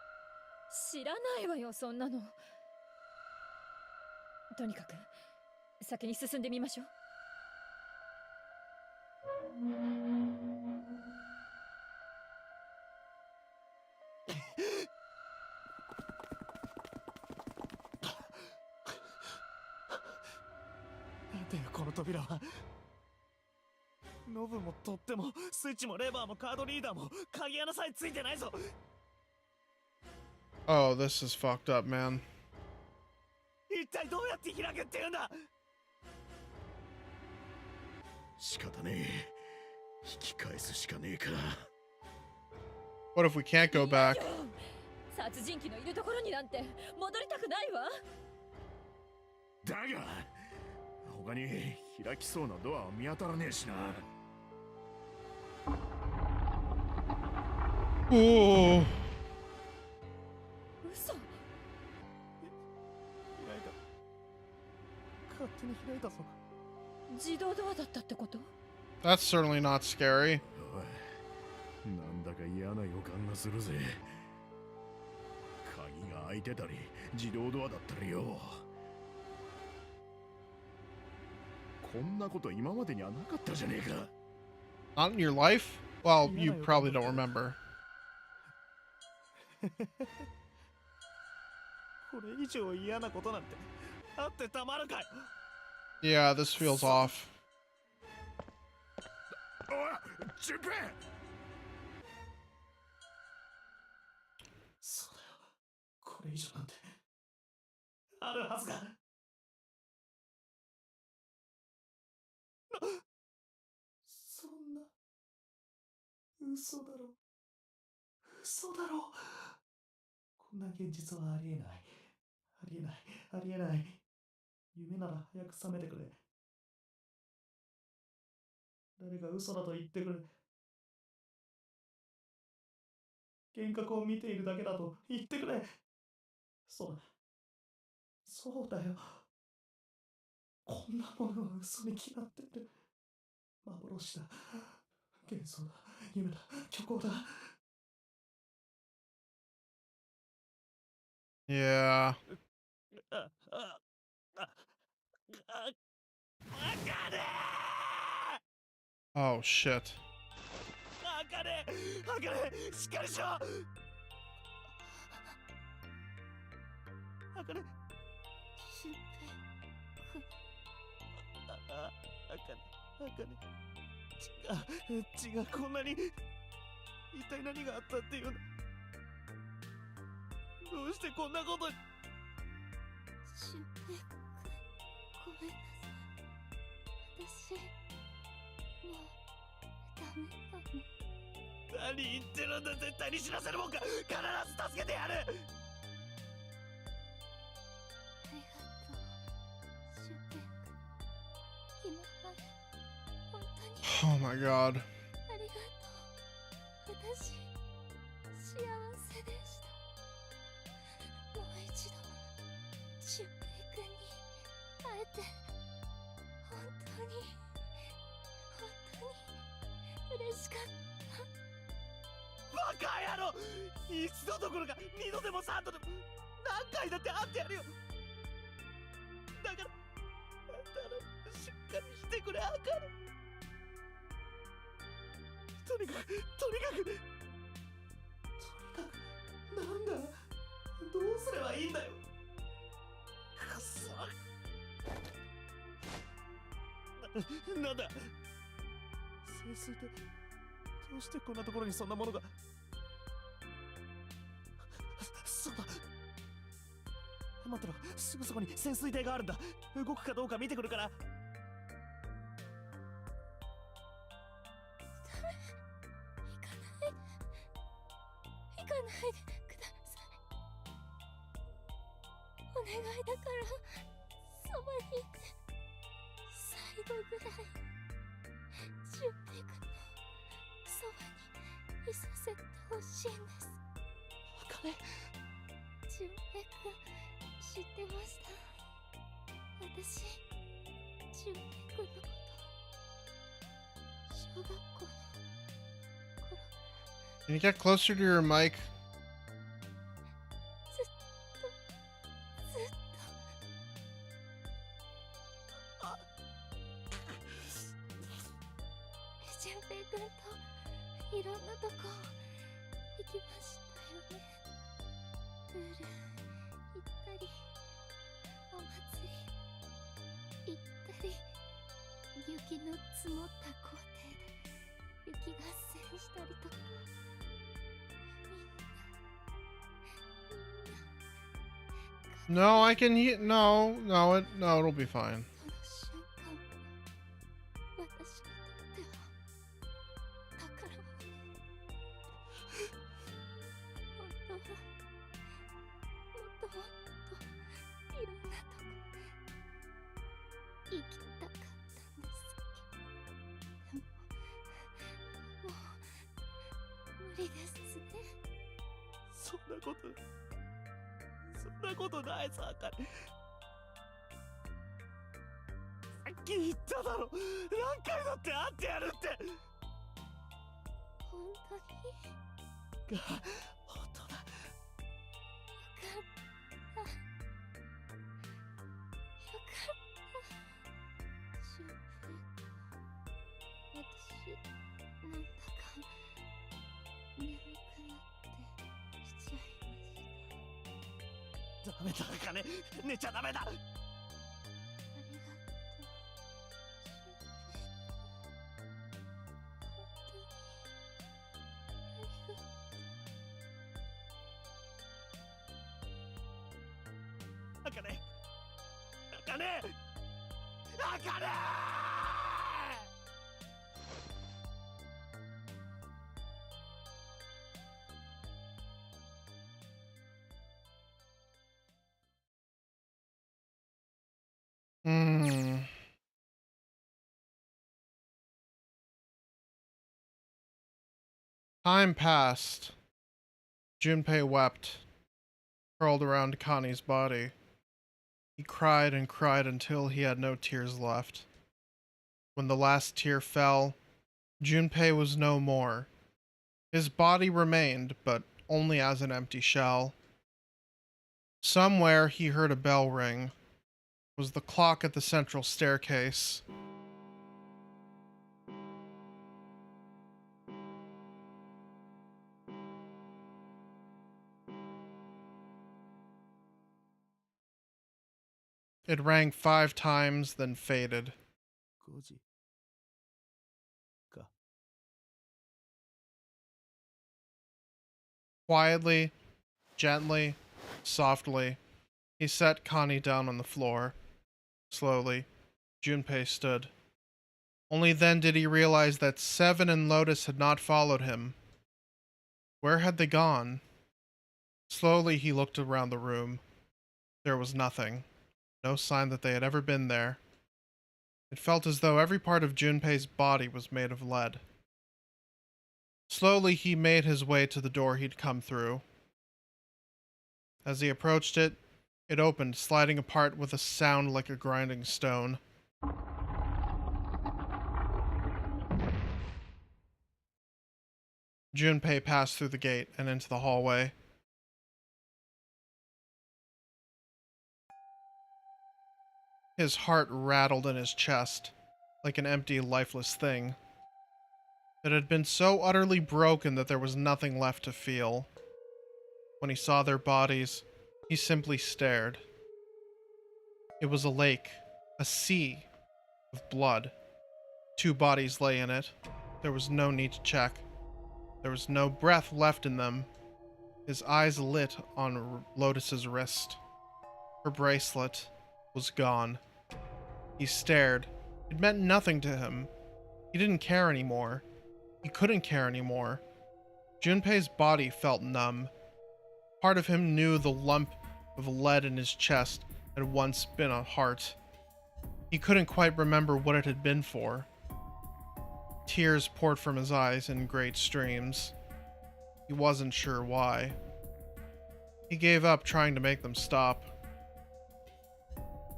知らないわよ、そんなの。とにかく先に進んでみましょう。なんだよこの扉は。ノブも取っ手もスイッチもレバーもカードリーダーも鍵穴さえついてないぞ。 Oh, this is fucked up, man. 一体どうやって開けって言うんだ。仕方ねえ。引き返すしかねえか。 What if we can't go back? 殺人鬼のいるところになんて戻りたくないわ。だが他に開きそうなドアは見当たらねえしな。 Oh. 嘘。開いた。勝手に開いたぞ。自動ドアだったってこと？ That's certainly not scary. おい、なんだか嫌な予感がするぜ。鍵が開いてたり自動ドアだったりよ。こんなこと今までにはなかったじゃねえか。 Not in your life? Well, you probably don't remember. これ以上嫌なことなんてあってたまるかよ。 Yeah, this feels off. おい、チュンペイ。そうだよ。これ以上なんてあるはずが。そんな嘘だろ。嘘だろ。こんな現実はありえない。ありえない。ありえない。夢なら早く覚めてくれ。誰が嘘だと言ってくれ。幻覚を見ているだけだと言ってくれ。そうだ。そうだよ。こんなものは嘘に決まってる。幻だ。幻想だ。夢だ。虚構だ。 Yeah. あかね Oh, shit. あかねあかねしっかりしろ。あかねシュンペイあかね血がこんなに一体何があったっていうんだ。どうしてこんなことに。シュンペイ君、ごめんなさい。私もうダメなの。何言ってるんだ。絶対に死なせるもんか。必ず助けてやる。ありがとう、シュンペイ君。今まで本当に Oh my god. ありがとう。私、幸せでした。もう一度、シュンペイ君に会えて、本当に嬉しかった。バカ野郎。一度どころか二度でも三度でも何回だって会ってやるよ。だからしっかりしてくれ。あかね。とにかくなんだ。どうすればいいんだよ。くそ。なんだ。潜水艇。どうしてこんなところにそんなものが。そうだ。待ってろ。すぐそこに潜水艇があるんだ。動くかどうか見てくるから。行かないでください。お願いだからそばにいて、最後ぐらいシュンペイ君のそばにいさせてほしいんです。あかね。シュンペイ君知ってました。私、シュンペイ君のこと小学校の頃。 Can you get closer to your mic? 俊平君といろんなとこ行きましたよね。プール行ったり、お祭り行ったり、雪の積もった校庭で雪合戦したりとか、みんな No, I can hear. No, it'll be fine. その瞬間も私にとっては宝物。本当はもっともっといろんなとこ行きたかったんですけど、でももう無理ですね。そんなことないさ、あかり。さっき言っただろ、何回だって会ってやるって。本当に本当だ。よかったよかった俊平君、私なんだか眠くなってきちゃいました。ダメだ、あかね、寝ちゃダメだ。ありがとう俊平君、本当にありがとう。あかね、あかね、あかね。Time passed. Junpei wept, curled around Connie's body. He cried and cried until he had no tears left. When the last tear fell, Junpei was no more. His body remained, but only as an empty shell. Somewhere he heard a bell ring. It was the clock at the central staircase. It rang 5 times, then faded. 5時か。 Quietly, gently, softly, he set Connie down on the floor. Slowly, Junpei stood. Only then did he realize that Seven and Lotus had not followed him. Where had they gone? Slowly he looked around the room. There was nothing. No sign that they had ever been there. It felt as though every part of Junpei's body was made of lead. Slowly he made his way to the door he'd come through. As he approached it, it opened, sliding apart with a sound like a grinding stone. Junpei passed through the gate and into the hallway. His heart rattled in his chest, like an empty, lifeless thing. It had been so utterly broken that there was nothing left to feel. When he saw their bodies, he simply stared. It was a lake, a sea of blood. 2 bodies lay in it. There was no need to check. There was no breath left in them. His eyes lit on Lotus's wrist. Her bracelet was gone. He stared. It meant nothing to him. He didn't care anymore. He couldn't care anymore. Junpei's body felt numb. Part of him knew the lump of lead in his chest had once been a heart. He couldn't quite remember what it had been for. Tears poured from his eyes in great streams. He wasn't sure why. He gave up trying to make them stop.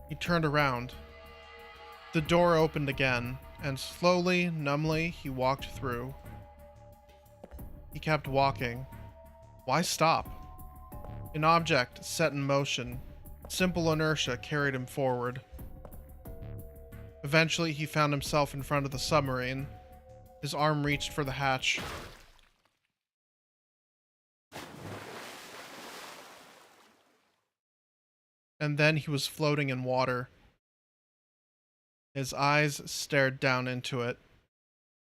He turned around. The door opened again, and slowly, numbly, he walked through. He kept walking. Why stop? An object set in motion. Simple inertia carried him forward. Eventually, he found himself in front of the submarine. His arm reached for the hatch. And then he was floating in water. His eyes stared down into it.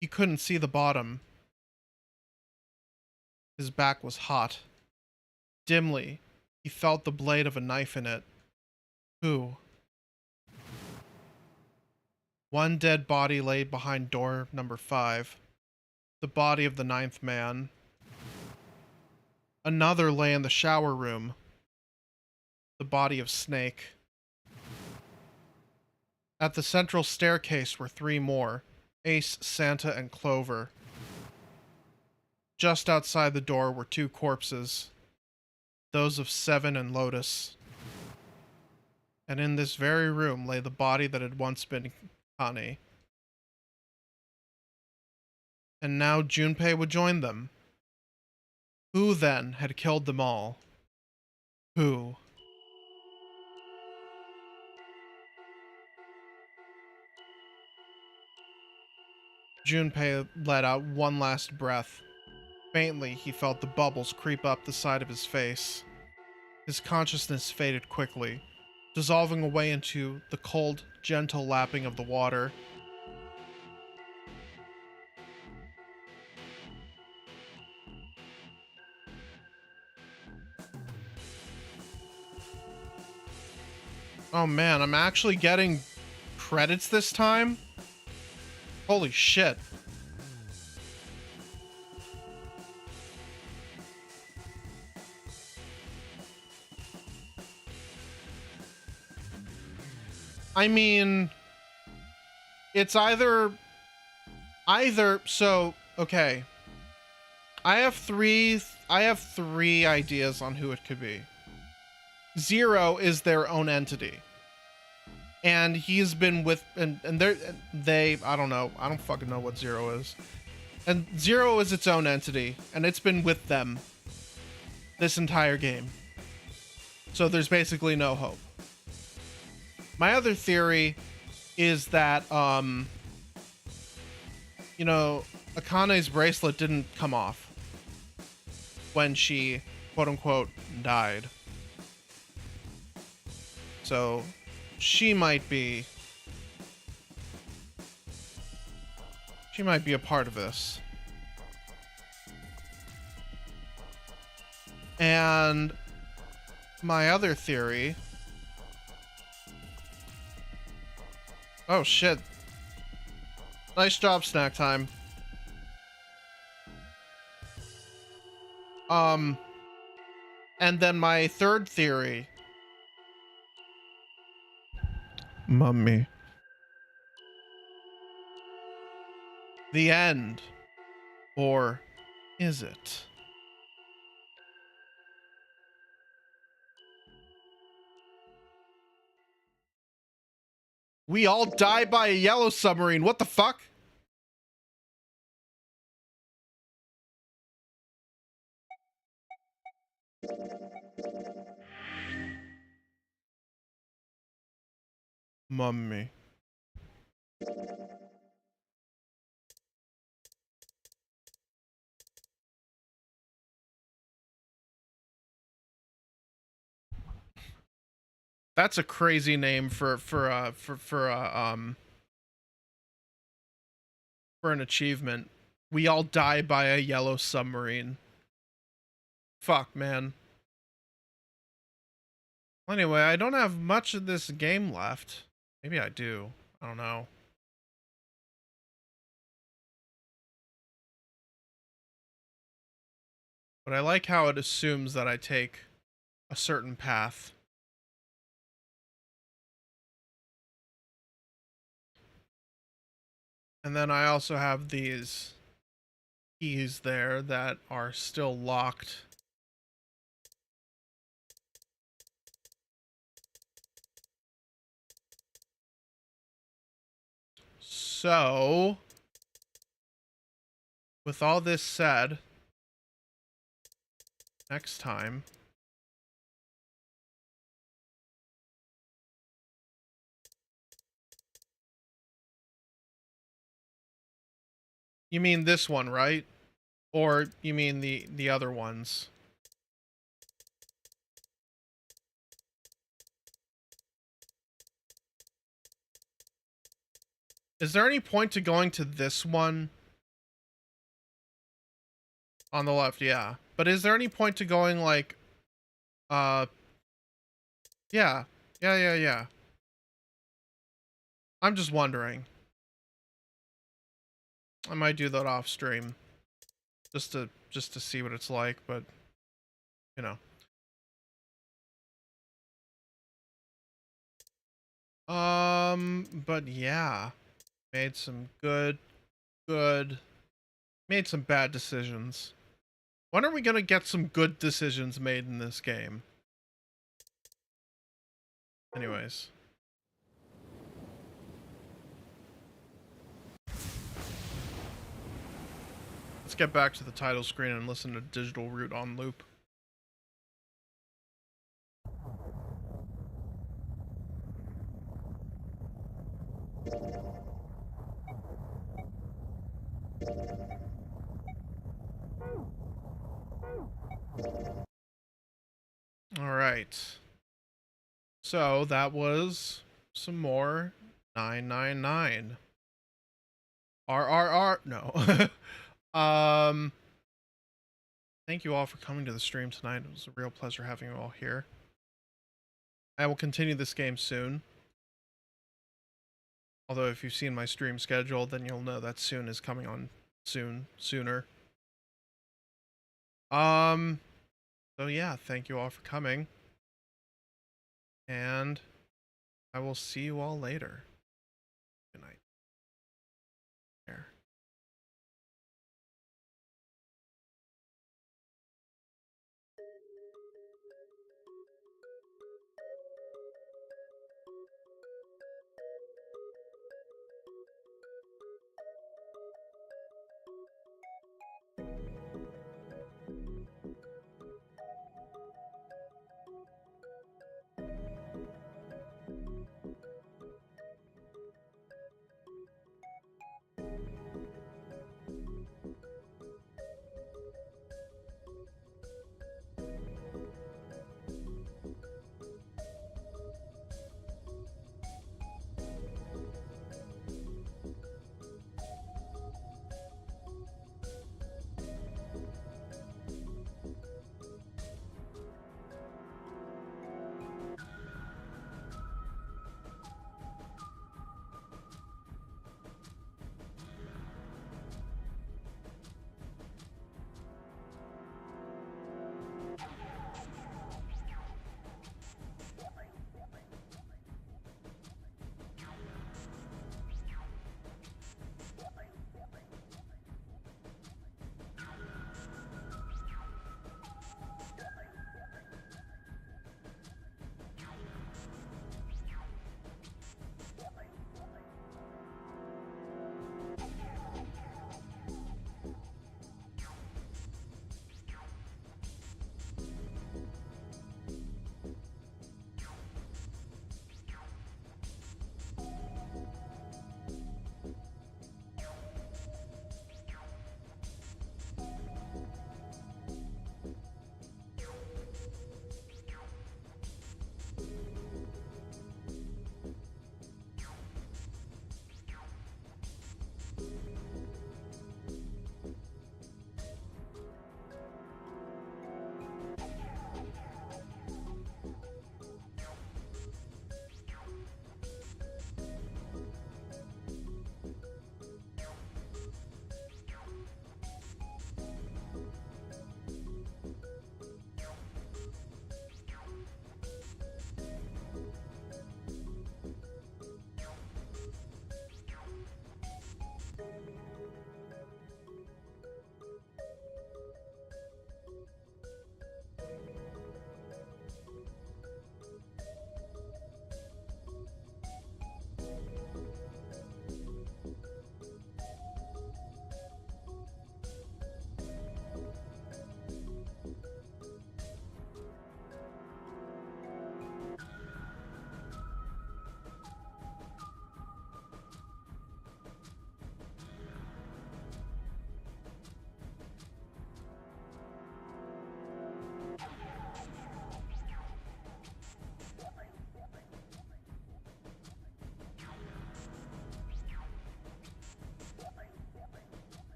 He couldn't see the bottom. His back was hot. Dimly, he felt the blade of a knife in it. Who? One dead body lay behind door number 5. The body of the 9th man. Another lay in the shower room. The body of Snake. At the central staircase were 3 more. Ace, Santa, and Clover. Just outside the door were 2 corpses. Those of Seven and Lotus. And in this very room lay the body that had once been Kane. And now Junpei would join them. Who then had killed them all? Who? Junpei let out one last breath. Faintly, he felt the bubbles creep up the side of his face. His consciousness faded quickly, dissolving away into the cold, gentle lapping of the water. Oh man, I'm actually getting credits this time? Holy shit. I mean, it's either, so, okay. I have three ideas on who it could be. Zero is their own entity. And he's been with, and I don't know, I don't fucking know what Zero is. And Zero is its own entity, and it's been with them this entire game. So there's basically no hope. My other theory is that, you know, Akane's bracelet didn't come off when she, quote unquote, died. So she might be a part of this. And my other theory, oh shit. Nice job, Snack Time. And then my third theory. Mummy. The end. Or is it? We all die by a yellow submarine. What the fuck? Mummy. That's a crazy name for an achievement. We all die by a yellow submarine. Fuck, man. Anyway, I don't have much of this game left. Maybe I do. I don't know. But I like how it assumes that I take a certain path. And then I also have these keys there that are still locked. So, with all this said, next time, You mean this one, right? Or you mean the other ones? Is there any point to going to this one? On the left, yeah. But is there any point to going like, yeah. Yeah. I'm just wondering. I might do that off stream. Just to see what it's like, but you know. But yeah. Made some made some bad decisions. When are we gonna get some good decisions made in this game? Anyways. Let's get back to the title screen and listen to Digital Root on loop. All right. So that was some more 999. RRR. No. Thank you all for coming to the stream tonight. It was a real pleasure having you all here. I will continue this game soon. Although if you've seen my stream schedule, then you'll know that soon is coming on sooner. So yeah, thank you all for coming. And I will see you all later.